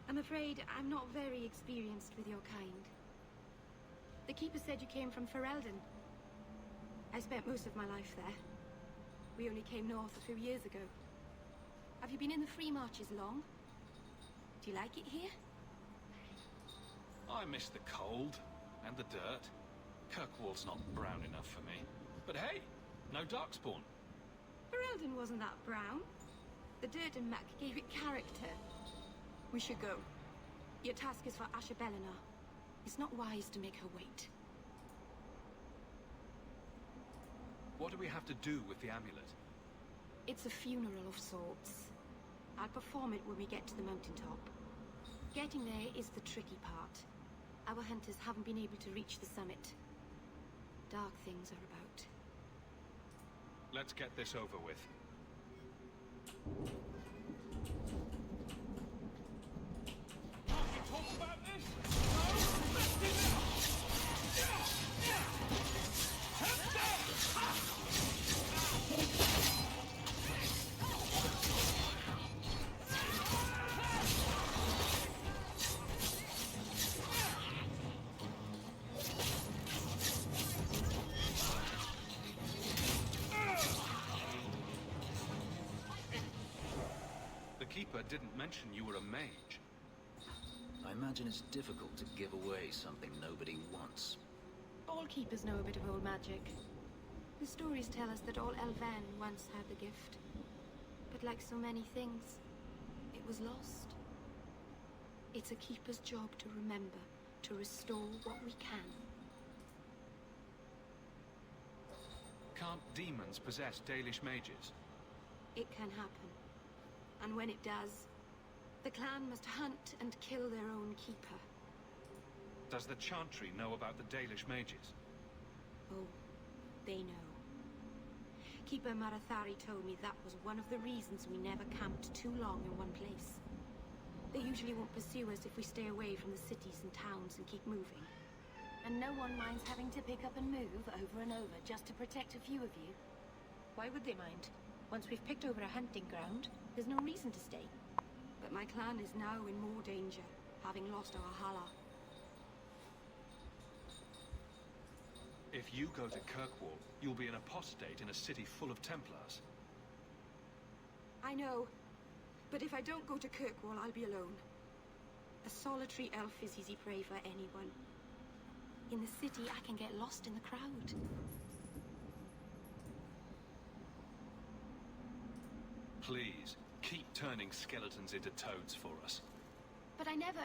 I'm afraid I'm not very experienced with your kind. The Keeper said you came from Ferelden. I spent most of my life there. We only came north a few years ago. Have you been in the Free Marches long? Do you like it here? I miss the cold and the dirt. Kirkwall's not brown enough for me. But hey, no Darkspawn. Ferelden wasn't that brown. The dirt and muck gave it character. We should go. Your task is for Asher Bellinar. It's not wise to make her wait. What do we have to do with the amulet? It's a funeral of sorts. I'll perform it when we get to the mountaintop. Getting there is the tricky part. Our hunters haven't been able to reach the summit. Dark things are about. Let's get this over with. The Keeper didn't mention you were a mage. I imagine it's difficult to give away something nobody wants. All keepers know a bit of old magic. The stories tell us that all Elven once had the gift. But like so many things, it was lost. It's a keeper's job to remember, to restore what we can. Can't demons possess Dalish mages? It can happen. And when it does, the clan must hunt and kill their own keeper. Does the Chantry know about the Dalish mages? Oh, they know. Keeper Marathari told me that was one of the reasons we never camped too long in one place. They usually won't pursue us if we stay away from the cities and towns and keep moving. And no one minds having to pick up and move over and over just to protect a few of you. Why would they mind? Once we've picked over a hunting ground, there's no reason to stay. But my clan is now in more danger, having lost our Hala. If you go to Kirkwall, you'll be an apostate in a city full of Templars. I know. But if I don't go to Kirkwall, I'll be alone. A solitary elf is easy prey for anyone. In the city, I can get lost in the crowd. Please, keep turning skeletons into toads for us. But I never...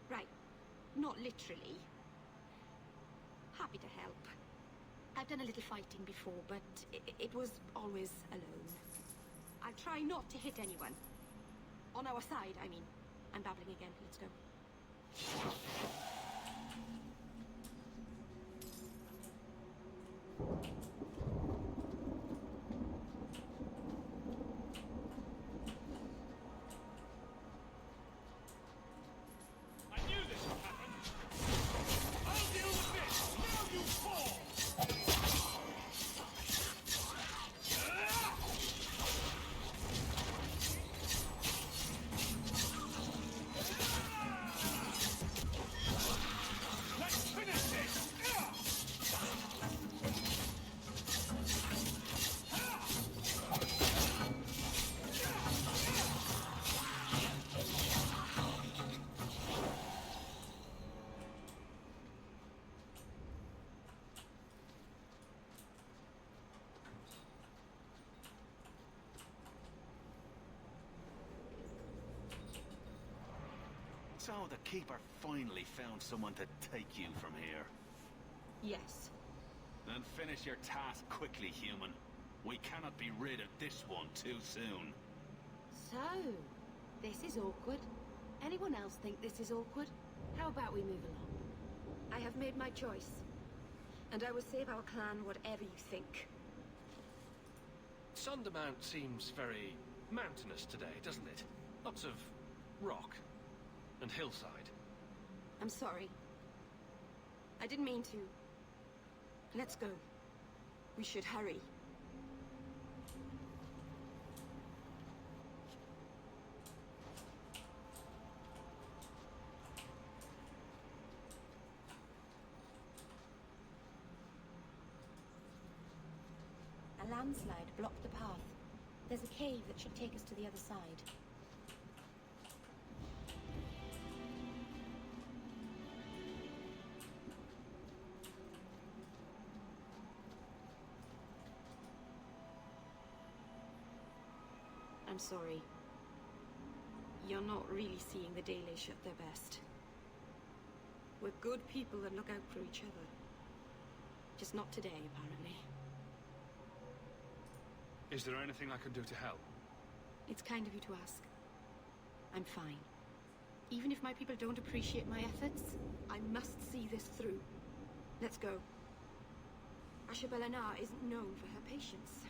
Right. Not literally. Happy to help. I've done a little fighting before, but it was always alone. I'll try not to hit anyone. On our side, I mean. I'm babbling again. Let's go. So the Keeper finally found someone to take you from here. Yes. Then finish your task quickly, human. We cannot be rid of this one too soon. So, this is awkward. Anyone else think this is awkward? How about we move along? I have made my choice. And I will save our clan whatever you think. Sundermount seems very mountainous today, doesn't it? Lots of rock and hillside. I'm sorry. I didn't mean to. Let's go. We should hurry. A landslide blocked the path. There's a cave that should take us to the other side. I'm sorry. You're not really seeing the Dalish at their best. We're good people that look out for each other. Just not today, apparently. Is there anything I can do to help? It's kind of you to ask. I'm fine. Even if my people don't appreciate my efforts, I must see this through. Let's go. Ashabelana isn't known for her patience.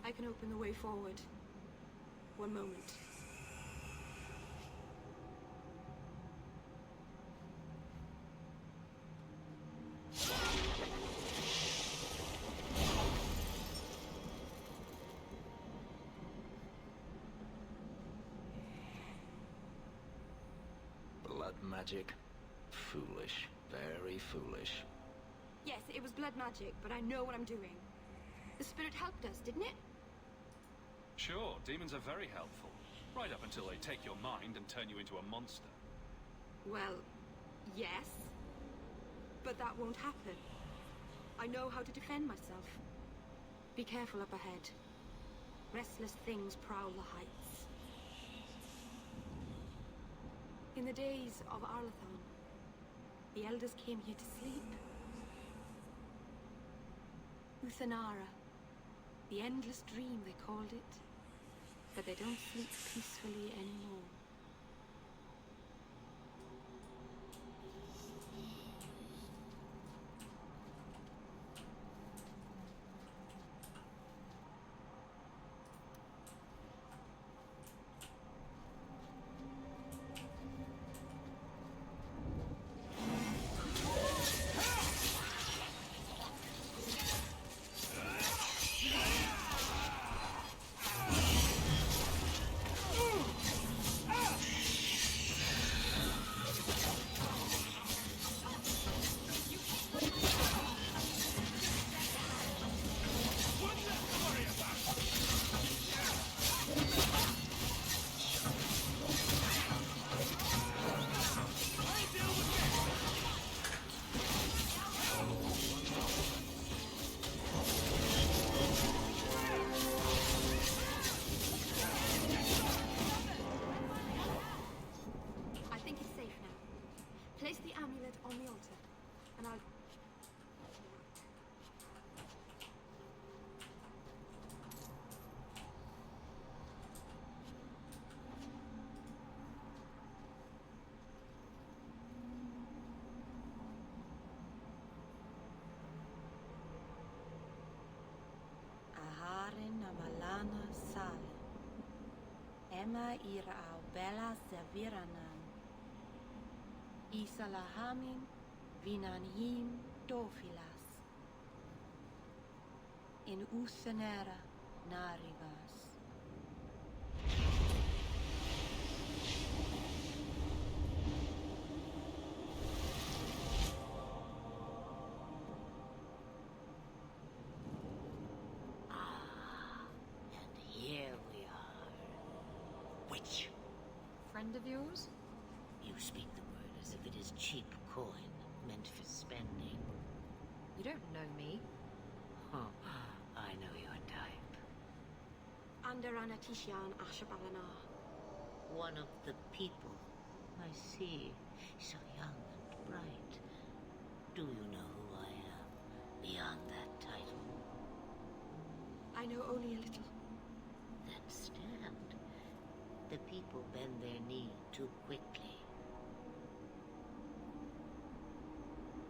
I can open the way forward. One moment. Blood magic? Foolish. Very foolish. Yes, it was blood magic, but I know what I'm doing. The spirit helped us, didn't it? Sure, demons are very helpful. Right up until they take your mind and turn you into a monster. Well, yes. But that won't happen. I know how to defend myself. Be careful up ahead. Restless things prowl the heights. In the days of Arlathon, the elders came here to sleep. Uthanara. The endless dream, they called it. But they don't sleep peacefully anymore. Place the amulet on the altar, and I'll... Aharin amalana sale. Emma ira au bella seviranan. Isalahamim vinanhim dofilas. In Uthanera narivas. And here we are. Witch. Friend of yours? You speak the word as if it is cheap coin, meant for spending. You don't know me. Oh, I know your type. Under Anatishan Ashabalana. One of the people. I see. So young and bright. Do you know who I am? Beyond that title? I know only a little. Then stand. The people bend their knee too quickly.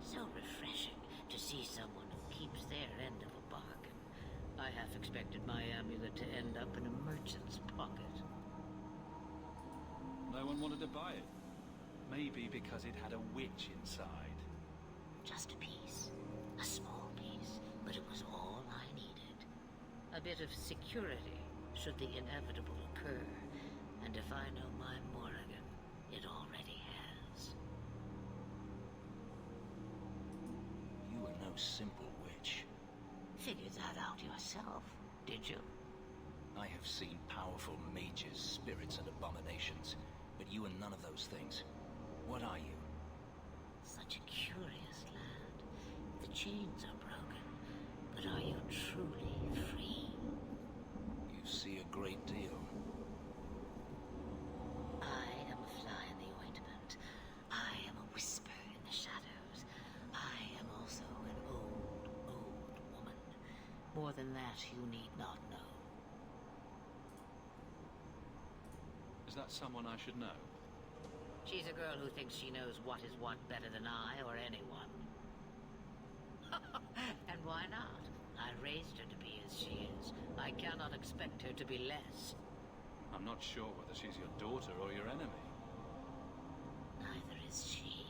So refreshing to see someone who keeps their end of a bargain. I half expected my amulet to end up in a merchant's pocket. No one wanted to buy it. Maybe because it had a witch inside. Just a piece. A small piece. But it was all I needed. A bit of security, should the inevitable occur. And if I know my Morrigan, it already has. You are no simple witch. Figure that out yourself, did you? I have seen powerful mages, spirits, and abominations, but you are none of those things. What are you? Such a curious land. The chains are broken, but are you truly free? You see a great deal. I am a fly in the ointment. I am a whisper in the shadows. I am also an old, old woman. More than that, you need not know. Is that someone I should know? She's a girl who thinks she knows what is what better than I or anyone. And why not? I raised her to be as she is. I cannot expect her to be less. I'm not sure whether she's your daughter or your enemy. Neither is she.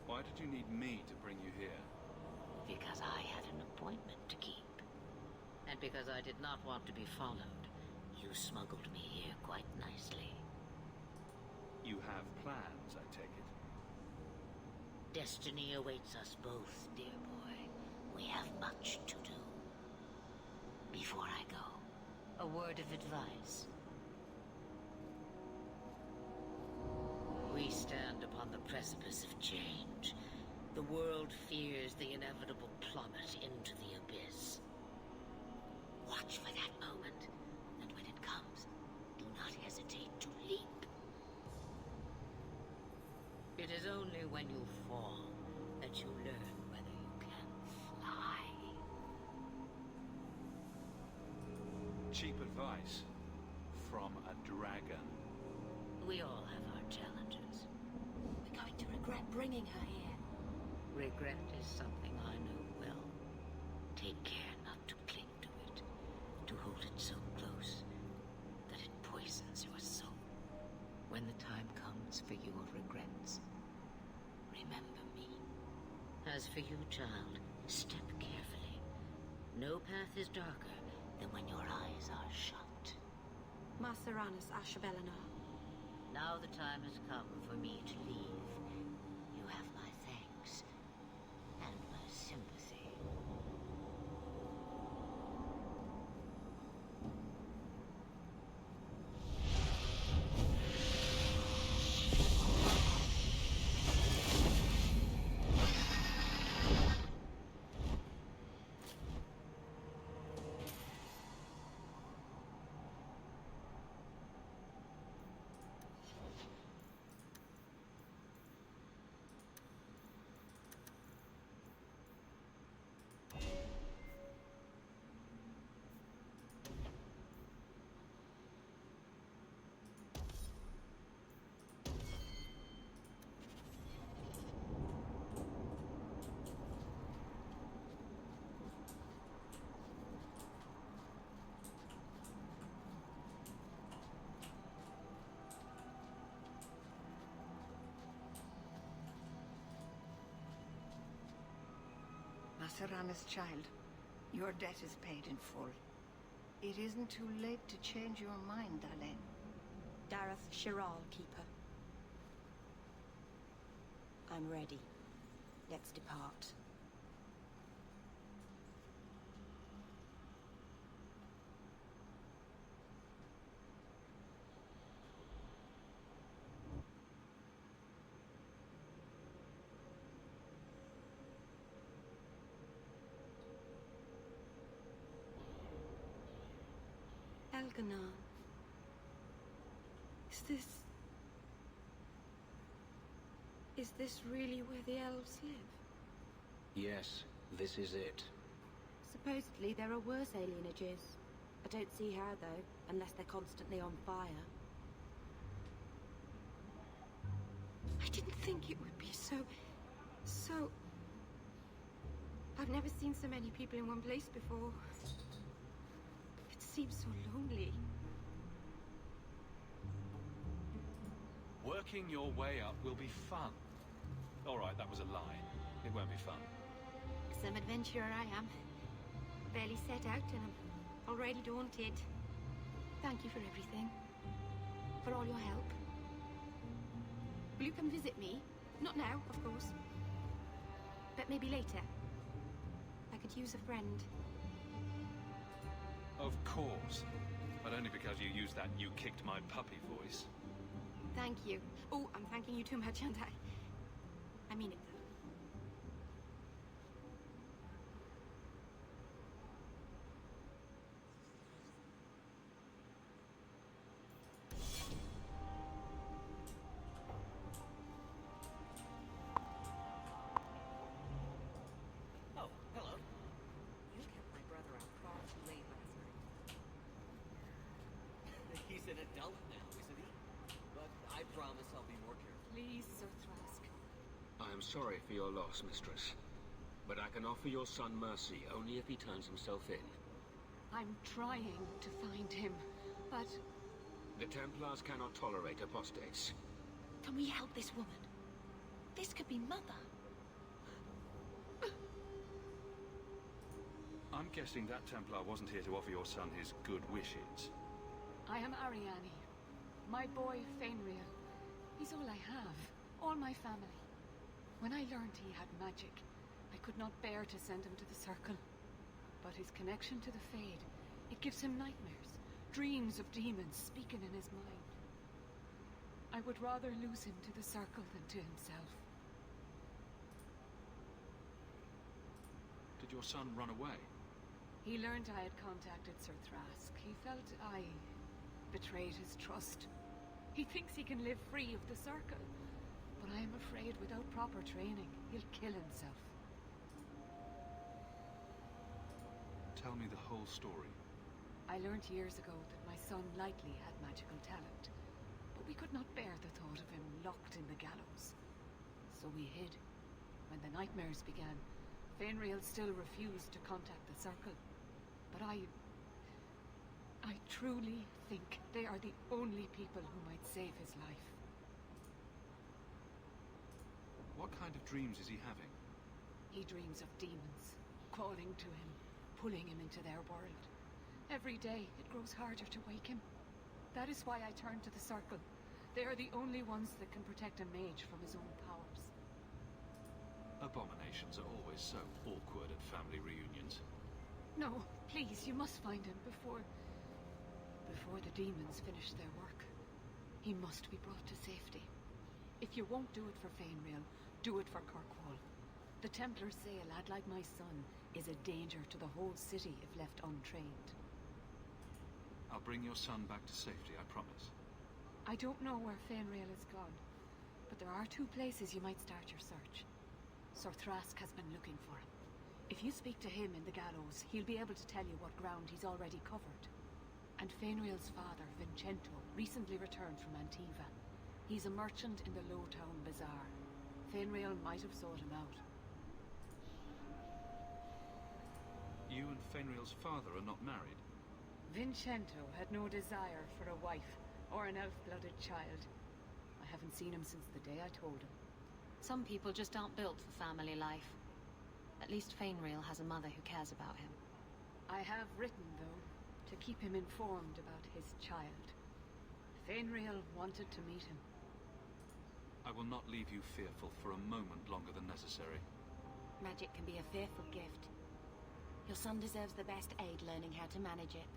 Why did you need me to bring you here? Because I had an appointment to keep. And because I did not want to be followed, you smuggled me here quite nicely. You have plans, I take it. Destiny awaits us both, dear boy. We have much to do. Before I go, a word of advice. We stand upon the precipice of change. The world fears the inevitable plummet into the abyss. Watch for that moment, and when it comes, do not hesitate to leap. It is only when you fall that you learn whether you can fly. Cheap advice from a dragon. We all have our challenges. We're going to regret bringing her here. Regret is something I know well. Take care not to cling to it, to hold it so close that it poisons your soul. When the time comes for your regrets, remember me. As for you, child, step carefully. No path is darker than when your eyes are shut. Maceranus Ashabelina. Now the time has come for me to leave. You have my thanks and my sympathy. Maceranus, child, your debt is paid in full. It isn't too late to change your mind, Darlene. Dareth Shiral, Keeper. I'm ready. Let's depart. Elganon. Is this really where the elves live? Yes, this is it. Supposedly there are worse alienages. I don't see how, though, unless they're constantly on fire. I didn't think it would be so... I've never seen so many people in one place before. It seems so lonely. Working your way up will be fun. Alright, that was a lie. It won't be fun. Some adventurer I am. Barely set out and I'm already daunted. Thank you for everything. For all your help. Will you come visit me? Not now, of course. But maybe later. I could use a friend. Of course. But only because you used that you kicked my puppy voice. Thank you. Oh, I'm thanking you too much, aren't I mean it, though. Oh, hello. You kept my brother out far too late last night. He's an adult now, isn't he? But I promise I'll be more careful. Please, Sir Thrask. I am sorry for your loss, mistress. But I can offer your son mercy only if he turns himself in. I'm trying to find him, but... The Templars cannot tolerate apostates. Can we help this woman? This could be Mother. I'm guessing that Templar wasn't here to offer your son his good wishes. I am Ariane. My boy, Fenrir. He's all I have. All my family. When I learned he had magic, I could not bear to send him to the Circle. But his connection to the Fade, it gives him nightmares. Dreams of demons speaking in his mind. I would rather lose him to the Circle than to himself. Did your son run away? He learned I had contacted Sir Thrask. He felt I betrayed his trust. He thinks he can live free of the Circle. But I am afraid without proper training, he'll kill himself. Tell me the whole story. I learned years ago that my son likely had magical talent. But we could not bear the thought of him locked in the gallows. So we hid. When the nightmares began, Fenrir still refused to contact the Circle. But I truly think they are the only people who might save his life. What kind of dreams is he having? He dreams of demons, calling to him, pulling him into their world. Every day, it grows harder to wake him. That is why I turned to the Circle. They are the only ones that can protect a mage from his own powers. Abominations are always so awkward at family reunions. No, please, you must find him before the demons finish their work. He must be brought to safety. If you won't do it for Fenrir, do it for Kirkwall. The Templars say a lad like my son is a danger to the whole city if left untrained. I'll bring your son back to safety, I promise. I don't know where Fenrir is gone, but there are 2 places you might start your search. Sir Thrask has been looking for him. If you speak to him in the gallows, he'll be able to tell you what ground he's already covered. And Fenrir's father, Vincento, recently returned from Antiva. He's a merchant in the Lowtown Bazaar. Fenrir might have sought him out. You and Fenrir's father are not married? Vincento had no desire for a wife or an elf-blooded child. I haven't seen him since the day I told him. Some people just aren't built for family life. At least Fenrir has a mother who cares about him. I have written, though, to keep him informed about his child. Fenrir wanted to meet him. I will not leave you fearful for a moment longer than necessary. Magic can be a fearful gift. Your son deserves the best aid learning how to manage it.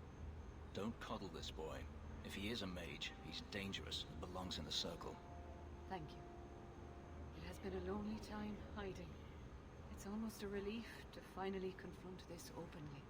Don't coddle this boy. If he is a mage, he's dangerous and belongs in the Circle. Thank you. It has been a lonely time hiding. It's almost a relief to finally confront this openly.